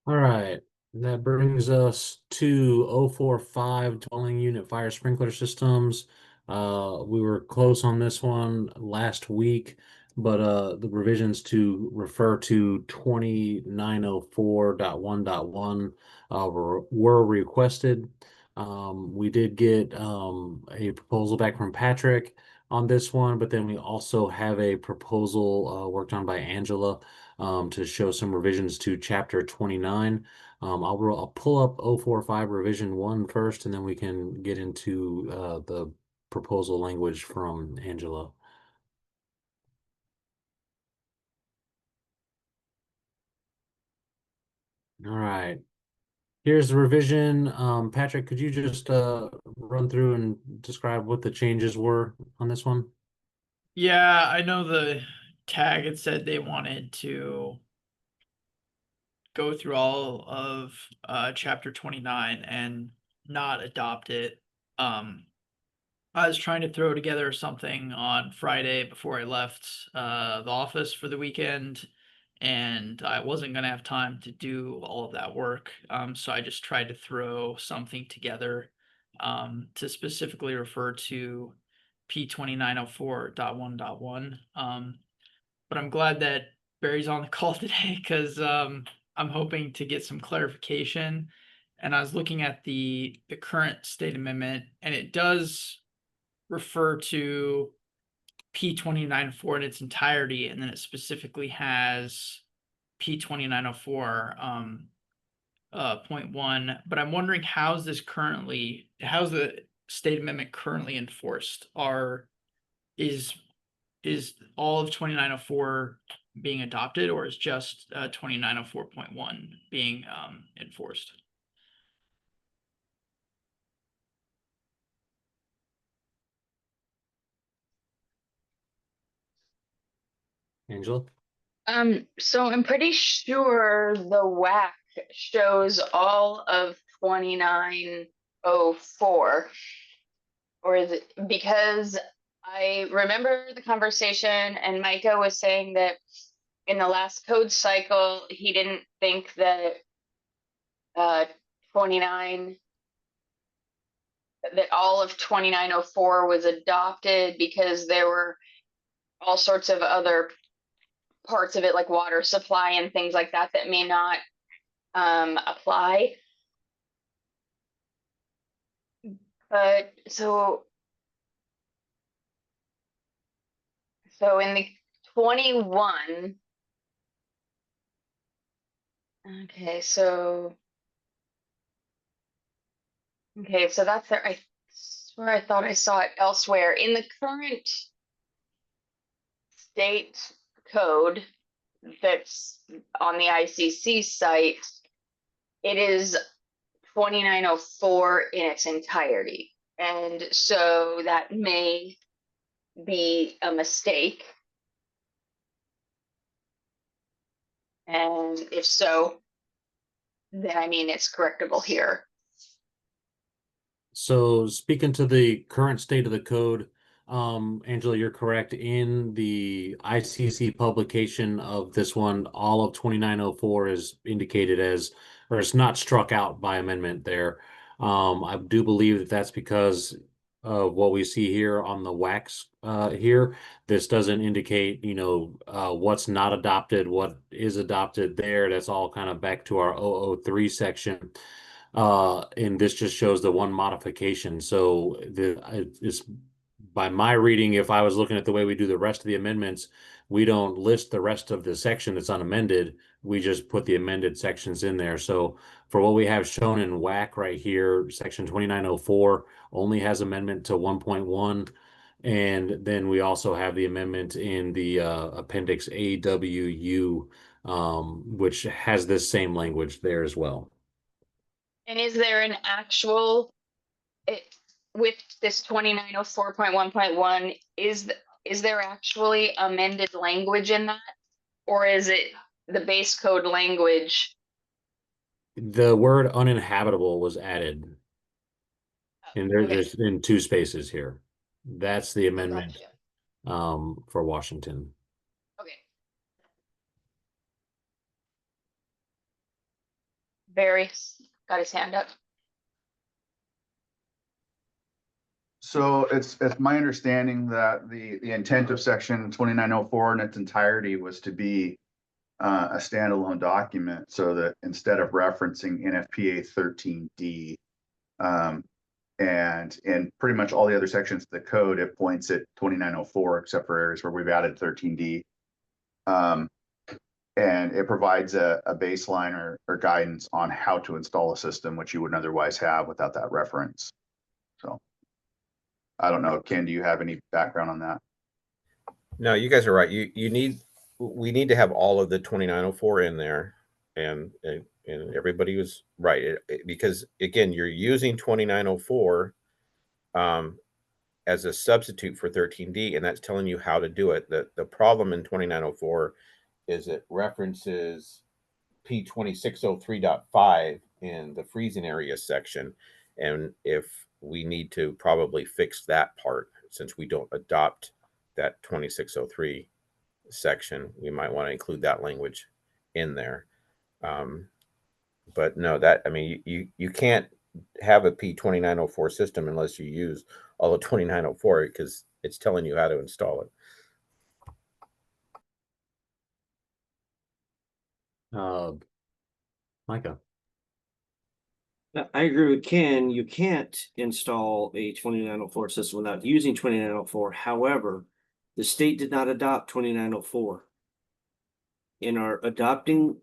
All right, that brings us to 045 dwelling unit fire sprinkler systems. We were close on this one last week, but the revisions to refer to 2904.1.1 were requested. We did get a proposal back from Patrick on this one, but then we also have a proposal worked on by Angela to show some revisions to chapter 29. I'll pull up 045 revision 1 first, and then we can get into the proposal language from Angela. All right. Here's the revision. Patrick, could you just run through and describe what the changes were on this one? Yeah, I know the tag had said they wanted to go through all of chapter 29 and not adopt it. I was trying to throw together something on Friday before I left the office for the weekend, and I wasn't going to have time to do all of that work. So I just tried to throw something together to specifically refer to P2904.1.1. But I'm glad that Barry's on the call today because I'm hoping to get some clarification. And I was looking at the current state amendment, and it does refer to P2904 in its entirety, and then it specifically has P2904 .1. But I'm wondering how's the state amendment currently enforced? Is all of 2904 being adopted, or is just 2904.1 being enforced? Angela? So I'm pretty sure the WAC shows all of 2904. Or is it because I remember the conversation and Micah was saying that in the last code cycle, he didn't think that 29 that all of 2904 was adopted because there were all sorts of other parts of it like water supply and things like that that may not apply. But so in the 21, okay, so that's there. I swear I thought I saw it elsewhere in the current state code that's on the ICC site. It is 2904 in its entirety. And so that may be a mistake. And if so, then I mean, it's correctable here. So speaking to the current state of the code, Angela, you're correct. In the ICC publication of this one, all of 2904 is indicated as or it's not struck out by amendment there. I do believe that that's because of what we see here on the wax here. This doesn't indicate, what's not adopted, what is adopted there. That's all kind of back to our 003 section. And this just shows the one modification. So it's by my reading, if I was looking at the way we do the rest of the amendments, we don't list the rest of the section that's unamended. We just put the amended sections in there. So for what we have shown in WAC right here, section 2904 only has amendment to 1.1. And then we also have the amendment in the appendix AWU, which has this same language there as well. And is there an actual, with this 2904.1.1, is there actually amended language in that? Or is it the base code language? The word uninhabitable was added. And Okay. there's in 2 spaces here. That's the amendment Gotcha. for Washington. Okay. Barry's got his hand up. So it's my understanding that the intent of section 2904 in its entirety was to be a standalone document, so that instead of referencing NFPA 13D, and in pretty much all the other sections of the code, it points at 2904, except for areas where we've added 13D. And it provides a baseline or guidance on how to install a system, which you wouldn't otherwise have without that reference. So I don't know, Ken, do you have any background on that? No, you guys are right. We need to have all of the 2904 in there, and everybody was right, because again, you're using 2904 as a substitute for 13D, and that's telling you how to do it. The problem in 2904 is it references P2603.5 in the freezing area section, and if we need to probably fix that part, since we don't adopt that 2603 section, we might want to include that language in there. But no, I mean, you can't have a P2904 system unless you use all of 2904, because it's telling you how to install it. Micah. I agree with Ken. You can't install a 2904 system without using 2904. However, the state did not adopt 2904. In your adopting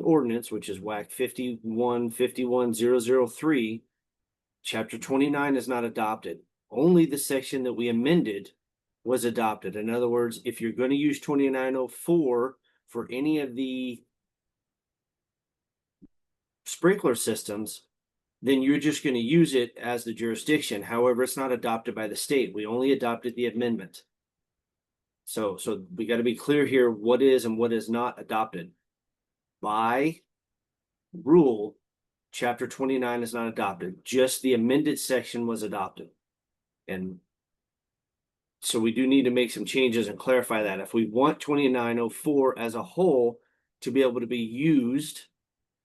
ordinance, which is WAC 5151003, chapter 29 is not adopted. Only the section that we amended was adopted. In other words, if you're going to use 2904 for any of the sprinkler systems, then you're just going to use it as the jurisdiction. However, it's not adopted by the state. We only adopted the amendment. So we got to be clear here what is and what is not adopted. By rule, chapter 29 is not adopted. Just the amended section was adopted. And so we do need to make some changes and clarify that. If we want 2904 as a whole to be able to be used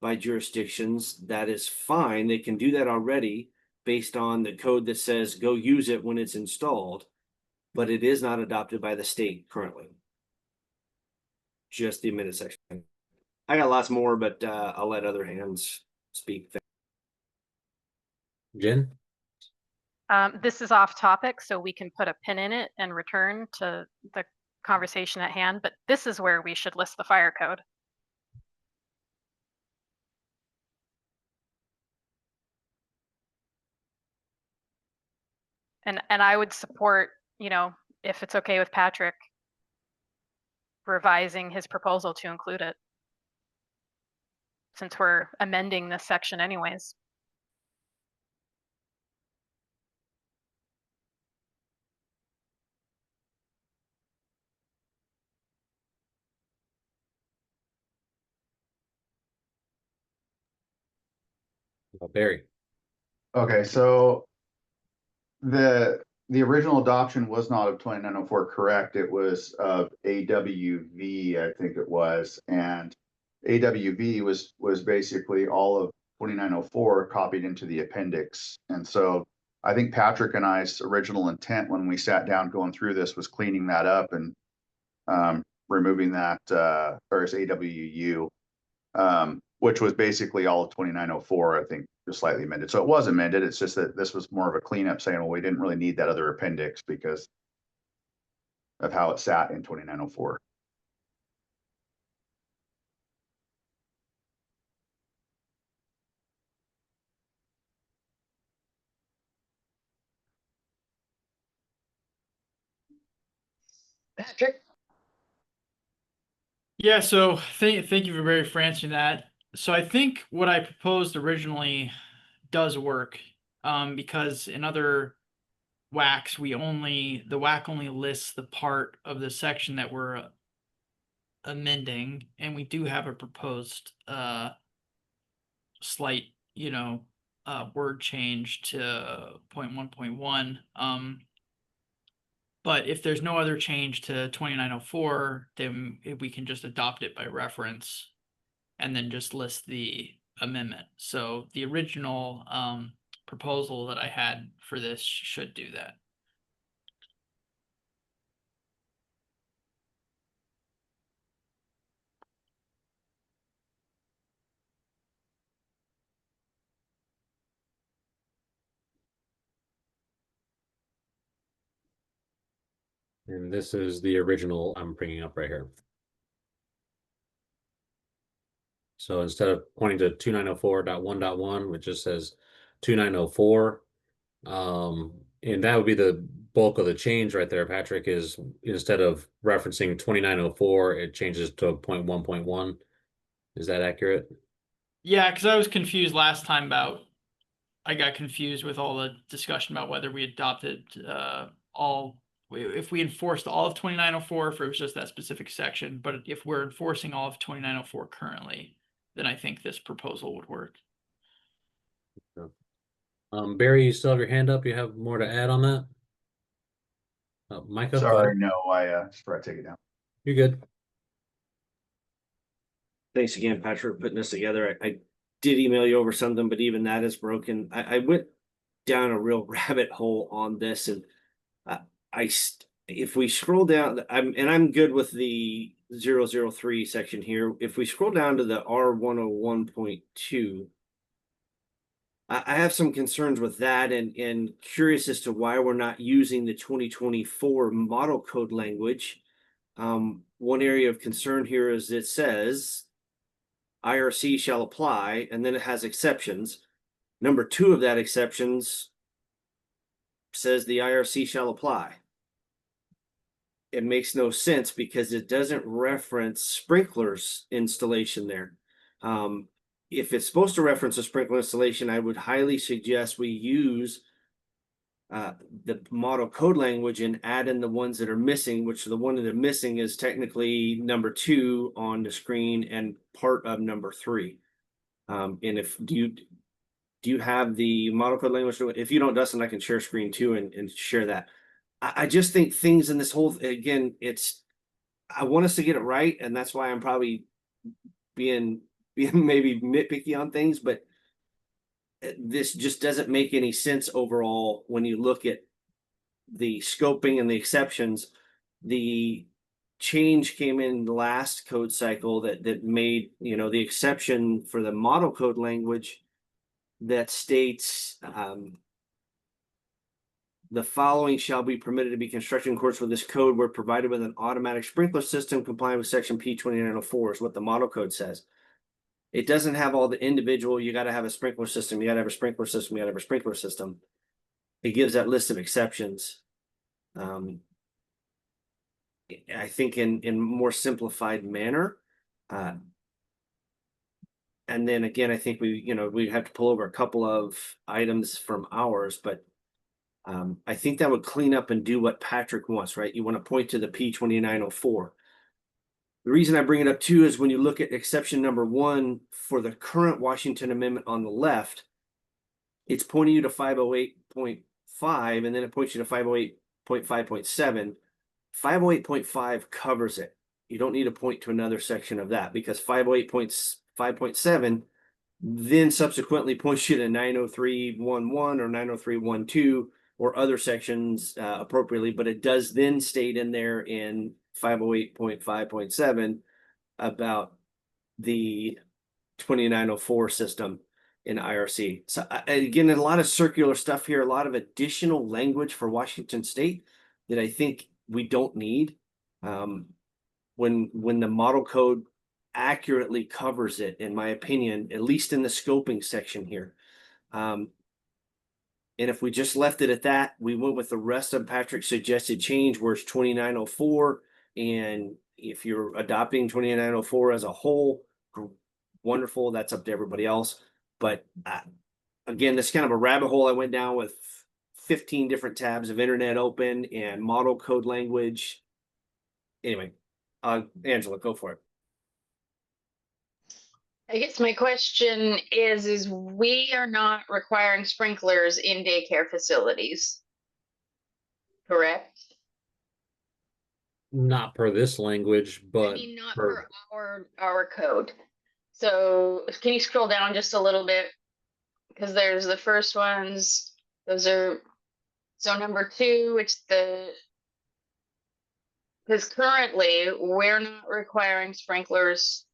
by jurisdictions, that is fine. They can do that already based on the code that says go use it when it's installed, but it is not adopted by the state currently. Just the amended section. I got lots more, but I'll let other hands speak. Jen? This is off topic, so we can put a pin in it and return to the conversation at hand, but this is where we should list the fire code. And I would support, if it's okay with Patrick, revising his proposal to include it, since we're amending this section anyways. Barry. Okay, so the original adoption was not of 2904, correct? It was of AWV, I think it was, and AWV was basically all of 2904 copied into the appendix. And so I think Patrick and I's original intent when we sat down going through this was cleaning that up and removing that first AWU, which was basically all of 2904, I think, just slightly amended. So it was amended. It's just that this was more of a cleanup saying, well, we didn't really need that other appendix because of how it sat in 2904. Patrick? Yeah, so thank you for answering that. So I think what I proposed originally does work, because in other WACs, the WAC only lists the part of the section that we're amending, and we do have a proposed slight, word change to 0.1.1. But if there's no other change to 2904, then we can just adopt it by reference and then just list the amendment. So the original proposal that I had for this should do that. And this is the original I'm bringing up right here. So instead of pointing to 2904.1.1, which just says 2904, and that would be the bulk of the change right there, Patrick, is instead of referencing 2904, it changes to 0.1.1. Is that accurate? Yeah, because I was confused last time I got confused with all the discussion about whether we adopted if we enforced all of 2904, if it was just that specific section. But if we're enforcing all of 2904 currently, then I think this proposal would work. Barry, you still have your hand up? You have more to add on that? Micah? Sorry, no, I forgot to take it down. You're good. Thanks again, Patrick, for putting this together. I did email you over something, but even that is broken. I went down a real rabbit hole on this, and if we scroll down, I'm good with the 003 section here. If we scroll down to the R101.2, I have some concerns with that and curious as to why we're not using the 2024 model code language. One area of concern here is it says IRC shall apply, and then it has exceptions. Number 2 of that exceptions says the IRC shall apply. It makes no sense because it doesn't reference sprinklers installation there. If it's supposed to reference a sprinkler installation, I would highly suggest we use the model code language and add in the ones that are missing, which the one that are missing is technically number 2 on the screen and part of number 3. And if do you have the model code language? If you don't, Dustin, I can share screen too and share that. I just think things in this whole, again, I want us to get it right, and that's why I'm probably being maybe nitpicky on things, but this just doesn't make any sense overall when you look at the scoping and the exceptions. The change came in the last code cycle that made, the exception for the model code language that states the following shall be permitted to be constructed in accordance with this code where provided with an automatic sprinkler system complying with section P2904 is what the model code says. It doesn't have all the individual, you got to have a sprinkler system, you got to have a sprinkler system, you got to have a sprinkler system. It gives that list of exceptions. I think in more simplified manner. And then again, I think we have to pull over a couple of items from ours, but I think that would clean up and do what Patrick wants, right? You want to point to the P2904. The reason I bring it up too is when you look at exception number 1 for the current Washington Amendment on the left, it's pointing you to 508.5 and then it points you to 508.5.7. 508.5 covers it. you don't need to point to another section of that, because 508.5.7 then subsequently points you to 903.11 or 903.12 or other sections appropriately, but it does then state in there in 508.5.7 about the 2904 system in IRC. So again, a lot of circular stuff here, a lot of additional language for Washington State that I think we don't need. When the model code accurately covers it, in my opinion, at least in the scoping section here. And if we just left it at that, we went with the rest of Patrick's suggested change, where it's 2904. And if you're adopting 2904 as a whole, wonderful, that's up to everybody else. But again, this kind of a rabbit hole I went down with 15 different tabs of internet open and model code language. Anyway, Angela, go for it. I guess my question is we are not requiring sprinklers in daycare facilities, correct? Not per this language, but I mean, not per our code. So can you scroll down just a little bit? Because there's the first ones, those are, so number 2, it's because currently we're not requiring sprinklers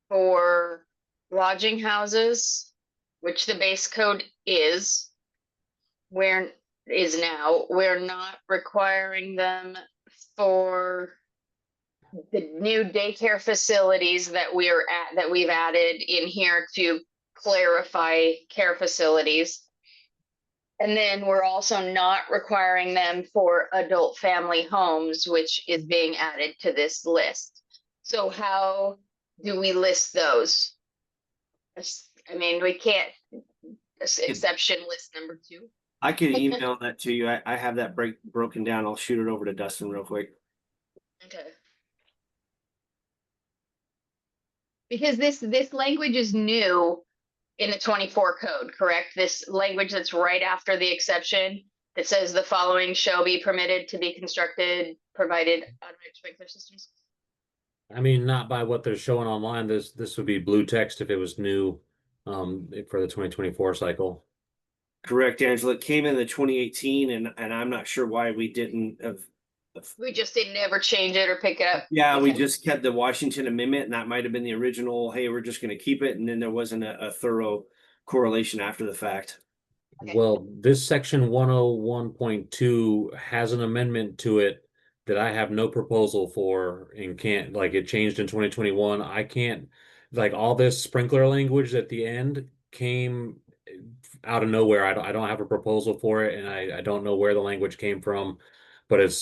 for lodging houses, which the base code is now. We're not requiring them for the new daycare facilities that we've added in here to clarify care facilities. And then we're also not requiring them for adult family homes, which is being added to this list. So how do we list those? I mean, we can't exception list number 2. I can email that to you. I have that broken down. I'll shoot it over to Dustin real quick. Okay. Because this language is new in the 24 code, correct? This language that's right after the exception that says the following shall be permitted to be constructed, provided automatic sprinkler systems. I mean, not by what they're showing online. This would be blue text if it was new for the 2024 cycle. Correct, Angela. It came in the 2018, and I'm not sure why we didn't have. We just didn't ever change it or pick it up. Yeah, Okay. we just kept the Washington Amendment, and that might have been the original. Hey, we're just going to keep it, and then there wasn't a thorough correlation after the fact. Okay. Well, this section 101.2 has an amendment to it that I have no proposal for and can't, like, it changed in 2021. I can't, like, all this sprinkler language at the end came out of nowhere. I don't have a proposal for it, and I don't know where the language came from, but it's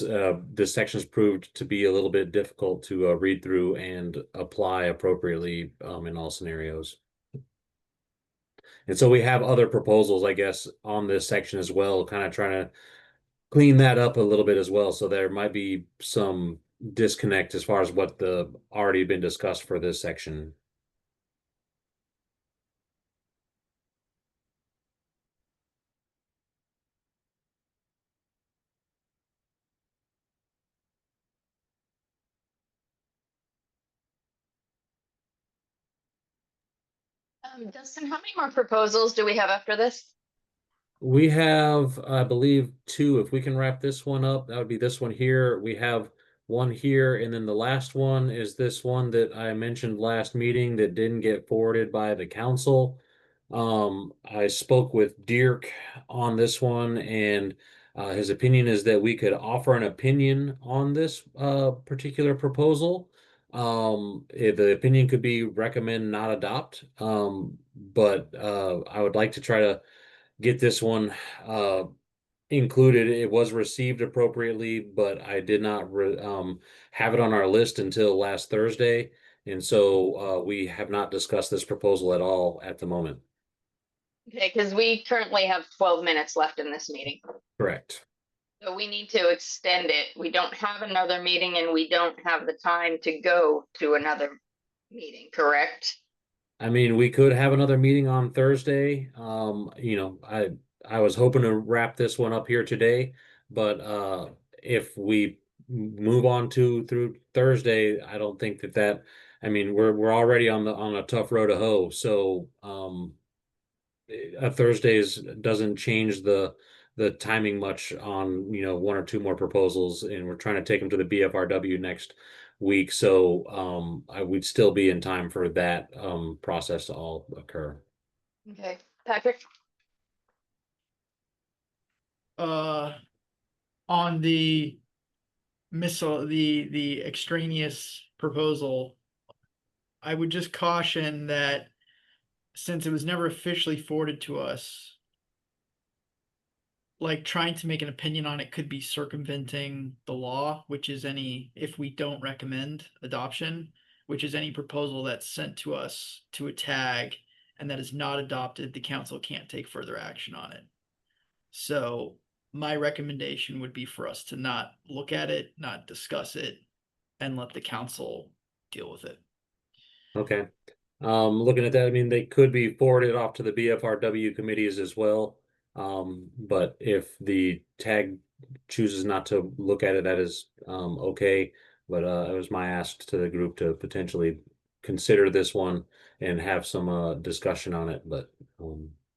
this section's proved to be a little bit difficult to read through and apply appropriately in all scenarios. And so we have other proposals, I guess, on this section as well, kind of trying to clean that up a little bit as well. So there might be some disconnect as far as what the already been discussed for this section. Dustin, how many more proposals do we have after this? We have, I believe, 2. If we can wrap this one up, that would be this one here. We have one here, and then the last one is this one that I mentioned last meeting that didn't get forwarded by the council. I spoke with Dirk on this one, and his opinion is that we could offer an opinion on this particular proposal. The opinion could be recommend not adopt, but I would like to try to get this one included. It was received appropriately, but I did not have it on our list until last Thursday, and so we have not discussed this proposal at all at the moment. Okay, because we currently have 12 minutes left in this meeting. Correct. So we need to extend it. We don't have another meeting and we don't have the time to go to another meeting, correct? I mean, we could have another meeting on Thursday. You know, I was hoping to wrap this one up here today, but if we move on to through Thursday, I don't think that, I mean, we're already on a tough road to hoe. So, a Thursdays doesn't change the timing much on, one or two more proposals, and we're trying to take them to the BFRW next week. So, I would still be in time for that, process to all occur. Okay, Patrick? On the the extraneous proposal, I would just caution that since it was never officially forwarded to us, like trying to make an opinion on it could be circumventing the law, which is if we don't recommend adoption, which is any proposal that's sent to us to a tag and that is not adopted, the council can't take further action on it. So my recommendation would be for us to not look at it, not discuss it, and let the council deal with it. Okay. Looking at that, I mean, they could be forwarded off to the BFRW committees as well. But if the tag chooses not to look at it, that is, okay. But, it was my ask to the group to potentially consider this one and have some, discussion on it, but,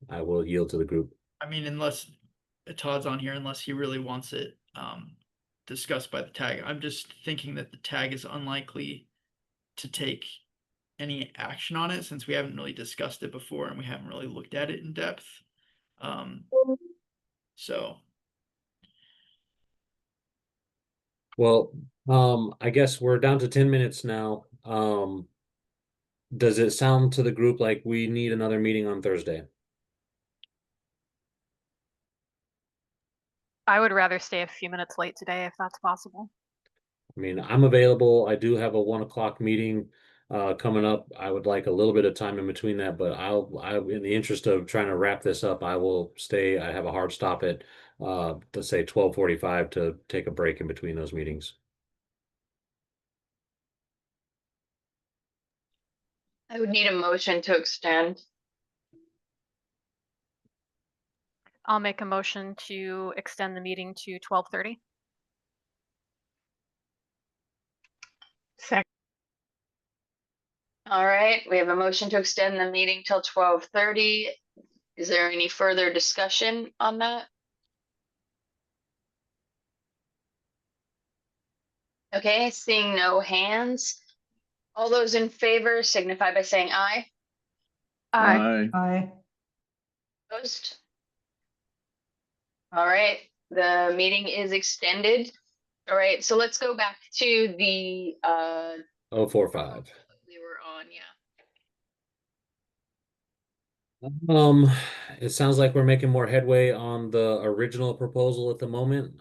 I will yield to the group. I mean, unless Todd's on here, unless he really wants it discussed by the tag. I'm just thinking that the tag is unlikely to take any action on it since we haven't really discussed it before and we haven't really looked at it in depth. So Well, I guess we're down to 10 minutes now. Does it sound to the group like we need another meeting on Thursday? I would rather stay a few minutes late today if that's possible. I mean, I'm available. I do have a 1 o'clock meeting coming up. I would like a little bit of time in between that, but in the interest of trying to wrap this up, I will stay. I have a hard stop at let's say 12:45 to take a break in between those meetings. I would need a motion to extend. I'll make a motion to extend the meeting to 12:30. Second. All right, we have a motion to extend the meeting till 12:30. Is there any further discussion on that? Okay, seeing no hands. All those in favor signify by saying aye. Aye. Aye. Opposed? All right, the meeting is extended. All right, so let's go back to the 045. we were on, yeah. It sounds like we're making more headway on the original proposal at the moment.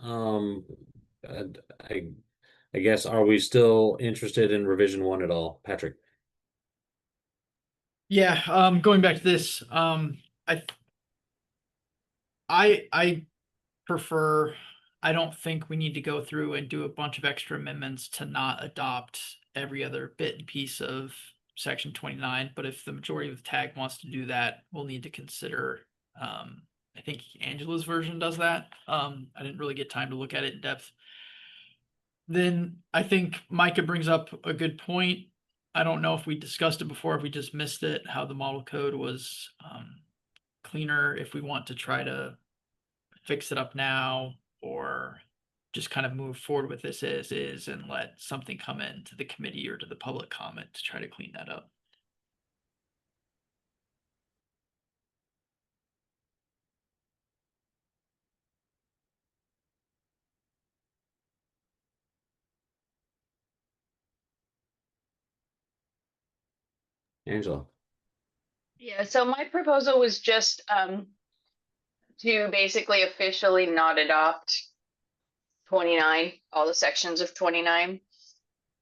I guess, are we still interested in revision 1 at all, Patrick? yeah, going back to this, I prefer, I don't think we need to go through and do a bunch of extra amendments to not adopt every other bit and piece of section 29, but if the majority of the tag wants to do that, we'll need to consider, I think Angela's version does that. I didn't really get time to look at it in depth. Then I think Micah brings up a good point. I don't know if we discussed it before, if we just missed it, how the model code was cleaner, if we want to try to fix it up now or just kind of move forward with this as is and let something come in to the committee or to the public comment to try to clean that up. Angela? Yeah, so my proposal was just to basically officially not adopt 29, all the sections of 29.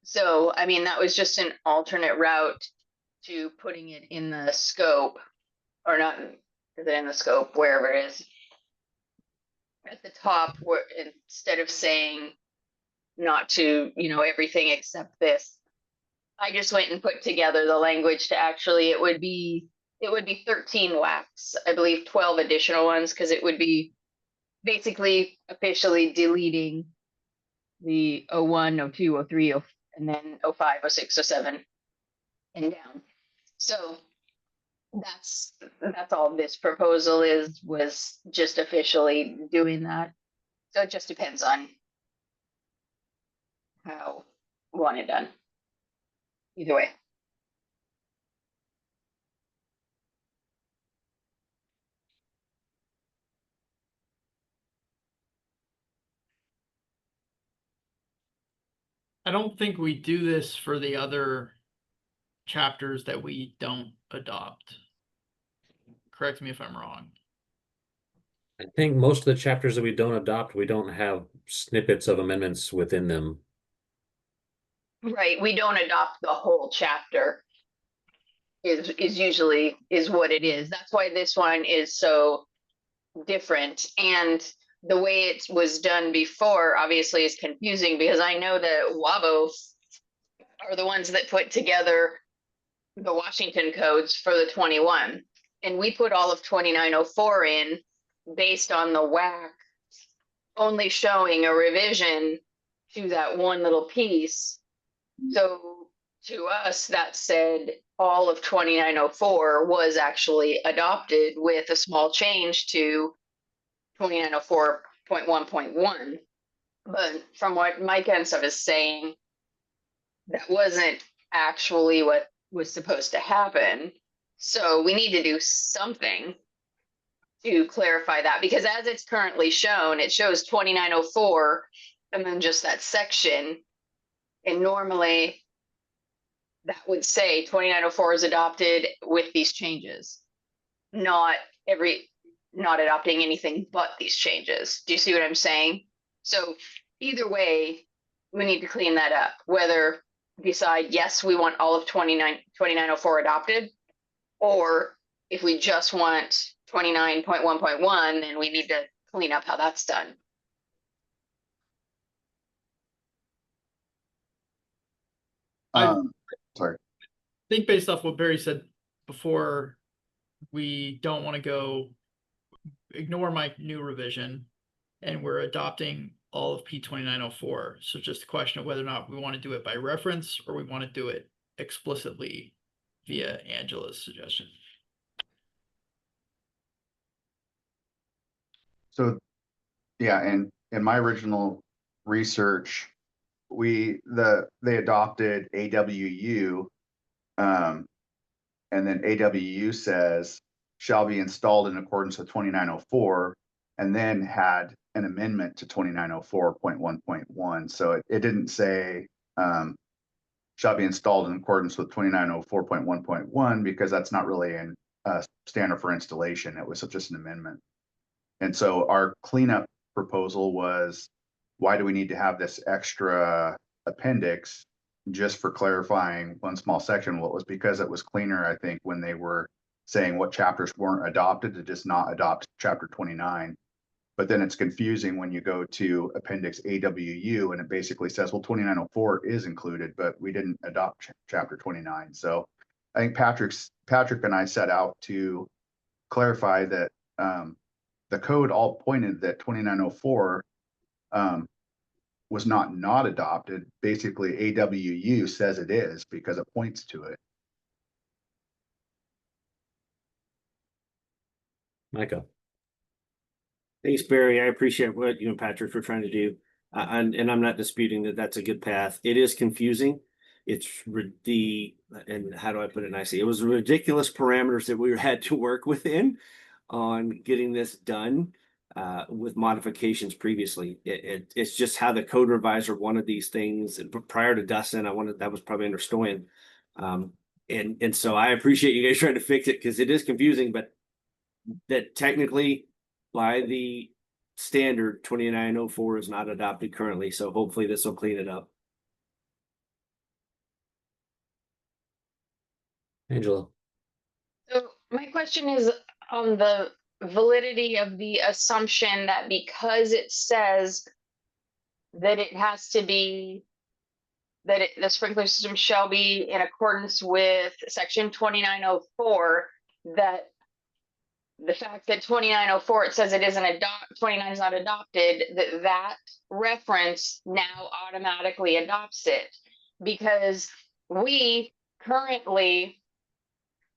So, I mean, that was just an alternate route to putting it in the scope, or not, is it in the scope, wherever it is. At the top, where instead of saying not to, everything except this, I just went and put together the language to actually, it would be 13 WACs, I believe 12 additional ones, because it would be basically officially deleting the 01, 02, 03, and then 05, 06, 07 and down. So that's all this proposal was just officially doing that. So it just depends on how you want it done. Either way. I don't think we do this for the other chapters that we don't adopt. Correct me if I'm wrong. I think most of the chapters that we don't adopt, we don't have snippets of amendments within them. Right, we don't adopt the whole chapter is usually is what it is. That's why this one is so different. And the way it was done before obviously is confusing because I know that WABO are the ones that put together the Washington codes for the 21. And we put all of 2904 in based on the WAC only showing a revision to that one little piece. So to us, that said all of 2904 was actually adopted with a small change to 2904.1.1. But from what Mike and stuff is saying, that wasn't actually what was supposed to happen. So we need to do something to clarify that, because as it's currently shown, it shows 2904 and then just that section. And normally that would say 2904 is adopted with these changes, not adopting anything but these changes. Do you see what I'm saying? So either way, we need to clean that up, whether decide, yes, we want all of 2904 adopted, or if we just want 29.1.1, then we need to clean up how that's done. Sorry. I think based off what Barry said before, we don't want to ignore my new revision, and we're adopting all of P2904. So just a question of whether or not we want to do it by reference or we want to do it explicitly via Angela's suggestion. So, yeah, and in my original research, they adopted AWU, and then AWU says shall be installed in accordance with 2904, and then had an amendment to 2904.1.1. So it didn't say shall be installed in accordance with 2904.1.1 because that's not really a standard for installation. It was just an amendment. And so our cleanup proposal was, why do we need to have this extra appendix just for clarifying one small section? Well, it was because it was cleaner, I think, when they were saying what chapters weren't adopted to just not adopt chapter 29. But then it's confusing when you go to appendix AWU and it basically says, well, 2904 is included, but we didn't adopt chapter 29. So I think Patrick and I set out to clarify that the code all pointed that 2904 was not adopted. Basically, AWU says it is because it points to it. Micah. Thanks, Barry. I appreciate what you and Patrick are trying to do. And I'm not disputing that that's a good path. It is confusing. It's and how do I put it nicely? It was ridiculous parameters that we had to work within on getting this done with modifications previously. It's just how the code revisor wanted these things. And prior to Dustin, that was probably under Stoyan. And so I appreciate you guys trying to fix it because it is confusing, but that technically by the standard 2904 is not adopted currently. So hopefully this will clean it up. Angela. So my question is on the validity of the assumption that because it says that it has to be that the sprinkler system shall be in accordance with section 2904, that the fact that 2904, it says it isn't 29 is not adopted, that reference now automatically adopts it, because we currently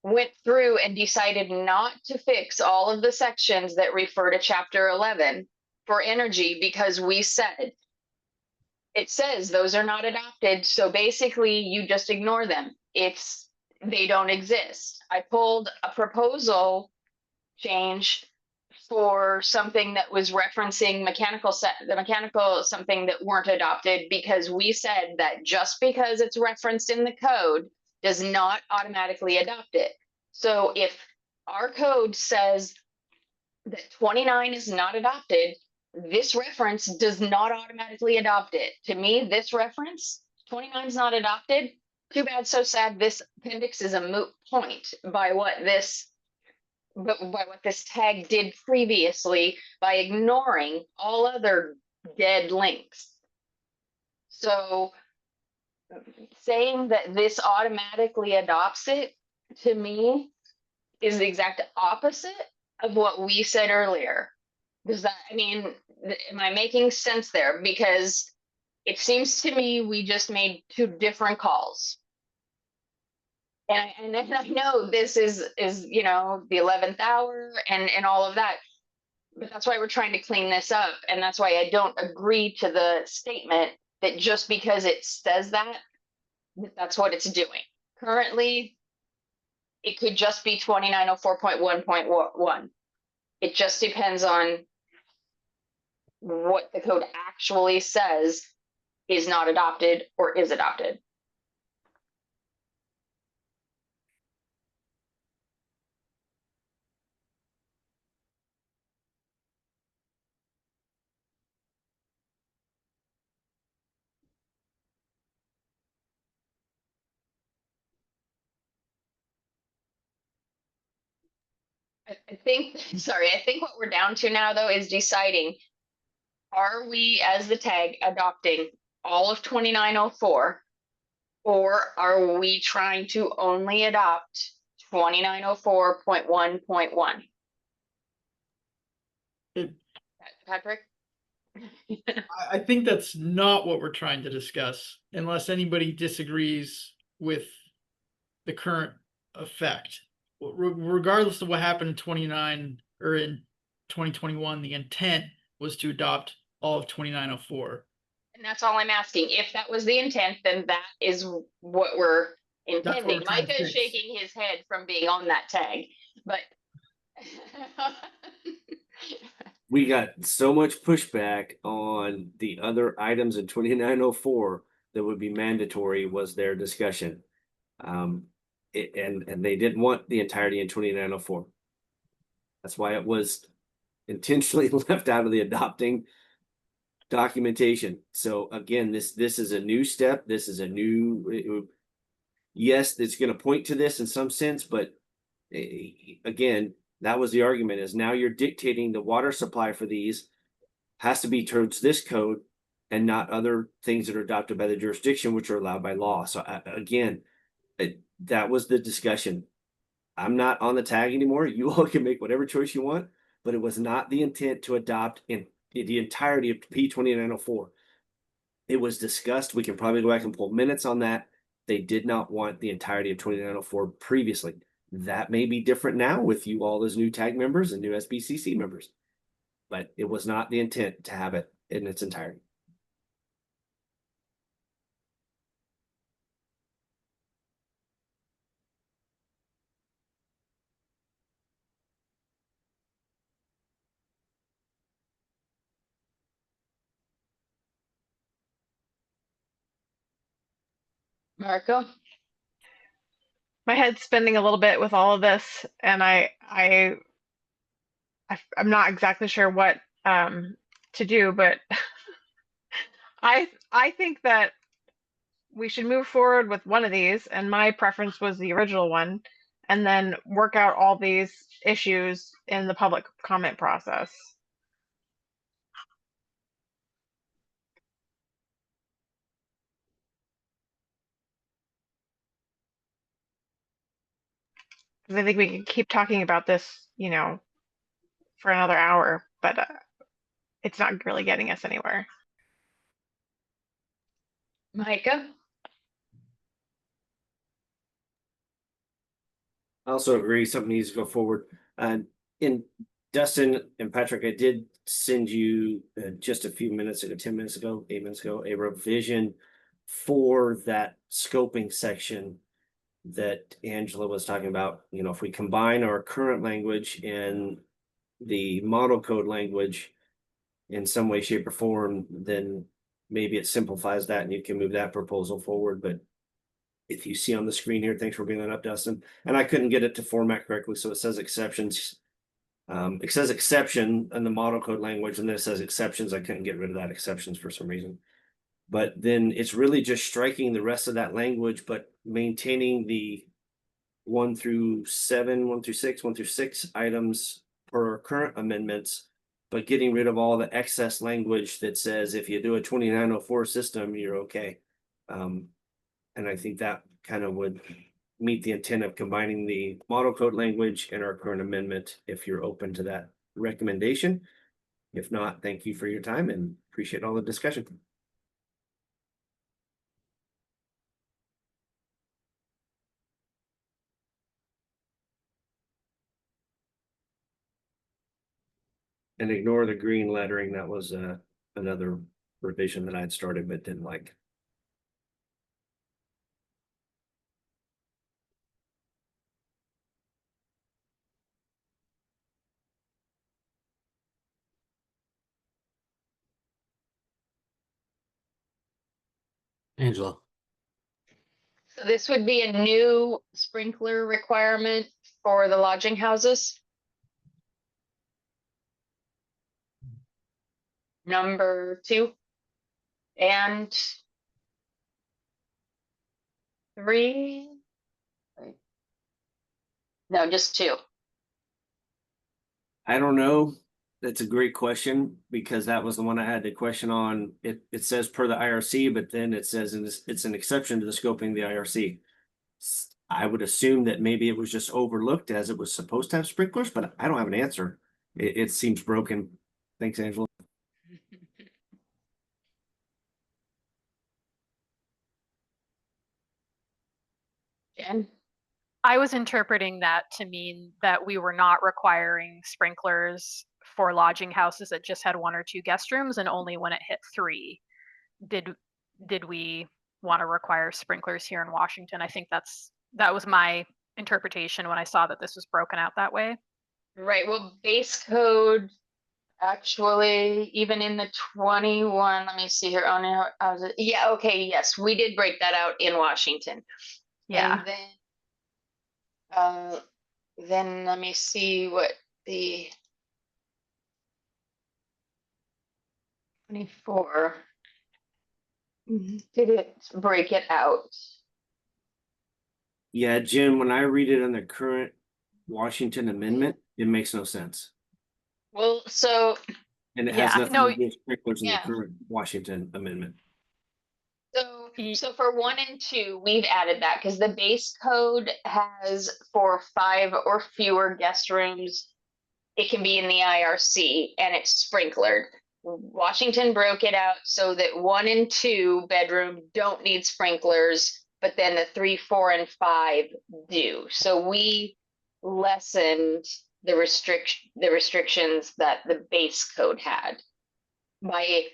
went through and decided not to fix all of the sections that refer to chapter 11 for energy, because we said it says those are not adopted, so basically you just ignore them. They don't exist. I pulled a proposal change for something that was referencing the mechanical something that weren't adopted, because we said that just because it's referenced in the code does not automatically adopt it. So if our code says that 29 is not adopted, this reference does not automatically adopt it. To me, this reference, 29 is not adopted. Too bad, so sad. This appendix is a moot point by what this tag did previously by ignoring all other dead links. So saying that this automatically adopts it, to me, is the exact opposite of what we said earlier. Does that, I mean, am I making sense there? Because it seems to me we just made two different calls. And I know this is the 11th hour and all of that, but that's why we're trying to clean this up. And that's why I don't agree to the statement that just because it says that's what it's doing. Currently, it could just be 2904.1.1. It just depends on what the code actually says is not adopted or is adopted. I think what we're down to now, though, is deciding, are we as the tag adopting all of 2904, or are we trying to only adopt 2904.1.1? Patrick? I think that's not what we're trying to discuss, unless anybody disagrees with the current effect. Regardless of what happened in 29 or in 2021, the intent was to adopt all of 2904. And that's all I'm asking. If that was the intent, then that is what we're intending. Micah is shaking his head from being on that tag, but We got so much pushback on the other items in 2904 that would be mandatory was their discussion. And they didn't want the entirety in 2904. That's why it was intentionally left out of the adopting documentation. So again, this is a new step. This is a new, yes, it's going to point to this in some sense, but again, that was the argument, is now you're dictating the water supply for these has to be towards this code and not other things that are adopted by the jurisdiction, which are allowed by law. So again, that was the discussion. I'm not on the tag anymore. You all can make whatever choice you want, but it was not the intent to adopt in the entirety of P2904. It was discussed. We can probably go back and pull minutes on that. They did not want the entirety of 2904 previously. That may be different now with you all as new tag members and new SBCC members, but it was not the intent to have it in its entirety. Marco? My head's spinning a little bit with all of this, and I'm not exactly sure what to do, but I think that we should move forward with one of these, and my preference was the original one, and then work out all these issues in the public comment process. Because I think we can keep talking about this, for another hour, but it's not really getting us anywhere. Micah? I also agree something needs to go forward. And in Dustin and Patrick, I did send you just a few minutes ago, 10 minutes ago, 8 minutes ago, a revision for that scoping section that Angela was talking about. You know, if we combine our current language and the model code language in some way, shape, or form, then maybe it simplifies that and you can move that proposal forward. But if you see on the screen here, thanks for bringing that up, Dustin. And I couldn't get it to format correctly, so it says exceptions. It says exception in the model code language, and then it says exceptions. I couldn't get rid of that exceptions for some reason. But then it's really just striking the rest of that language, but maintaining the 1 through 7, 1 through 6, 1 through 6 items per current amendments, but getting rid of all the excess language that says if you do a 2904 system, you're okay. And I think that kind of would meet the intent of combining the model code language and our current amendment, if you're open to that recommendation. If not, thank you for your time and appreciate all the discussion. And ignore the green lettering. That was another revision that I had started but didn't like. Angela. So this would be a new sprinkler requirement for the lodging houses. Number 2 and 3. No, just 2. I don't know. That's a great question because that was the one I had the question on. It says per the IRC, but then it says it's an exception to the scoping of the IRC. I would assume that maybe it was just overlooked as it was supposed to have sprinklers, but I don't have an answer. It seems broken. Thanks, Angela. Jen? I was interpreting that to mean that we were not requiring sprinklers for lodging houses that just had 1 or 2 guest rooms, and only when it hit 3 did we want to require sprinklers here in Washington. I think that was my interpretation when I saw that this was broken out that way. Right, well, base code, actually, even in the 21, let me see here, oh no, yeah, okay, yes, we did break that out in Washington. Yeah. And then let me see what the 24, did it break it out? Yeah, Jim, when I read it on the current Washington amendment, it makes no sense. Well, so. And it has nothing to do with sprinklers in the Yeah. current Washington amendment. So for 1 and 2, we've added that because the base code has for 5 or fewer guest rooms, it can be in the IRC and it's sprinklered. Washington broke it out so that 1 and 2 bedroom don't need sprinklers, but then the 3, 4, and 5 do. So we lessened the restrictions that the base code had by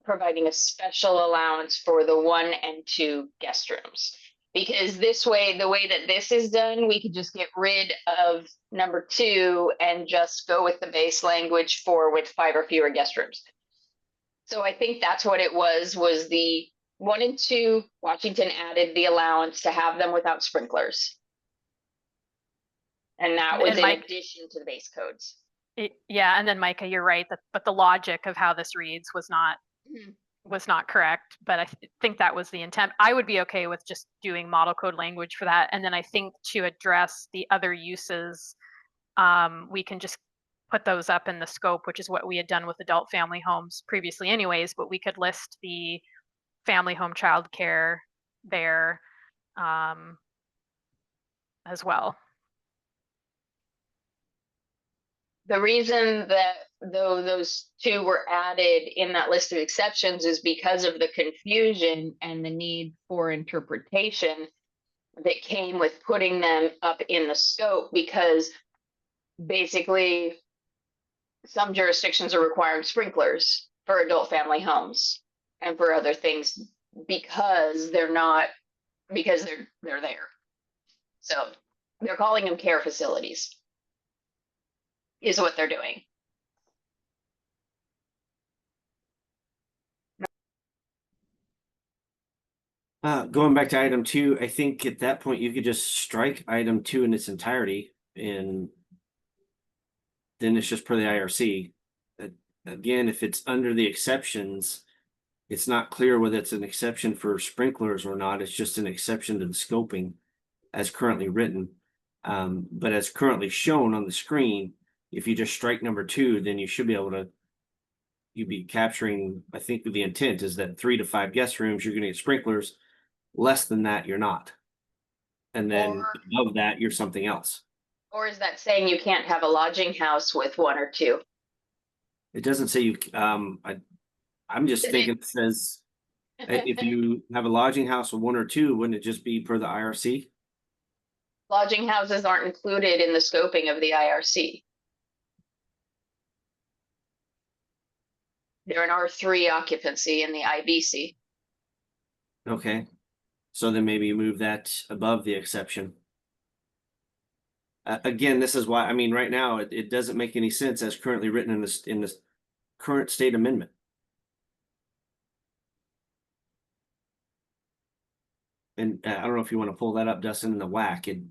providing a special allowance for the 1 and 2 guest rooms. Because this way, the way that this is done, we could just get rid of number 2 and just go with the base language for with 5 or fewer guest rooms. So I think that's what it was the 1 and 2, Washington added the allowance to have them without sprinklers. And that was in addition to the base codes. Yeah, and then Micah, you're right, but the logic of how this reads was not correct, but I think that was the intent. I would be okay with just doing model code language for that. And then I think to address the other uses, we can just put those up in the scope, which is what we had done with adult family homes previously anyways, but we could list the family home childcare there as well. The reason that though those two were added in that list of exceptions is because of the confusion and the need for interpretation that came with putting them up in the scope, because basically some jurisdictions are requiring sprinklers for adult family homes and for other things because they're there. So they're calling them care facilities is what they're doing. Going back to item 2, I think at that point you could just strike item 2 in its entirety, and then it's just per the IRC. Again, if it's under the exceptions, it's not clear whether it's an exception for sprinklers or not. It's just an exception to the scoping as currently written. But as currently shown on the screen, if you just strike number 2, then you should be able to, you'd be capturing, I think the intent is that 3 to 5 guest rooms, you're going to get sprinklers. Less than that, you're not. And then above that, you're something else. Or is that saying you can't have a lodging house with 1 or 2? It doesn't say you, I'm just thinking it says, if you have a lodging house with 1 or 2, wouldn't it just be per the IRC? Lodging houses aren't included in the scoping of the IRC. They're an R3 occupancy in the IBC. Okay. So then maybe you move that above the exception. Again, this is why, I mean, right now, it doesn't make any sense as currently written in this current state amendment. And I don't know if you want to pull that up, Dustin, in the WAC.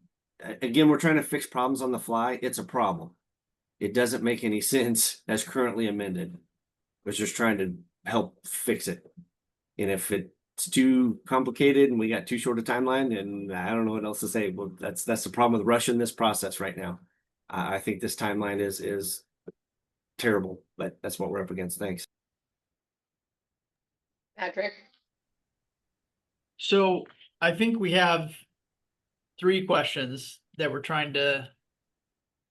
Again, we're trying to fix problems on the fly. It's a problem. It doesn't make any sense as currently amended. We're just trying to help fix it. And if it's too complicated and we got too short a timeline, and I don't know what else to say. Well, that's the problem with rushing this process right now. I think this timeline is terrible, but that's what we're up against. Thanks. Patrick? So I think we have 3 questions that we're trying to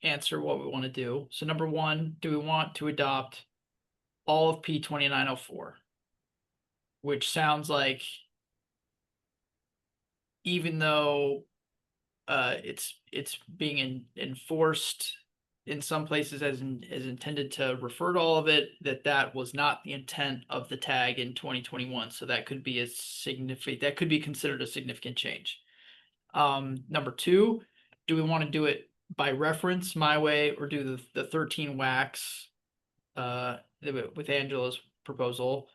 answer what we want to do. So number 1, do we want to adopt all of P 2904? Which sounds like, even though it's being enforced in some places as intended to refer to all of it, that was not the intent of the tag in 2021. So that could be considered a significant change. Number 2, do we want to do it by reference my way, or do the 13 WACs with Angela's proposal?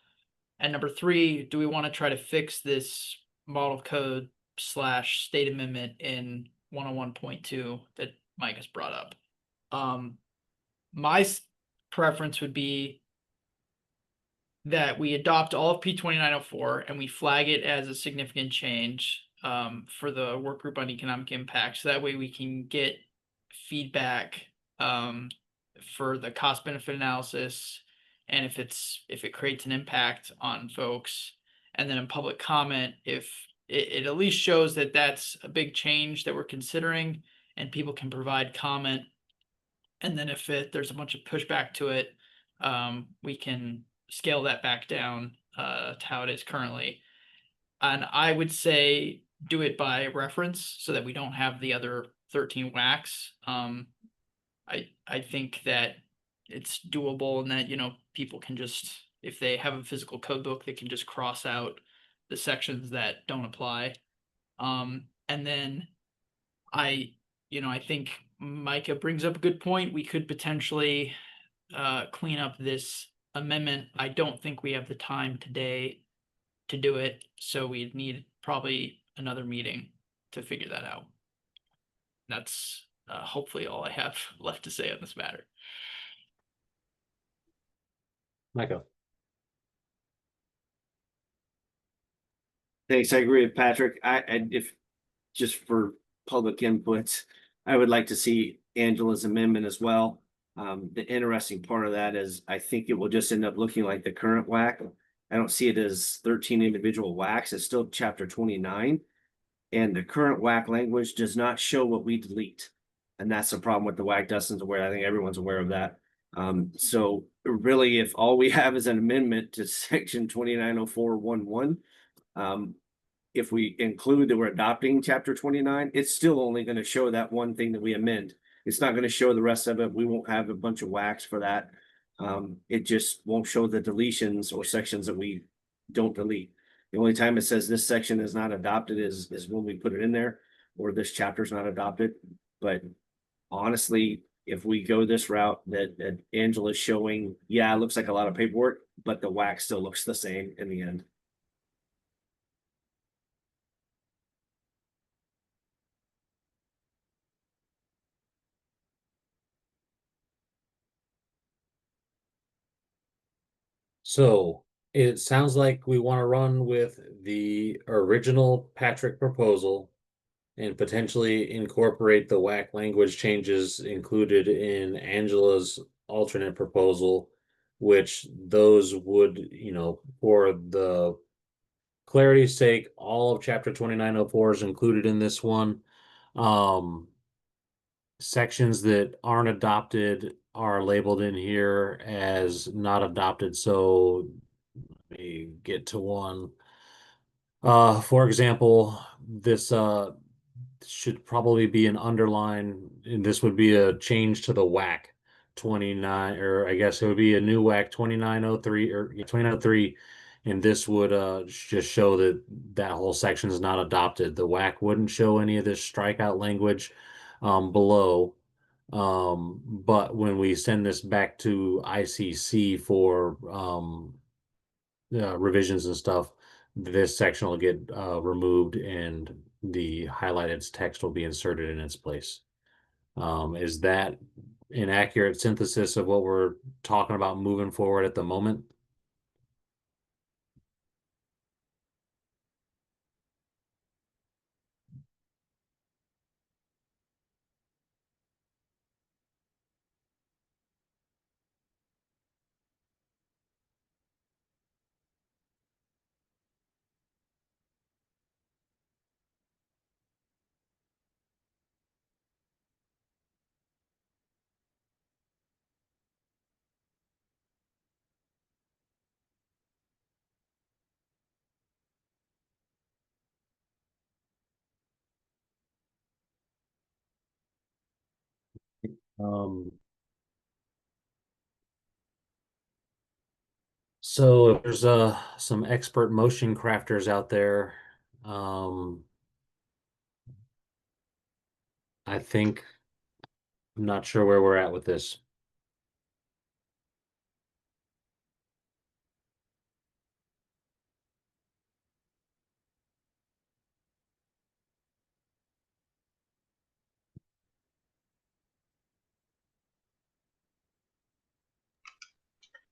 And number 3, do we want to try to fix this model code / state amendment in 101.2 that Mike has brought up? My preference would be that we adopt all of P 2904 and we flag it as a significant change for the work group on economic impact. So that way we can get feedback for the cost benefit analysis, and if it creates an impact on folks, and then in public comment, if it at least shows that that's a big change that we're considering and people can provide comment. And then if there's a bunch of pushback to it, we can scale that back down to how it is currently. And I would say do it by reference so that we don't have the other 13 WACs. I think that it's doable, and that, people can just, if they have a physical code book, they can just cross out the sections that don't apply. And then I think Micah brings up a good point. We could potentially clean up this amendment. I don't think we have the time today to do it, so we'd need probably another meeting to figure that out. That's hopefully all I have left to say on this matter. Micah. Thanks. I agree with Patrick. If just for public inputs, I would like to see Angela's amendment as well. The interesting part of that is I think it will just end up looking like the current WAC. I don't see it as 13 individual WACs. It's still chapter 29. And the current WAC language does not show what we delete. And that's the problem with the WAC. Dustin's aware. I think everyone's aware of that. So really, if all we have is an amendment to section 2904.11, if we include that we're adopting chapter 29, it's still only going to show that one thing that we amend. It's not going to show the rest of it. We won't have a bunch of WACs for that. It just won't show the deletions or sections that we don't delete. The only time it says this section is not adopted is when we put it in there, or this chapter is not adopted. But honestly, if we go this route that Angela's showing, yeah, it looks like a lot of paperwork, but the WAC still looks the same in the end. So it sounds like we want to run with the original Patrick proposal and potentially incorporate the WAC language changes included in Angela's alternate proposal, which those would, for the clarity's sake, all of chapter 2904 is included in this one. Sections that aren't adopted are labeled in here as not adopted. So let me get to one. For example, this should probably be an underline, and this would be a change to the WAC 29, or I guess it would be a new WAC 2903 or 2903, and this would just show that that whole section is not adopted. The WAC wouldn't show any of this strikeout language below. But when we send this back to ICC for revisions and stuff, this section will get removed and the highlighted text will be inserted in its place. Is that an accurate synthesis of what we're talking about moving forward at the moment? So if there's some expert motion crafters out there, I think I'm not sure where we're at with this.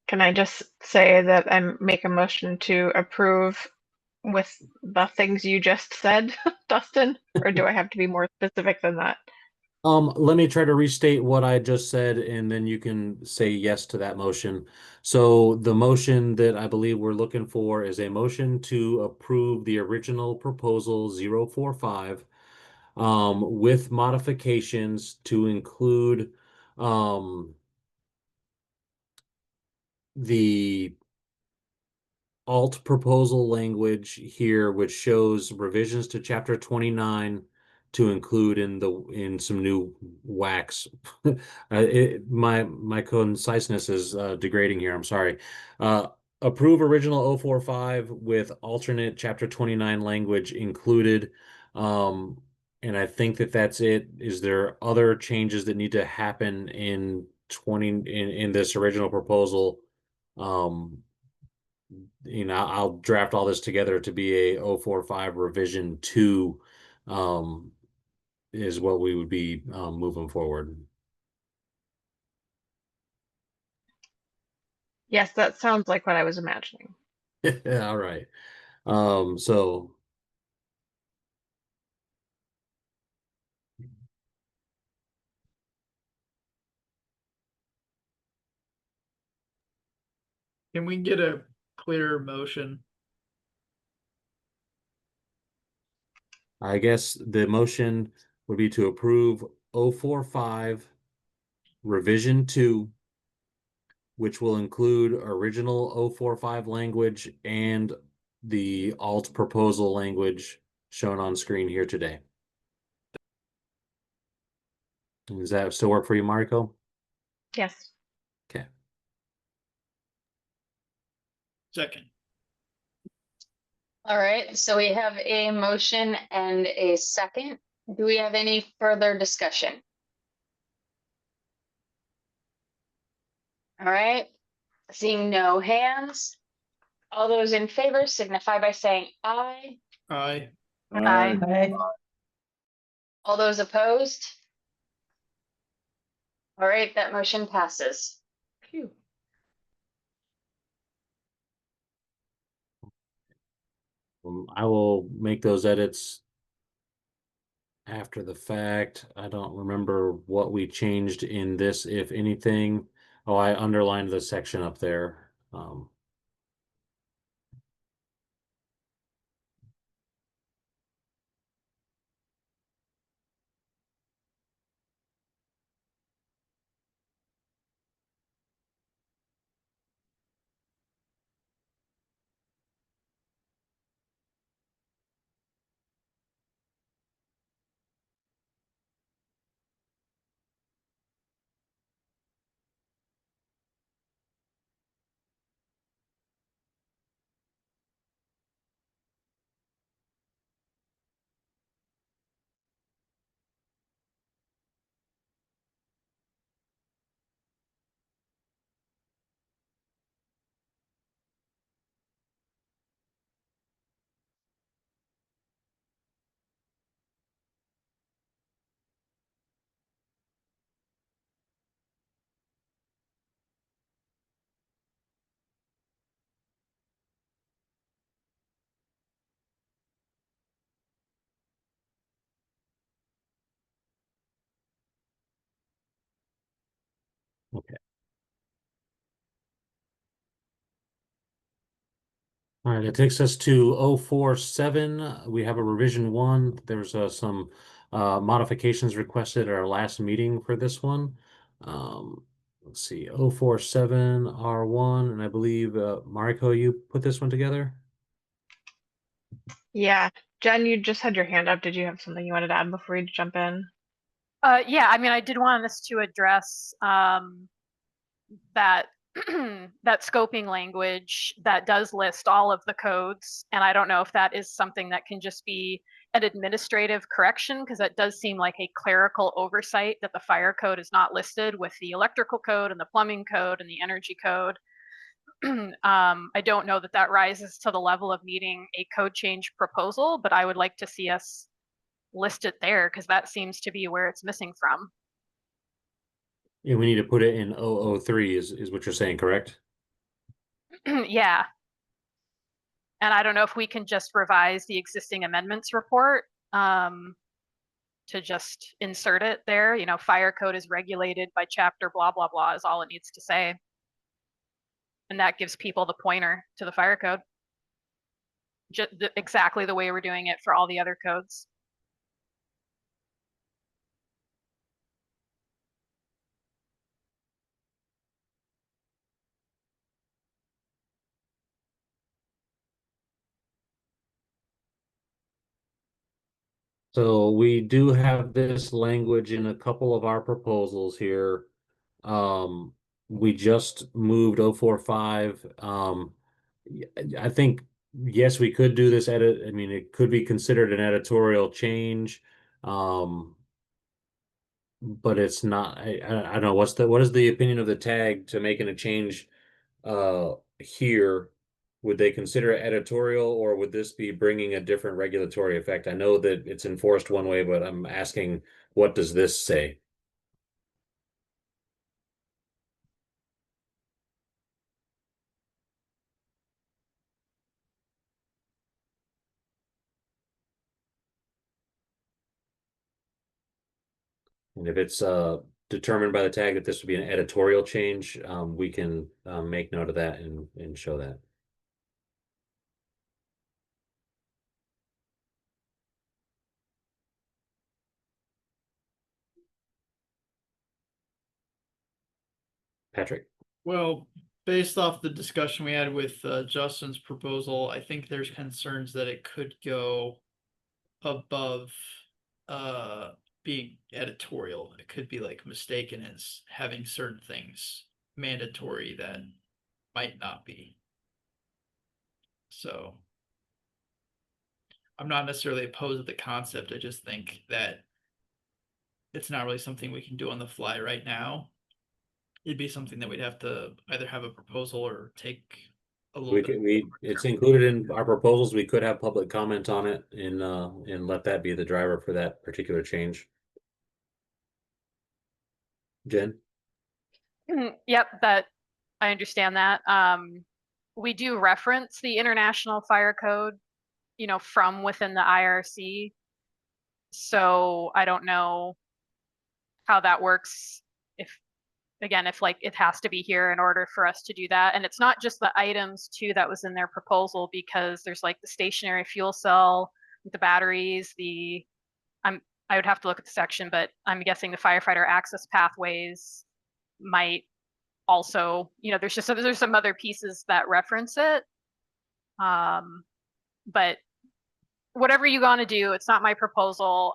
Can I just say that I make a motion to approve with the things you just said, Dustin? Or do I have to be more specific than that? Let me try to restate what I just said, and then you can say yes to that motion. So the motion that I believe we're looking for is a motion to approve the original proposal 045, with modifications to include, the alt proposal language here, which shows revisions to chapter 29 to include in some new WACs. My conciseness is degrading here. I'm sorry. Approve original 045 with alternate chapter 29 language included. And I think that that's it. Is there other changes that need to happen in this original proposal? I'll draft all this together to be a 045 revision 2, is what we would be moving forward. Yes, that sounds like what I was imagining. All right. So Can we get a clearer motion? I guess the motion would be to approve 045 revision 2, which will include original 045 language and the alt proposal language shown on screen here today. Does that still work for you, Mariko? Yes. Okay. Second. All right, so we have a motion and a second. Do we have any further discussion? All right, seeing no hands. All those in favor signify by saying aye. Aye. Aye. All those opposed? All right, that motion passes. Phew. I will make those edits after the fact. I don't remember what we changed in this, if anything. Oh, I underlined the section up there. Okay. All right, it takes us to 047. We have a revision 1. There's some modifications requested at our last meeting for this one. Let's see, 047 R1, and I believe Mariko, you put this one together? Yeah. Jen, you just had your hand up. Did you have something you wanted to add before you jump in? Yeah, I mean, I did want us to address that that scoping language that does list all of the codes, and I don't know if that is something that can just be an administrative correction, because that does seem like a clerical oversight that the fire code is not listed with the electrical code and the plumbing code and the energy code. I don't know that that rises to the level of needing a code change proposal, but I would like to see us list it there, because that seems to be where it's missing from. Yeah, we need to put it in 003 is what you're saying, correct? Yeah. And I don't know if we can just revise the existing amendments report to just insert it there. You know, fire code is regulated by chapter blah, blah, blah is all it needs to say. And that gives people the pointer to the fire code. Just exactly the way we're doing it for all the other codes. So we do have this language in a couple of our proposals here. We just moved 045. I think, yes, we could do this edit. I mean, it could be considered an editorial change. But it's not, I don't know, what is the opinion of the tag to making a change here? Would they consider it editorial, or would this be bringing a different regulatory effect? I know that it's enforced one way, but I'm asking, what does this say? And if it's determined by the tag that this would be an editorial change, we can make note of that and show that. Patrick. Well, based off the discussion we had with Justin's proposal, I think there's concerns that it could go above being editorial. It could be like mistaken as having certain things mandatory that might not be. So I'm not necessarily opposed to the concept. I just think that it's not really something we can do on the fly right now. It'd be something that we'd have to either have a proposal or take a little bit. It's included in our proposals. We could have public comment on it and let that be the driver for that particular change. Jen? Yep, that I understand that. We do reference the International Fire Code, you know, from within the IRC. So I don't know how that works. If again, if like it has to be here in order for us to do that. And it's not just the items too that was in their proposal, because there's like the stationary fuel cell, the batteries, I would have to look at the section, but I'm guessing the firefighter access pathways might also, you know, there's some other pieces that reference it. But whatever you want to do, it's not my proposal.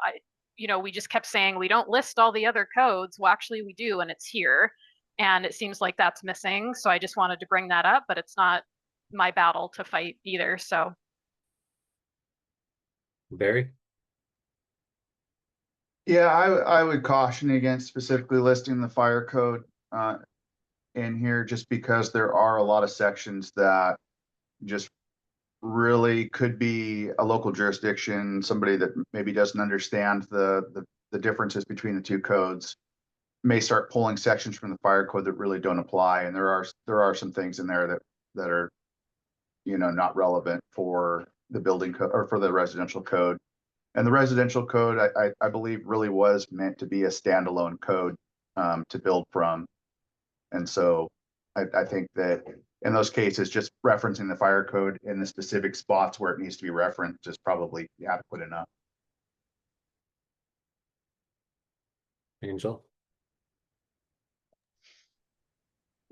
You know, we just kept saying we don't list all the other codes. Well, actually we do, and it's here. And it seems like that's missing. So I just wanted to bring that up, but it's not my battle to fight either. So Barry? Yeah, I would caution against specifically listing the fire code in here, just because there are a lot of sections that just really could be a local jurisdiction, somebody that maybe doesn't understand the differences between the two codes may start pulling sections from the fire code that really don't apply. And there are some things in there that are, you know, not relevant for the building code or for the residential code. And the residential code, I believe, really was meant to be a standalone code to build from. And so I think that in those cases, just referencing the fire code in the specific spots where it needs to be referenced is probably adequate enough. Angel?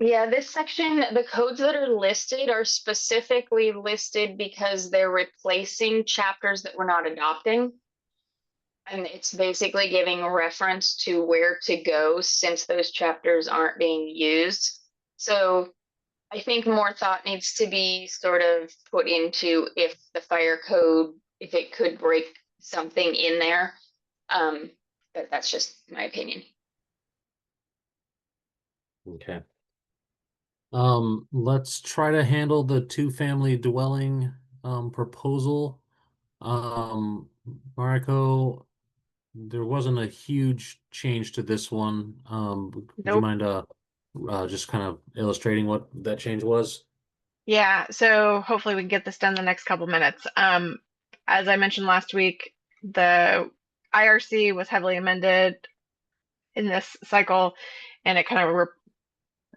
Yeah, this section, the codes that are listed are specifically listed because they're replacing chapters that we're not adopting. And it's basically giving reference to where to go since those chapters aren't being used. So I think more thought needs to be sort of put into if the fire code, if it could break something in there. But that's just my opinion. Okay. Let's try to handle the two-family dwelling proposal. Marco, there wasn't a huge change to this one. Would you Nope. mind just kind of illustrating what that change was? Yeah, so hopefully we can get this done in the next couple minutes. As I mentioned last week, the IRC was heavily amended in this cycle, and it kind of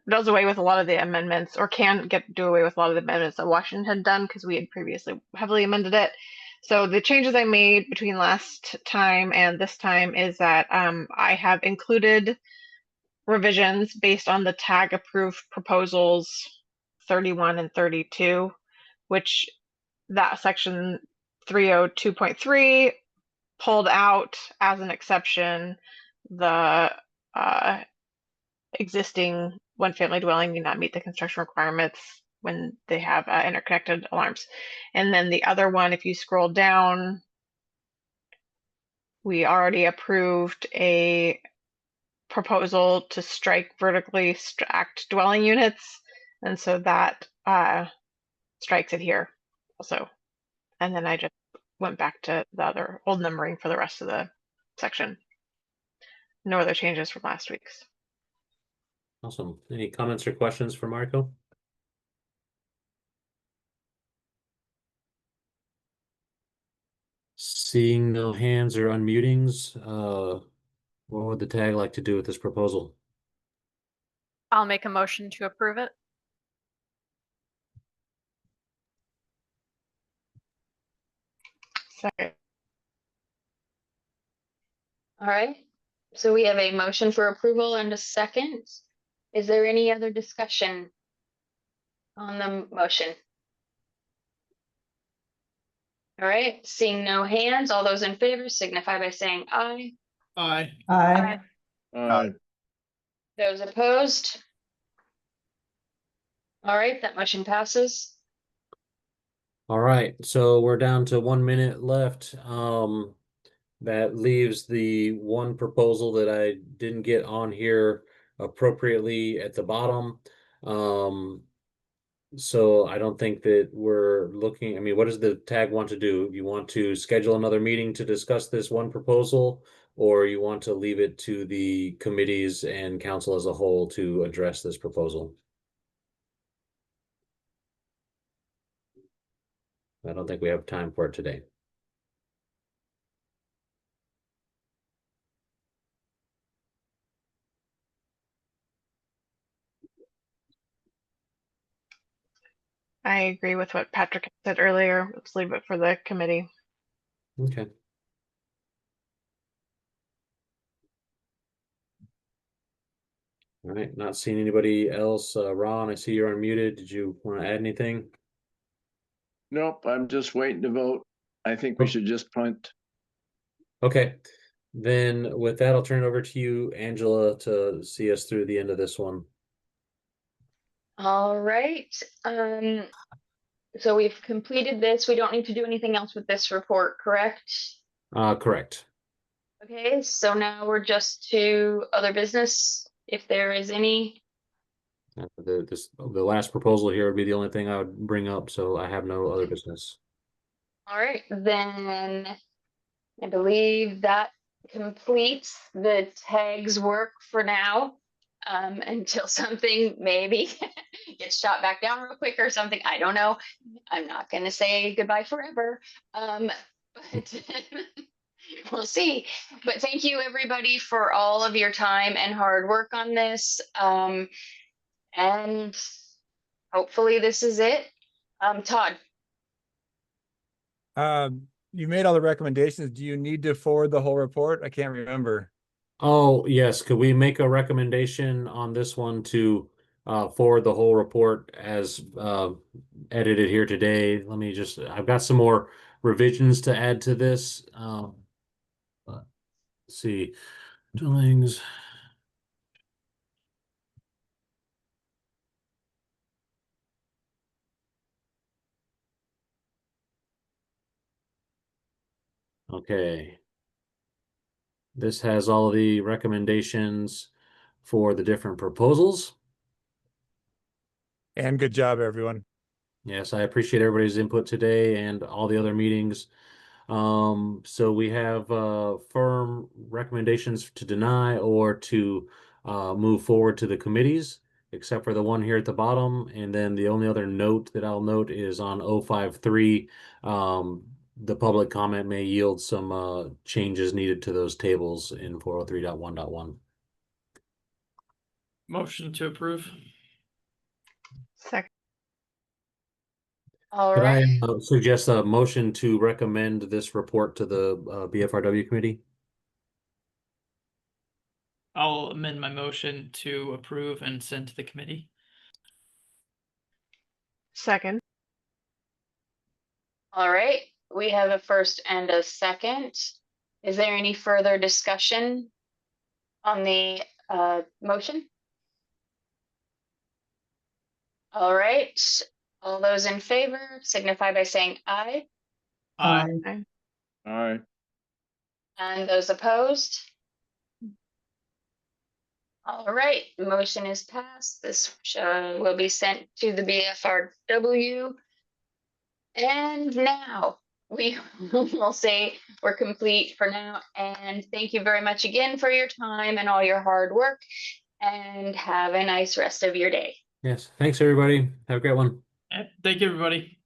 does away with a lot of the amendments, or can do away with a lot of the amendments that Washington had done, because we had previously heavily amended it. So the changes I made between last time and this time is that I have included revisions based on the tag approved proposals 31 and 32, which that section 302.3 pulled out as an exception the existing one family dwelling need not meet the construction requirements when they have interconnected alarms. And then the other one, if you scroll down, we already approved a proposal to strike vertically stacked dwelling units. And so that strikes it here also. And then I just went back to the other old numbering for the rest of the section. No other changes from last week's. Awesome. Any comments or questions for Marco? Seeing no hands or unmutings, what would the tag like to do with this proposal? I'll make a motion to approve it. Second. All right. So we have a motion for approval and a second. Is there any other discussion on the motion? All right, seeing no hands, all those in favor signify by saying aye. Aye. Aye. Those opposed? All right, that motion passes. All right, so we're down to 1 minute left. That leaves the one proposal that I didn't get on here appropriately at the bottom. So I don't think that we're looking, I mean, what does the tag want to do? You want to schedule another meeting to discuss this one proposal, or you want to leave it to the committees and council as a whole to address this proposal? I don't think we have time for it today. I agree with what Patrick said earlier. Let's leave it for the committee. Okay. All right, not seeing anybody else. Ron, I see you're unmuted. Did you want to add anything? Nope, I'm just waiting to vote. I think we should just punt. Okay, then with that, I'll turn it over to you, Angela, to see us through the end of this one. All right, so we've completed this. We don't need to do anything else with this report, correct? Correct. Okay, so now we're just to other business, if there is any. The last proposal here would be the only thing I would bring up, so I have no other business. All right, then I believe that completes the tags work for now. Until something maybe gets shot back down real quick or something. I don't know. I'm not going to say goodbye forever. But we'll see. But thank you everybody for all of your time and hard work on this. And hopefully this is it. Todd. You made all the recommendations. Do you need to forward the whole report? I can't remember. Oh, yes. Could we make a recommendation on this one to forward the whole report as edited here today? Let me just, I've got some more revisions to add to this. Let's see. Dwellings. Okay. This has all the recommendations for the different proposals. And good job, everyone. Yes, I appreciate everybody's input today and all the other meetings. So we have firm recommendations to deny or to move forward to the committees, except for the one here at the bottom. And then the only other note that I'll note is on 053. The public comment may yield some changes needed to those tables in 403.1.1. Motion to approve. Second. All Could right. I suggest a motion to recommend this report to the BFRW committee? I'll amend my motion to approve and send to the committee. Second. All right. We have a first and a second. Is there any further discussion on the motion? All right. All those in favor signify by saying aye. Aye. All right. And those opposed? All right, motion is passed. This will be sent to the BFRW. And now we will say we're complete for now. And thank you very much again for your time and all your hard work. And have a nice rest of your day. Yes. Thanks, everybody. Have a great one. Thank you, everybody.